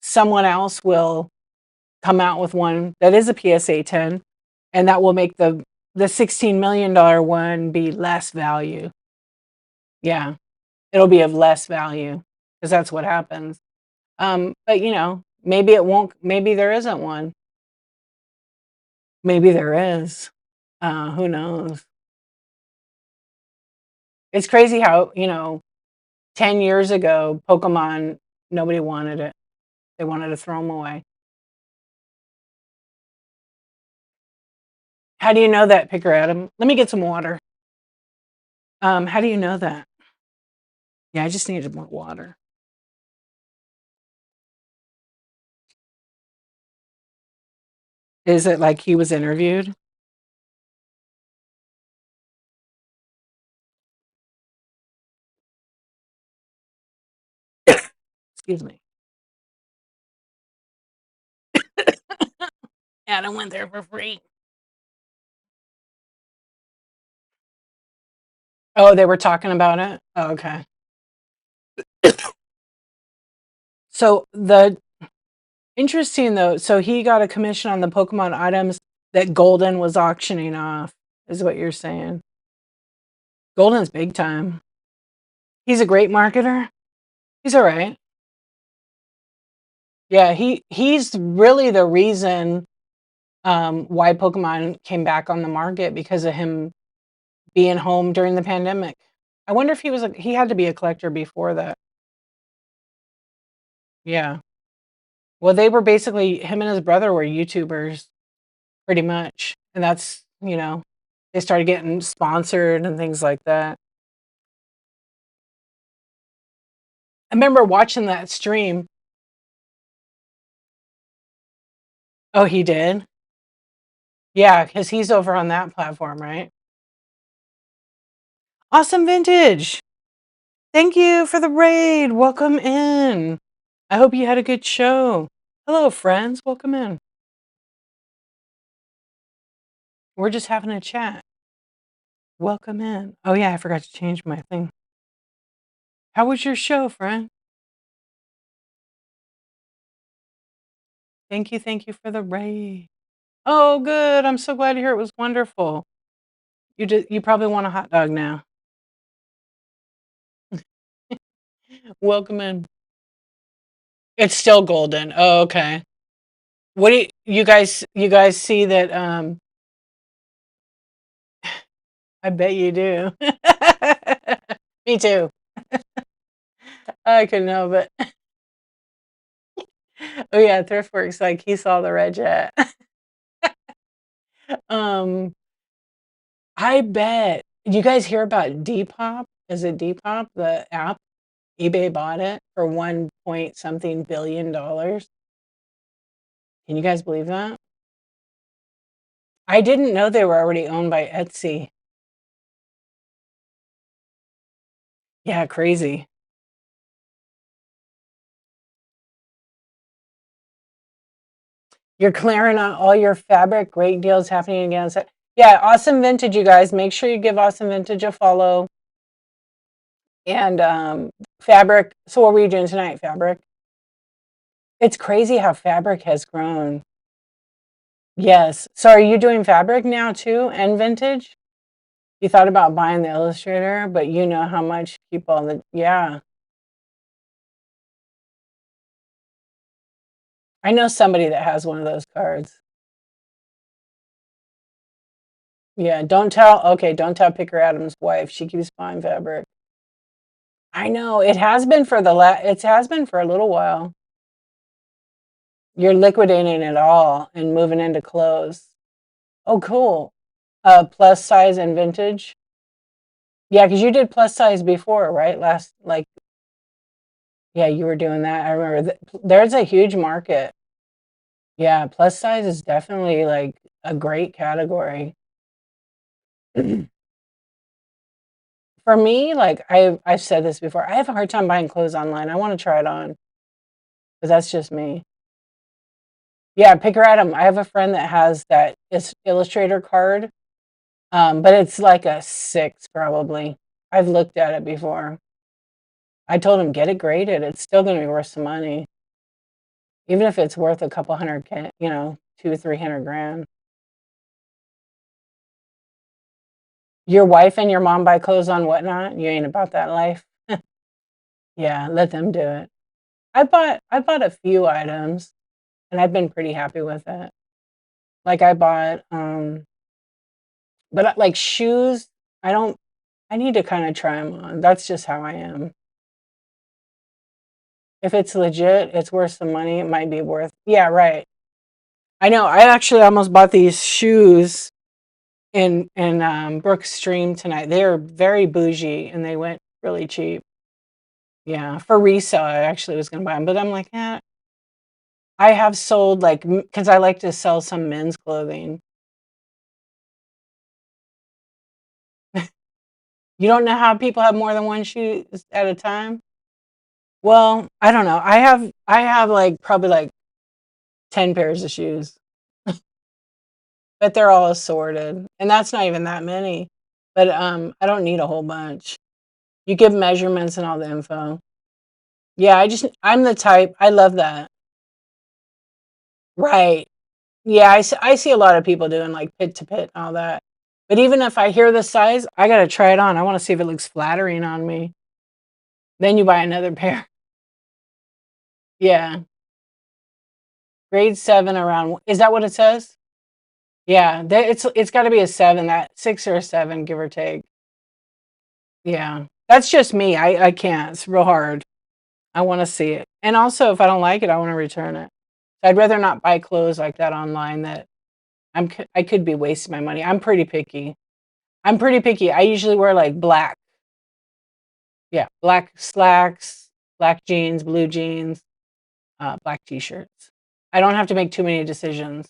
someone else will come out with one that is a PSA 10, and that will make the $16 million one be less value. Yeah, it'll be of less value because that's what happens. But maybe it won't. Maybe there isn't one. Maybe there is. Who knows? It's crazy how 10 years ago, Pokemon, nobody wanted it. They wanted to throw them away. How do you know that, Picker Adam? Let me get some water. How do you know that? Yeah, I just needed more water. Is it like he was interviewed? Excuse me. Adam went there for free. Oh, they were talking about it? Oh, okay. So interesting though, so he got a commission on the Pokemon items that Golden was auctioning off, is what you're saying. Golden's big time. He's a great marketer. He's all right. Yeah, he's really the reason why Pokemon came back on the market because of him being home during the pandemic. I wonder if he had to be a collector before that. Yeah. Well, they were basically him and his brother were YouTubers pretty much. And that's, they started getting sponsored and things like that. I remember watching that stream. Oh, he did? Yeah, because he's over on that platform, right? Awesome Vintage. Thank you for the raid. Welcome in. I hope you had a good show. Hello, friends. Welcome in. We're just having a chat. Welcome in. Oh, yeah, I forgot to change my thing. How was your show, friend? Thank you for the raid. Oh, good. I'm so glad to hear it was wonderful. You probably want a hot dog now. Welcome in. It's still golden. Oh, okay. What do you guys see that I bet you do. Me too. I couldn't help it. Oh yeah, Thriftworks, like he saw the red jet. um I bet. Did you guys hear about Depop? Is it Depop, the app? eBay bought it for 1 point something billion dollars. Can you guys believe that? I didn't know they were already owned by Etsy. Yeah, crazy. You're clearing out all your fabric. Great deals happening again. So, yeah, Awesome Vintage, you guys. Make sure you give Awesome Vintage a follow. And Fabric. So what were you doing tonight, Fabric? It's crazy how Fabric has grown. Yes. So are you doing Fabric now too and Vintage? You thought about buying the Illustrator, but you know how much people, yeah. I know somebody that has one of those cards. Yeah, don't tell Picker Adams' wife. She keeps buying Fabric. I know it has been it has been for a little while. You're liquidating it all and moving into clothes. Oh, cool. Plus size and vintage? Yeah, because you did plus size before, right? Last, like, yeah, you were doing that. I remember there's a huge market. Yeah, plus size is definitely like a great category. For me, like I've said this before, I have a hard time buying clothes online. I want to try it on, but that's just me. Yeah, pick her Adam. I have a friend that has that is Illustrator card, but it's like a 6 probably. I've looked at it before. I told him get it graded. It's still going to be worth some money, even if it's worth a couple hundred, two, 300 grand. Your wife and your mom buy clothes on Whatnot. You ain't about that life. Yeah, let them do it. I bought a few items, and I've been pretty happy with it. Like I bought, but like shoes, I don't. I need to kind of try them on. That's just how I am. If it's legit, it's worth some money. It might be worth. Yeah, right. I know. I actually almost bought these shoes in Brook Stream tonight. They're very bougie, and they went really cheap. Yeah, for resale, I actually was gonna buy them, but I'm like, I have sold like because I like to sell some men's clothing. You don't know how people have more than one shoe at a time? Well, I don't know. I have like probably like 10 pairs of shoes, but they're all assorted, and that's not even that many. But I don't need a whole bunch. You give measurements and all the info. Yeah, I'm the type. I love that. Right. Yeah, I see a lot of people doing like pit to pit and all that. But even if I hear the size, I gotta try it on. I want to see if it looks flattering on me. Then you buy another pair. Yeah. Grade 7 around. Is that what it says? Yeah, it's got to be a 7, that 6 or a 7, give or take. Yeah, that's just me. I can't. It's real hard. I want to see it, and also if I don't like it, I want to return it. So I'd rather not buy clothes like that online. I could be wasting my money. I'm pretty picky. I'm pretty picky. I usually wear like black. Yeah, black slacks, black jeans, blue jeans, black t-shirts. I don't have to make too many decisions.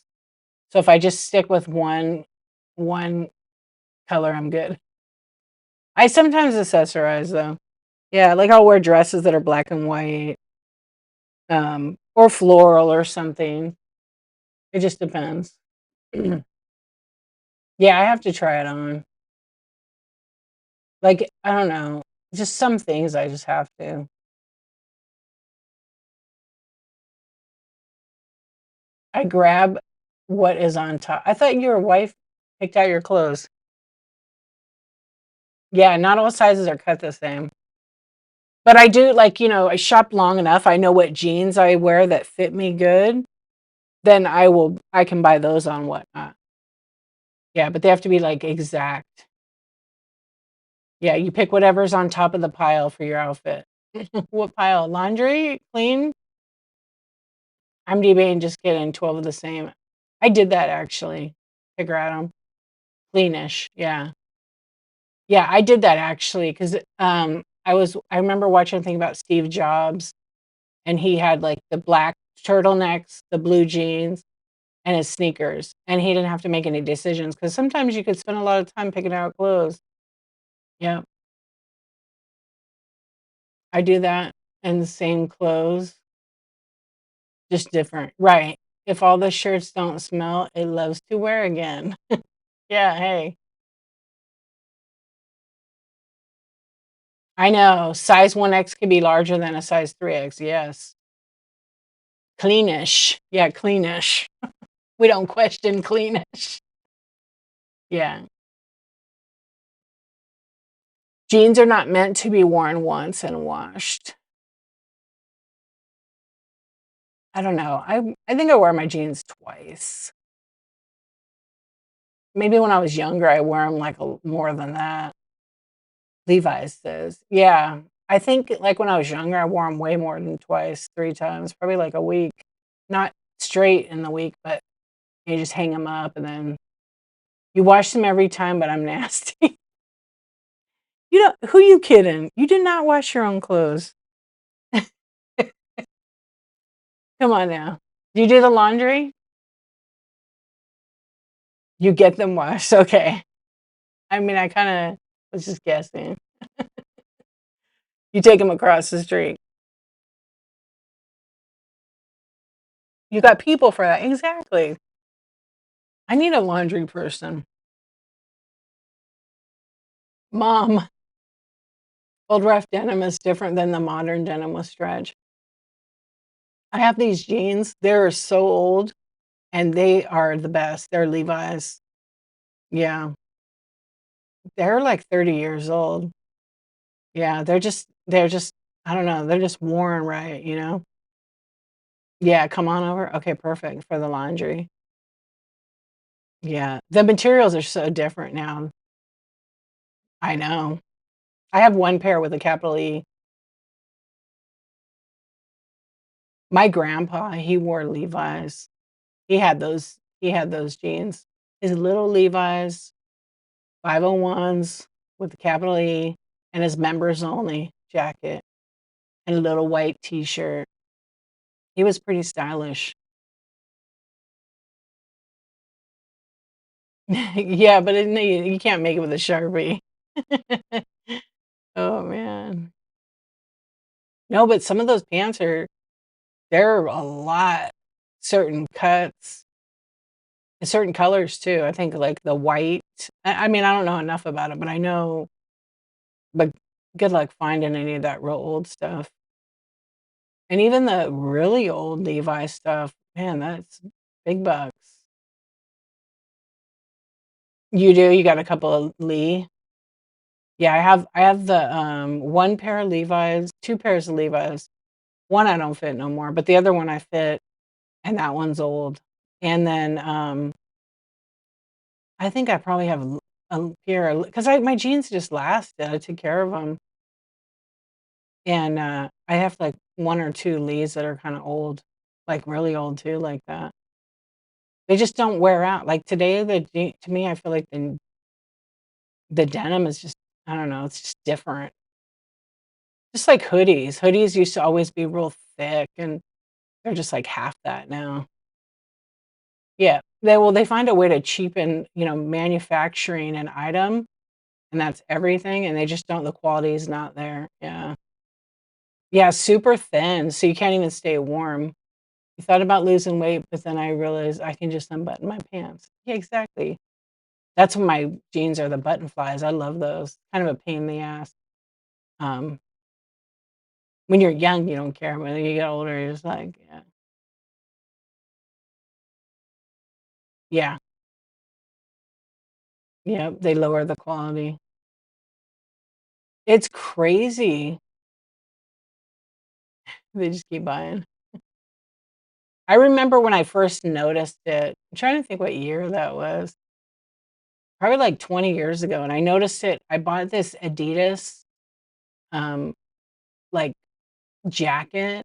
So if I just stick with one color, I'm good. I sometimes accessorize though. Yeah, like I'll wear dresses that are black and white, or floral or something. It just depends. Yeah, I have to try it on. Like, I don't know, just some things I just have to. I grab what is on top. I thought your wife picked out your clothes. Yeah, not all sizes are cut the same. But I do like, I shop long enough. I know what jeans I wear that fit me good. Then I can buy those on Whatnot. Yeah, but they have to be like exact. Yeah, you pick whatever's on top of the pile for your outfit. What pile? Laundry? Clean? I'm debating just getting 12 of the same. I did that actually. Figure out them. Cleanish. Yeah. Yeah, I did that actually because I remember watching a thing about Steve Jobs, and he had like the black turtlenecks, the blue jeans, and his sneakers, and he didn't have to make any decisions because sometimes you could spend a lot of time picking out clothes. Yeah, I do that in the same clothes, just different. Right. If all the shirts don't smell, it loves to wear again. Yeah, hey. I know. Size 1X can be larger than a size 3X. Yes. Cleanish. Yeah, cleanish. We don't question cleanish. Yeah. Jeans are not meant to be worn once and washed. I don't know. I think I wear my jeans twice. Maybe when I was younger, I wear them like more than that. Levi's says, yeah. I think like when I was younger, I wore them way more than twice, 3 times, probably like a week. Not straight in the week, but you just hang them up and then. You wash them every time, but I'm nasty. You know, who you kidding? You did not wash your own clothes. Come on now. You do the laundry? You get them washed, okay. I mean, I kinda was just guessing. You take them across the street. You got people for that, exactly. I need a laundry person. Mom, old rough denim is different than the modern denim with stretch. I have these jeans, they're so old, and they are the best. They're Levi's. Yeah. They're like 30 years old. Yeah, they're just I don't know, they're just worn right, you know? Yeah, come on over? Okay, perfect for the laundry. Yeah, the materials are so different now. I know. I have one pair with a capital E. My grandpa, he wore Levi's. He had those jeans. His little Levi's 501s with the capital E and his members only jacket and a little white T-shirt. He was pretty stylish. Yeah, but no, you can't make it with a Sharpie. Oh, man. No, but some of those pants they're a lot certain cuts and certain colors too. I think, like, the white I mean, I don't know enough about it, but I know but good luck finding any of that real old stuff. And even the really old Levi stuff, man, that's big bucks. You do? You got a couple of Lee? Yeah, I have the, 1 pair of Levi's, 2 pairs of Levi's. One I don't fit no more, but the other one I fit, and that one's old. And then, I think I probably have a pair of 'cause my jeans just lasted, I took care of them. And, I have, like, 1 or 2 Lees that are kinda old, like, really old too, like that. They just don't wear out. Like, today, to me, I feel like the denim is just I don't know, it's just different. Just like hoodies. Hoodies used to always be real thick, and they're just, like, half that now. Yeah. They find a way to cheapen, manufacturing an item, and that's everything, and they just don't the quality is not there. Yeah. Yeah, super thin, so you can't even stay warm. I thought about losing weight, but then I realized I can just unbutton my pants. Yeah, exactly. That's when my jeans are the button flies. I love those. Kind of a pain in the ass. Um, when you're young, you don't care. When you get older, you're just like, yeah. Yeah. Yeah, they lower the quality. It's crazy. They just keep buying. I remember when I first noticed it. I'm trying to think what year that was. Probably like 20 years ago, and I noticed it. I bought this Adidas, um, like, jacket,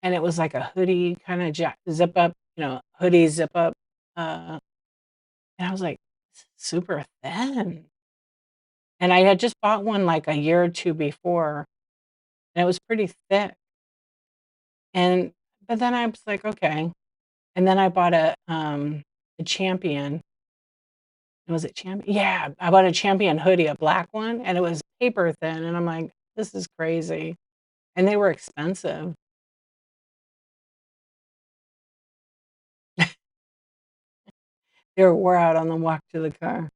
and it was like a hoodie kinda zip up, hoodie zip up, uh, and I was like, "This is super thin." And I had just bought one, like, a year or 2 before, and it was pretty thick, and but then I was like, "Okay." And then I bought a Champion. Was it Champion? Yeah, I bought a Champion hoodie, a black one, and it was paper thin, and I'm like, "This is crazy." And they were expensive. They were wore out on the walk to the car.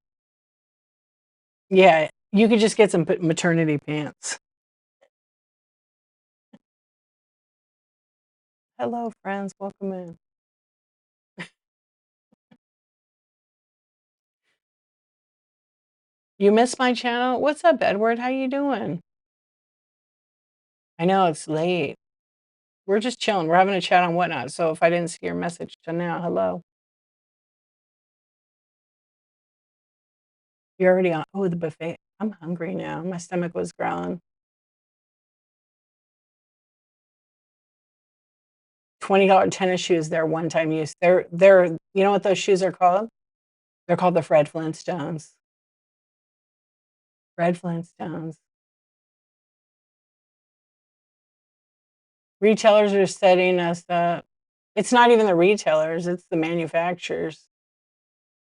Yeah, you could just get some maternity pants. "Hello, friends, welcome in." "You missed my channel? What's up, Edward? How you doing?" "I know, it's late. We're just chilling, we're having a chat on Whatnot, so if I didn't see your message till now, hello." You're already on oh, the buffet. I'm hungry now, my stomach was growling. $20 tennis shoes, they're one-time use. They're you know what those shoes are called? They're called the Fred Flintstones. Fred Flintstones. Retailers are setting us up. It's not even the retailers, it's the manufacturers.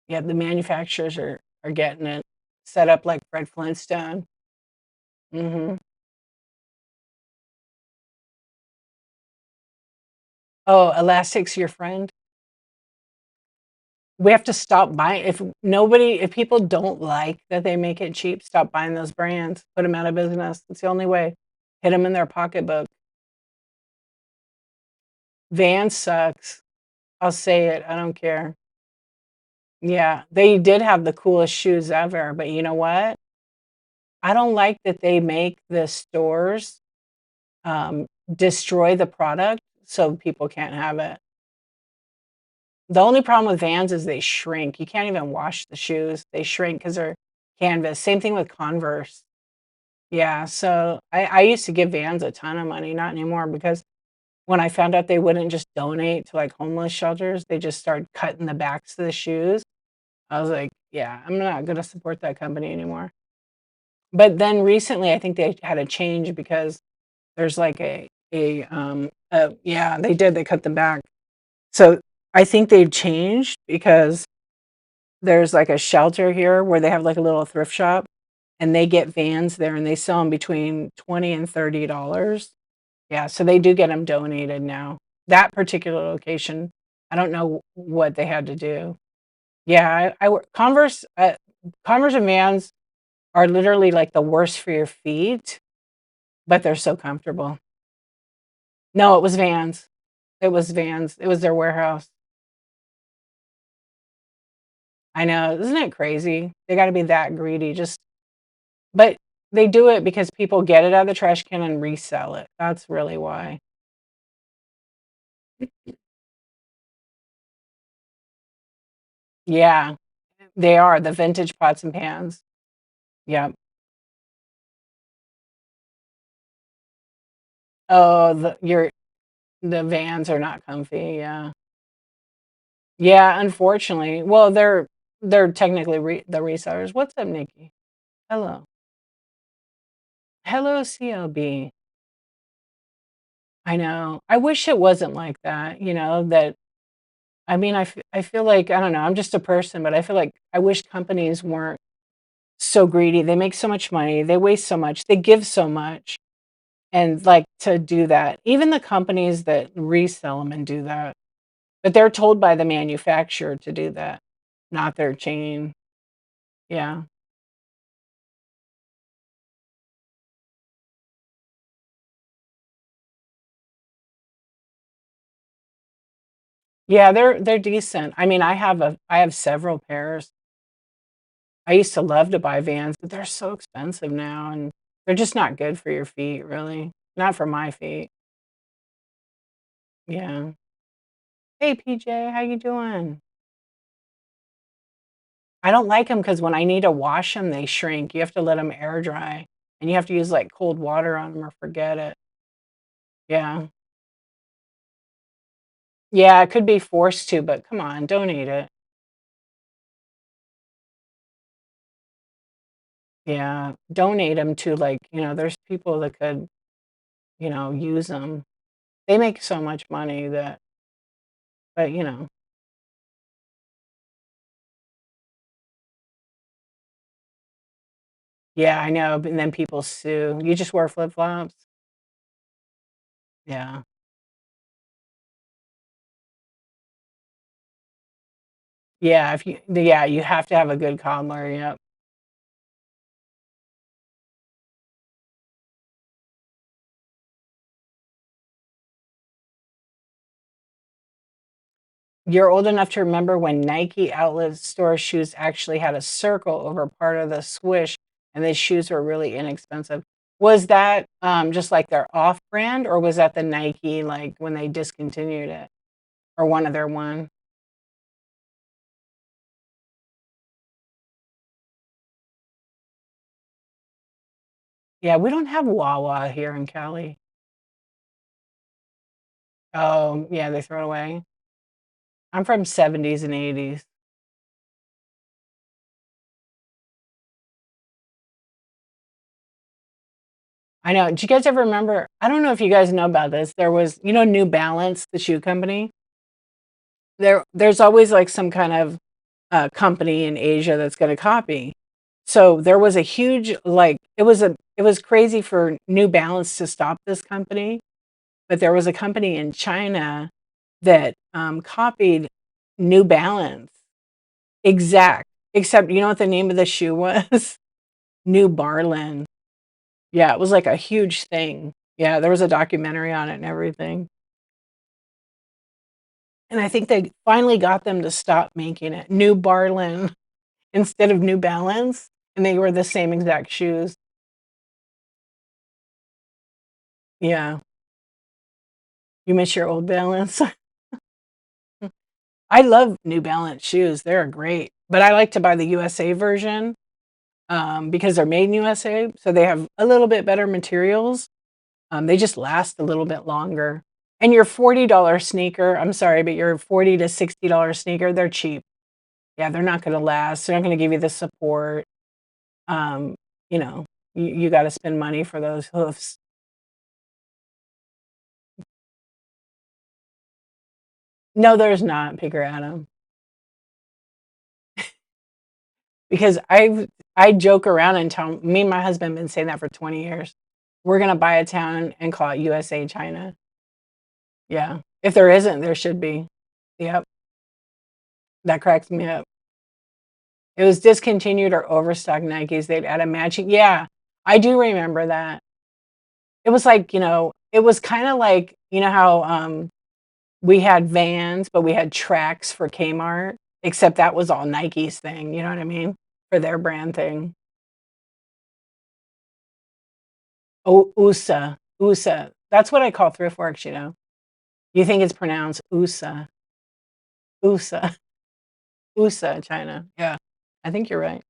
Yeah, the manufacturers are getting it set up like Fred Flintstone. Mhm. Oh, elastic's your friend? We have to stop buying if people don't like that they make it cheap, stop buying those brands, put them out of business. It's the only way. Hit them in their pocketbook. Vans sucks. I'll say it, I don't care. Yeah, they did have the coolest shoes ever, but you know what? I don't like that they make the stores, destroy the product so people can't have it. The only problem with Vans is they shrink. You can't even wash the shoes. They shrink because 'cause they're canvas. Same thing with Converse. Yeah, so I used to give Vans a ton of money, not anymore, because when I found out they wouldn't just donate to, like, homeless shelters, they just started cutting the backs of the shoes. I was like, "Yeah, I'm not gonna support that company anymore." But then recently, I think they had a change because there's like yeah, they did, they cut them back. So, I think they've changed because there's, like, a shelter here where they have, like, a little thrift shop, and they get Vans there, and they sell them between 20 and $30. Yeah, so they do get them donated now. That particular location, I don't know what they had to do. Yeah, I wor Converse and Vans are literally, like, the worst for your feet, but they're so comfortable. No, it was Vans. It was Vans. It was their warehouse. I know, isn't it crazy? They gotta be that greedy, just but they do it because people get it out of the trash can and resell it. That's really why. Yeah, they are, the vintage pots and pans. Yep. Oh, the Vans are not comfy, yeah. Yeah, unfortunately. Well, they're technically the resellers. What's up, Nikki? Hello. Hello, CLB. I know. I wish it wasn't like that, that I mean, I feel like I don't know, I'm just a person, but I feel like I wish companies weren't so greedy. They make so much money, they waste so much, they give so much, and, like, to do that. Even the companies that resell them and do that, but they're told by the manufacturer to do that, not their chain. Yeah. Yeah, they're decent. I mean, I have several pairs. I used to love to buy Vans, but they're so expensive now, and they're just not good for your feet, really. Not for my feet. Yeah. "Hey, PJ, how you doing?" I don't like them because when I need to wash them, they shrink. You have to let them air dry, and you have to use, like, cold water on them or forget it. Yeah. Yeah, it could be forced to, but come on, don't eat it. Yeah, donate them to, like, there's people that could, use them. They make so much money that but. Yeah, I know, but then people sue. You just wear flip-flops? Yeah. Yeah, you have to have a good cobbler, yep. You're old enough to remember when Nike outlet store shoes actually had a circle over part of the swoosh, and the shoes were really inexpensive. Was that, just like their off-brand, or was that the Nike, like, when they discontinued it? Or one of their one? Yeah, we don't have Wawa here in Cali. Oh, yeah, they throw it away? I'm from '70s and '80s. I know. Do you guys ever remember I don't know if you guys know about this. There was New Balance, the shoe company? There's always, like, some kind of, company in Asia that's gonna copy. So, there was a huge, like it was crazy for New Balance to stop this company, but there was a company in China that, copied New Balance. Exact. Except you know what the name of the shoe was? New Barlin. Yeah, it was like a huge thing. Yeah, there was a documentary on it and everything. And I think they finally got them to stop making it. New Barlin instead of New Balance, and they were the same exact shoes. Yeah. You miss your old Balance? I love New Balance shoes, they're great, but I like to buy the USA version, because they're made in USA, so they have a little bit better materials. They just last a little bit longer. And your $40 sneaker, I'm sorry, but your $40 to $60 sneaker, they're cheap. Yeah, they're not gonna last, they're not gonna give you the support. Um, you know, you gotta spend money for those hoofs. No, there's not, Picker Adam, because I joke around and tell me and my husband been saying that for 20 years. We're gonna buy a town and call it USA China. Yeah. If there isn't, there should be. Yep, that cracks me up. It was discontinued or overstocked Nikes, they'd add a matching I do remember that. It was like, it was kinda like, how, we had Vans, but we had Tracks for Kmart, except that was all Nike's thing, you know what I mean? For their brand thing. Oh, USA. That's what I call Thrift Works, you know? You think it's pronounced USA. USA. USA, China. Yeah. I think you're right.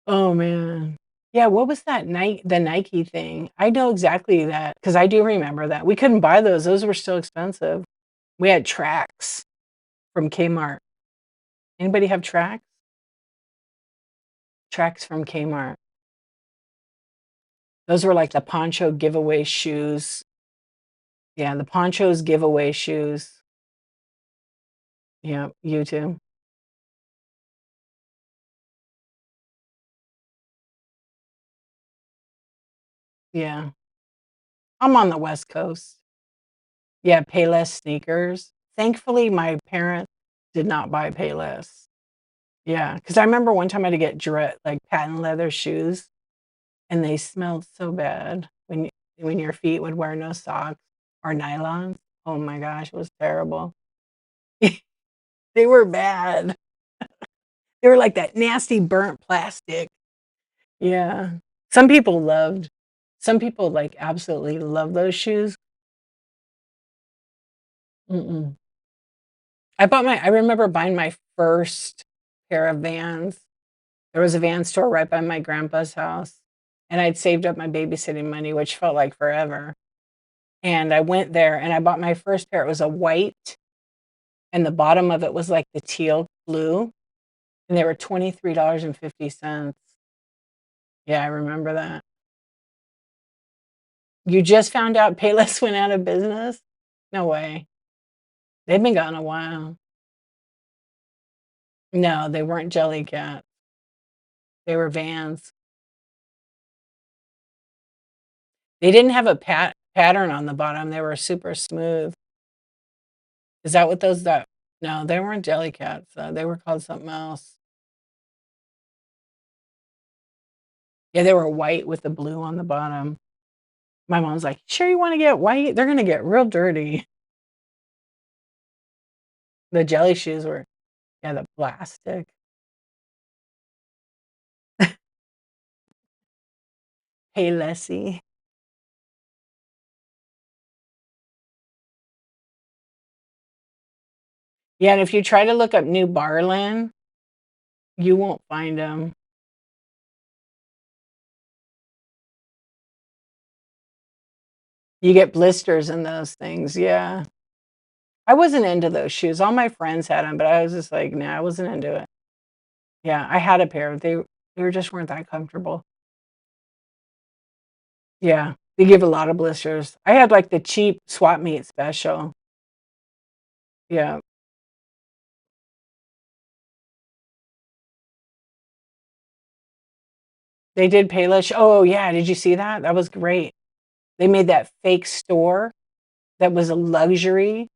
Oh, man. Yeah, what was that the Nike thing? I know exactly that because I do remember that. We couldn't buy those were still expensive. We had Tracks from Kmart. Anybody have Tracks? Tracks from Kmart. Those were like the poncho giveaway shoes. Yeah, the ponchos giveaway shoes. Yeah, you too. Yeah. I'm on the West Coast. Yeah, Payless sneakers. Thankfully, my parents did not buy Payless. Yeah, because I remember one time I had to get like patent leather shoes, and they smelled so bad when your feet would wear no socks or nylons. Oh my gosh, it was terrible. They were bad. They were like that nasty burnt plastic. Yeah. Some people, like, absolutely love those shoes. Mm-mm. I remember buying my first pair of Vans. There was a Van store right by my grandpa's house, and I'd saved up my babysitting money, which felt like forever, and I went there and I bought my first pair. It was a white, and the bottom of it was like the teal blue, and they were $23.50. Yeah, I remember that. You just found out Payless went out of business? No way. They've been gone a while. No, they weren't Jellycat. They were Vans. They didn't have a pattern on the bottom, they were super smooth. Is that what those that No, they weren't Jellycats, they were called something else. Yeah, they were white with the blue on the bottom. My mom's like, "Sure you wanna get white? They're gonna get real dirty." The jelly shoes were yeah, the plastic. Paylessy. Yeah, and if you try to look up New Barlin, you won't find them. You get blisters in those things, yeah. I wasn't into those shoes. All my friends had them, but I was just like, "Nah, I wasn't into it." Yeah, I had a pair. They just weren't that comfortable. Yeah, they give a lot of blisters. I had, like, the cheap swap meet special. Yeah. They did Payless. Oh, yeah, did you see that? That was great. They made that fake store that was a luxury,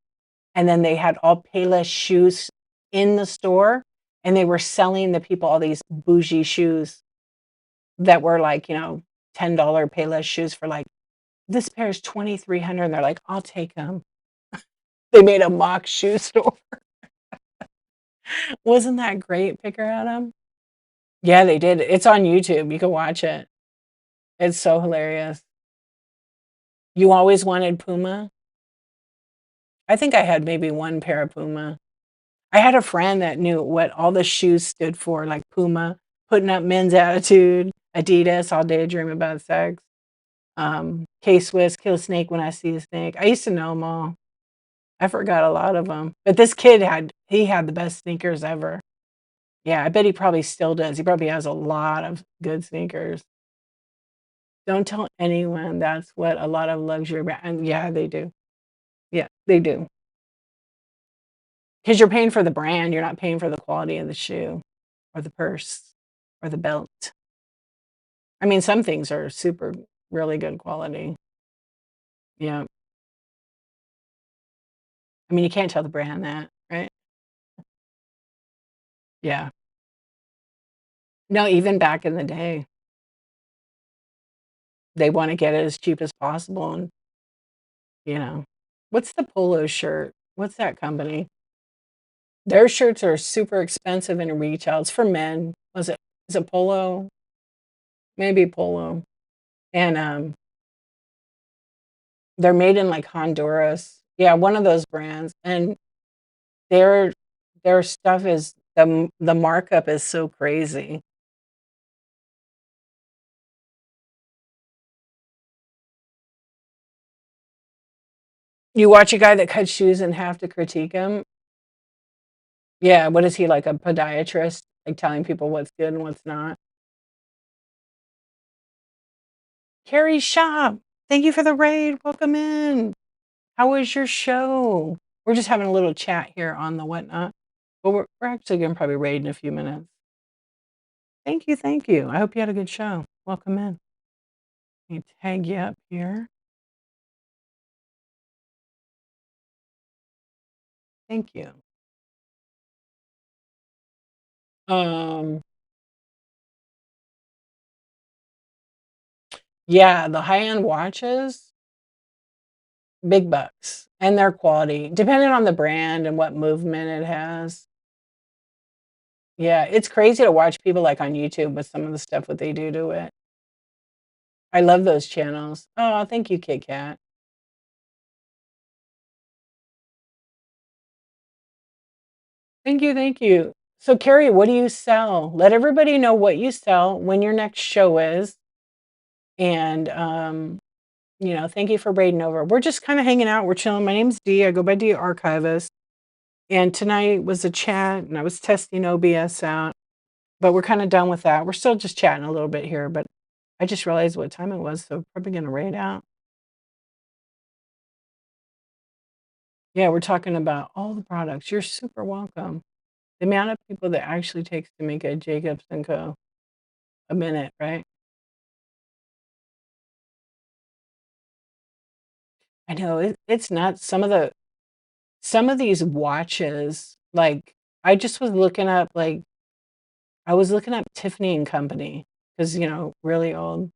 and then they had all Payless shoes in the store, and they were selling the people all these bougie shoes that were like, $10 Payless shoes for like, "This pair is 2,300," and they're like, "I'll take them." They made a mock shoe store. Wasn't that great, Picker Adam? Yeah, they did. It's on YouTube. You can watch it. It's so hilarious. You always wanted Puma? I think I had maybe one pair of Puma. I had a friend that knew what all the shoes stood for, like Puma, putting up men's attitude, Adidas, all day dream about sex, K-Swiss, kill a snake when I see a snake. I used to know them all. I forgot a lot of them. But this kid had the best sneakers ever. Yeah, I bet he probably still does. He probably has a lot of good sneakers. Don't tell anyone that's what a lot of luxury and yeah, they do. Yeah, they do. Because 'Cause you're paying for the brand, you're not paying for the quality of the shoe or the purse or the belt. I mean, some things are super really good quality. Yeah. I mean, you can't tell the brand that, right? Yeah. No, even back in the day, they wanna get it as cheap as possible and, you know. What's the polo shirt? What's that company? Their shirts are super expensive in retail. It's for men. Is it Polo? Maybe Polo. And, they're made in, like, Honduras. Yeah, one of those brands, and their their stuff is the markup is so crazy. You watch a guy that cuts shoes and have to critique him? Yeah, what is he, like a podiatrist? Like, telling people what's good and what's not? Carrie Shop, thank you for the raid, welcome in. How was your show? We're just having a little chat here on the Whatnot, but we're actually gonna probably raid in a few minutes. Thank you, thank you. I hope you had a good show. Welcome in. Let me tag you up here. Thank you. Um, yeah, the high-end watches, big bucks, and their quality, depending on the brand and what movement it has. Yeah, it's crazy to watch people, like, on YouTube with some of the stuff what they do to it. I love those channels. Oh, thank you, Kit Kat. Thank you, thank you. So, Carrie, what do you sell? Let everybody know what you sell, when your next show is, and, thank you for braiding over. We're just kinda hanging out, we're chilling. My name's Dee, I go by Dee Archivist, and tonight was a chat, and I was testing OBS out, but we're kinda done with that. We're still just chatting a little bit here, but I just realized what time it was, so probably gonna raid out. Yeah, we're talking about all the products. You're super welcome. The amount of people that actually takes to make a Jacobs& and Co. a minute, right? I know, it's nuts. Some of these watches, like, I just was looking up, like I was looking up Tiffany& and Company because really old.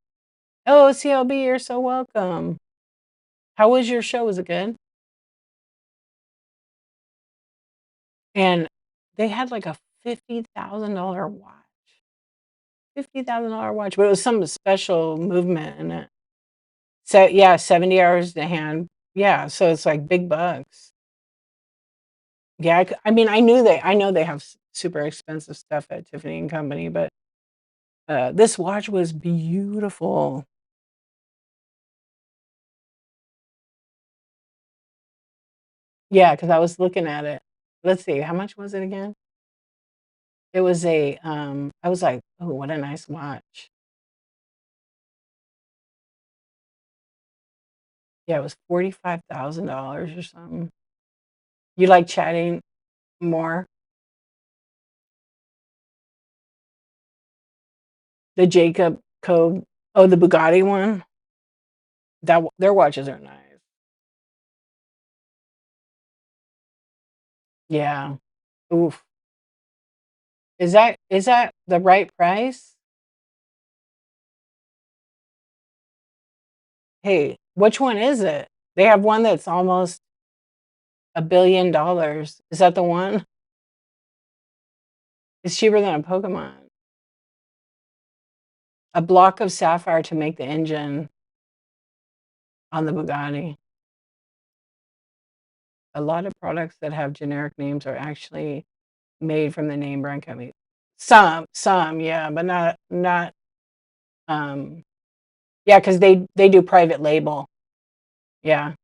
Oh, CLB, you're so welcome. How was your show? Was it good? And they had, like, a $50,000 watch. $50,000 watch, but it was some special movement in it. So, yeah, 70 hours to hand. Yeah, so it's, like, big bucks. Yeah, I mean, I know they have s super expensive stuff at Tiffany& and Company, but, this watch was beautiful. Yeah, because I was looking at it. Let's see, how much was it again? It was a, I was like, "Oh, what a nice watch." Yeah, it was $45,000 or something. You like chatting more? The Jacob Cove, oh, the Bugatti one? Their watches are nice. Yeah. Oof. Is that the right price? Hey, which one is it? They have one that's almost $1 billion. Is that the one? It's cheaper than a Pokemon. A block of sapphire to make the engine on the Bugatti. A lot of products that have generic names are actually made from the name brand company. Some, yeah, but not, um, yeah, because they do private label. Yeah.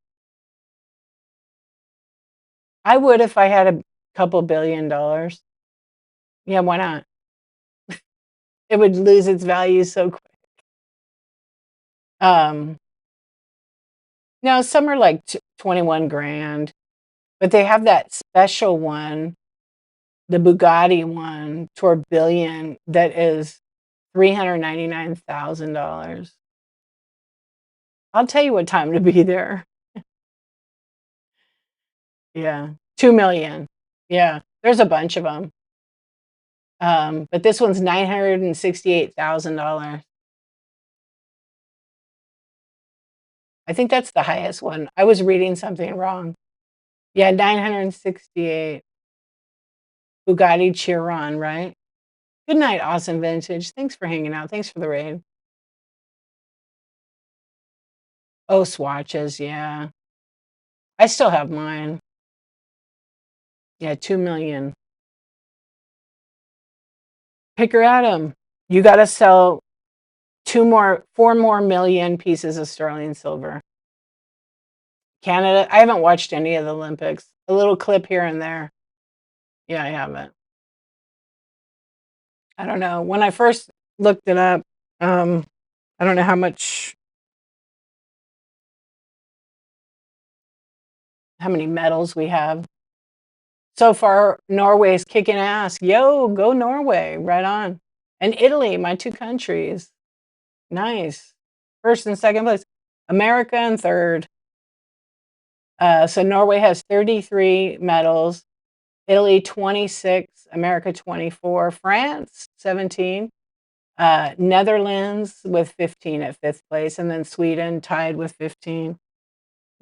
I would if I had a couple $1 billion. Yeah, why not? It would lose its value so quick. Um, no, some are like 21 grand, but they have that special one, the Bugatti one, Tourbillon, that is $399,000. I'll tell you what time to be there. Yeah, 2,000,000. Yeah, there's a bunch of them. But this one's $968,000. I think that's the highest one. I was reading something wrong. Yeah, 968. Bugatti Chiron, right? Good night, awesome vintage. Thanks for hanging out. Thanks for the raid. Oh, swatches, yeah. I still have mine. Yeah, 2,000,000. Pick her at 'em. You gotta sell 4 more million pieces of sterling silver. Canada, I haven't watched any of the Olympics. A little clip here and there. Yeah, I haven't. I don't know. When I first looked it up, I don't know how many medals we have. So far, Norway's kicking ass. Yo, go Norway. Right on. And Italy, my two countries. Nice. First and second place. America in third. So Norway has 33 medals, Italy 26, America 24, France 17, Netherlands with 15 at fifth place, and then Sweden tied with 15.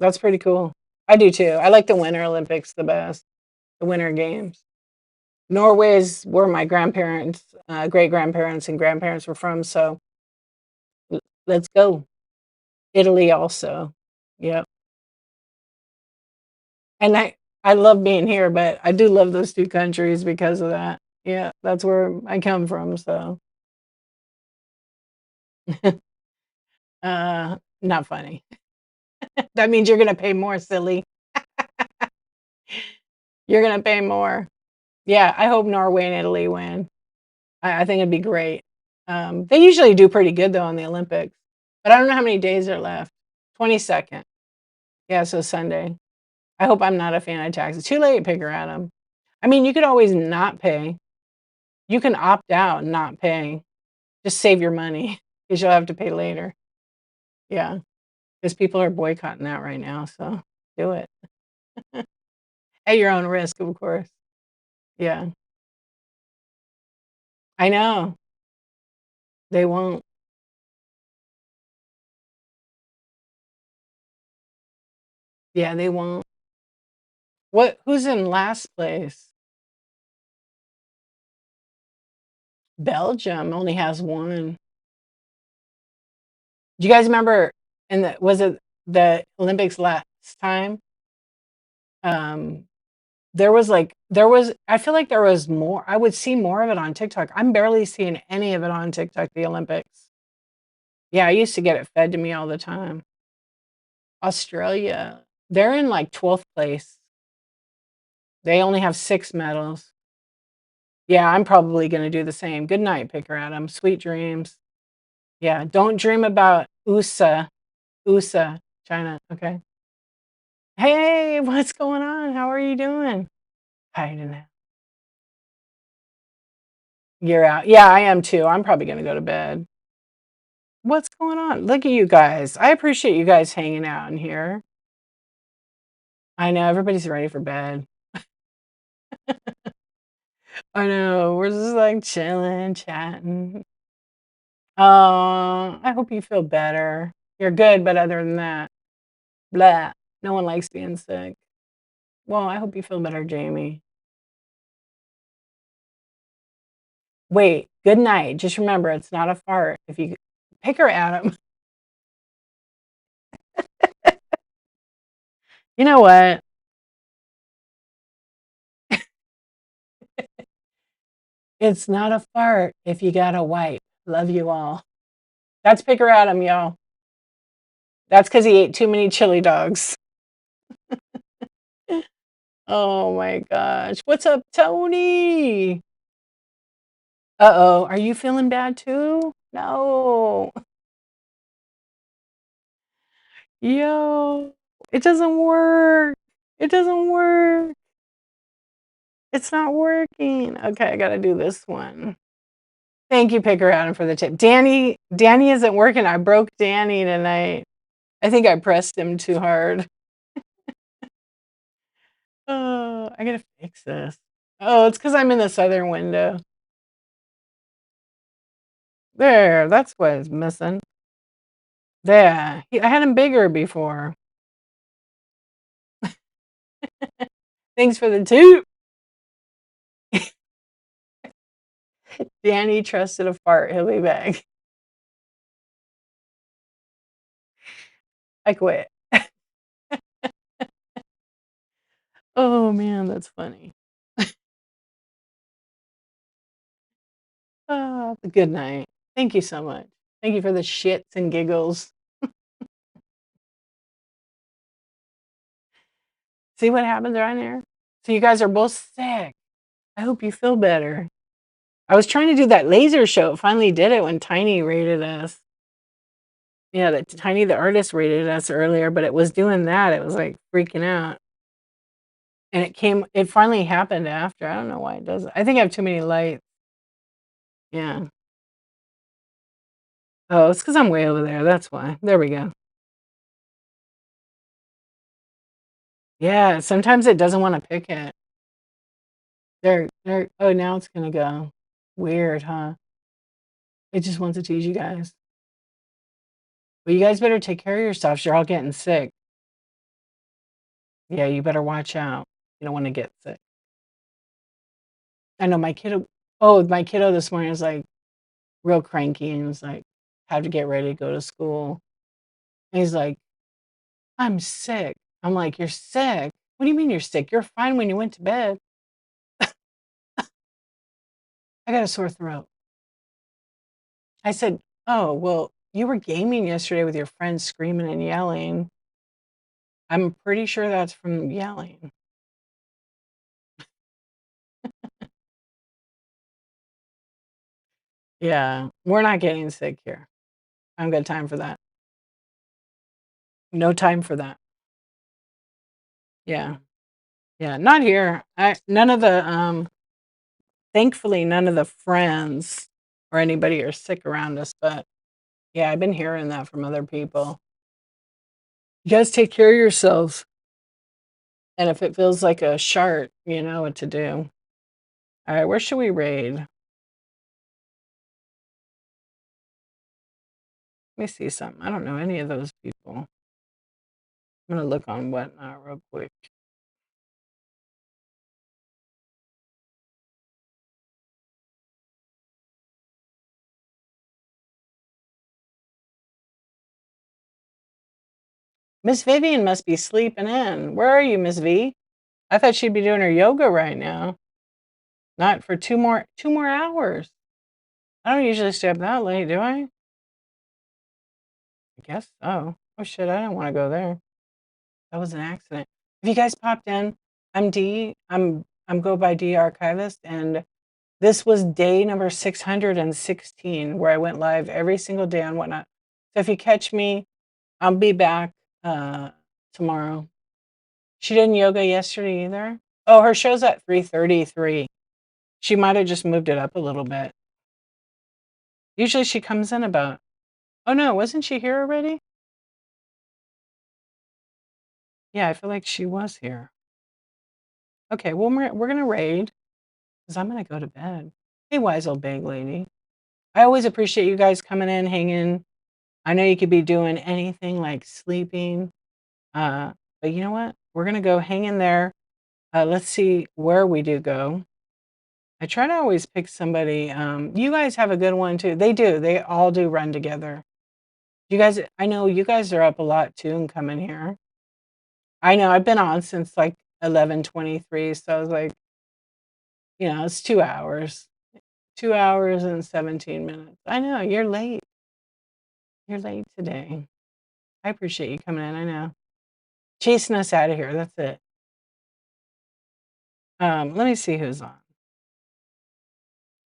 That's pretty cool. I do too. I like the Winter Olympics the best, the Winter Games. Norway is where my grandparents, great grandparents, and grandparents were from. So let's go. Italy also. Yep. And I love being here, but I do love those two countries because of that. Yeah, that's where I come from. So, not funny. That means you're gonna pay more, silly. You're gonna pay more. Yeah, I hope Norway and Italy win. I think it'd be great. They usually do pretty good though in the Olympics, but I don't know how many days are left. 22nd. Yeah, so Sunday. I hope I'm not a fan of taxes. Too late, picker Adam. I mean, you could always not pay. You can opt out and not pay. Just save your money because you'll have to pay later. Yeah, because people are boycotting that right now. So do it at your own risk, of course. Yeah, I know they won't. Yeah, they won't. What? Who's in last place? Belgium only has one. Do you guys remember? Was it the Olympics last time? Um, I feel like there was more. I would see more of it on TikTok. I'm barely seeing any of it on TikTok, the Olympics. Yeah, I used to get it fed to me all the time. Australia, they're in like 12th place. They only have 6 medals. Yeah, I'm probably gonna do the same. Good night, Picker Adam. Sweet dreams. Yeah, don't dream about USA, China, okay? Hey, what's going on? How are you doing? Hiding out. You're out. Yeah, I am too. I'm probably gonna go to bed. What's going on? Look at you guys. I appreciate you guys hanging out in here. I know everybody's ready for bed. I know. We're just like chilling, chatting. I hope you feel better. You're good, but other than that, blah. No one likes being sick. Well, I hope you feel better, Jamie. Wait, good night. Just remember, it's not a fart. If you pick her, Adam. You know what? It's not a fart if you got a wipe. Love you all. That's Picker Adam, y'all. That's because he ate too many chili dogs. Oh my gosh. What's up, Tony? Uh-oh. Are you feeling bad too? No. Yo, it doesn't work. It doesn't work. It's not working. Okay, I gotta do this one. Thank you, Picker Adam, for the tip. Danny isn't working. I broke Danny tonight. I think I pressed him too hard. Oh, I gotta fix this. Oh, it's because I'm in the southern window. There, that's what is missing. There, I had him bigger before. Thanks for the tip. Danny trusted a fart. He'll be back. I quit. Oh man, that's funny. Good night. Thank you so much. Thank you for the shits and giggles. See what happens around here? So you guys are both sick. I hope you feel better. I was trying to do that laser show. It finally did it when Tiny rated us. Yeah, that Tiny the artist rated us earlier, but it was doing that. It was like freaking out. And it finally happened after. I don't know why it does it. I think I have too many lights. Yeah. Oh, it's because I'm way over there. That's why. There we go. Yeah, sometimes it doesn't want to pick it. Oh, now it's gonna go. Weird, huh? It just wants to tease you guys. Well, you guys better take care of yourselves. You're all getting sick. Yeah, you better watch out. You don't want to get sick. I know my kiddo. Oh, my kiddo this morning was like real cranky and was like, had to get ready to go to school. And he's like, I'm sick. I'm like, you're sick? What do you mean you're sick? You're fine when you went to bed. I got a sore throat. I said, oh, well, you were gaming yesterday with your friends screaming and yelling. I'm pretty sure that's from yelling. Yeah, we're not getting sick here. I don't got time for that. No time for that. Yeah. Yeah, not here. None of the thankfully none of the friends or anybody are sick around us, but yeah, I've been hearing that from other people. You guys take care of yourselves. And if it feels like a shart, you know what to do. All right, where should we raid? Let me see something. I don't know any of those people. I'm gonna look on Whatnot real quick. Miss Vivian must be sleeping in. Where are you, Miss V? I thought she'd be doing her yoga right now. Not for two more hours. I don't usually stay up that late, do I? I guess so. Oh shit, I didn't want to go there. That was an accident. If you guys popped in, I'm D. I'm go by D Archivist, and This was day number 616 where I went live every single day on Whatnot. So if you catch me, I'll be back tomorrow. She didn't yoga yesterday either. Oh, her show's at 3:33. She might have just moved it up a little bit. Usually she comes in about. Oh no, wasn't she here already? Yeah, I feel like she was here. Okay, well we're gonna raid because I'm gonna go to bed. Hey, wise old bag lady. I always appreciate you guys coming in, hanging. I know you could be doing anything like sleeping, uh, but you know what? We're gonna go hang in there. Let's see where we do go. I try to always pick somebody. You guys have a good one too. They do. They all do run together. You guys, I know you guys are up a lot too and coming here. I know I've been on since like 11:23, so I was like, it's 2 hours, 2 hours and 17 minutes. I know you're late. You're late today. I appreciate you coming in. I know chasing us out of here. That's it. Let me see who's on.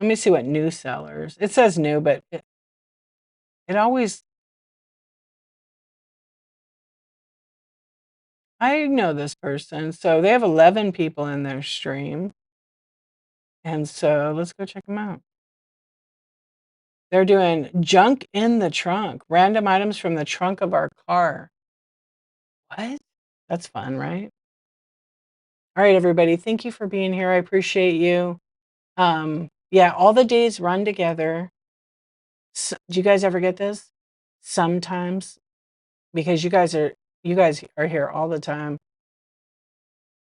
Let me see what new sellers. It says new, but it always. I know this person. So they have 11 people in their stream. And so let's go check them out. They're doing junk in the trunk, random items from the trunk of our car. What? That's fun, right? All right, everybody. Thank you for being here. I appreciate you. Yeah, all the days run together. Do you guys ever get this? Sometimes, because you guys are here all the time.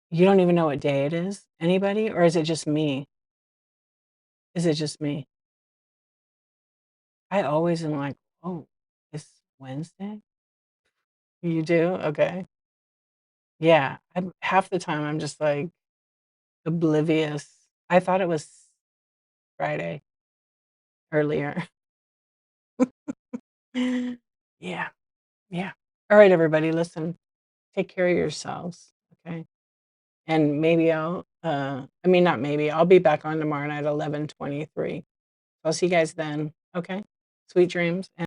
You don't even know what day it is. Anybody? Or is it just me? Is it just me? I always am like, oh, it's Wednesday? You do? Okay. Yeah. Half the time I'm just like oblivious. I thought it was Friday earlier. Yeah. Yeah. All right, everybody, listen. Take care of yourselves. Okay. And maybe not maybe, I'll be back on tomorrow night at 11:23. I'll see you guys then. Okay. Sweet dreams.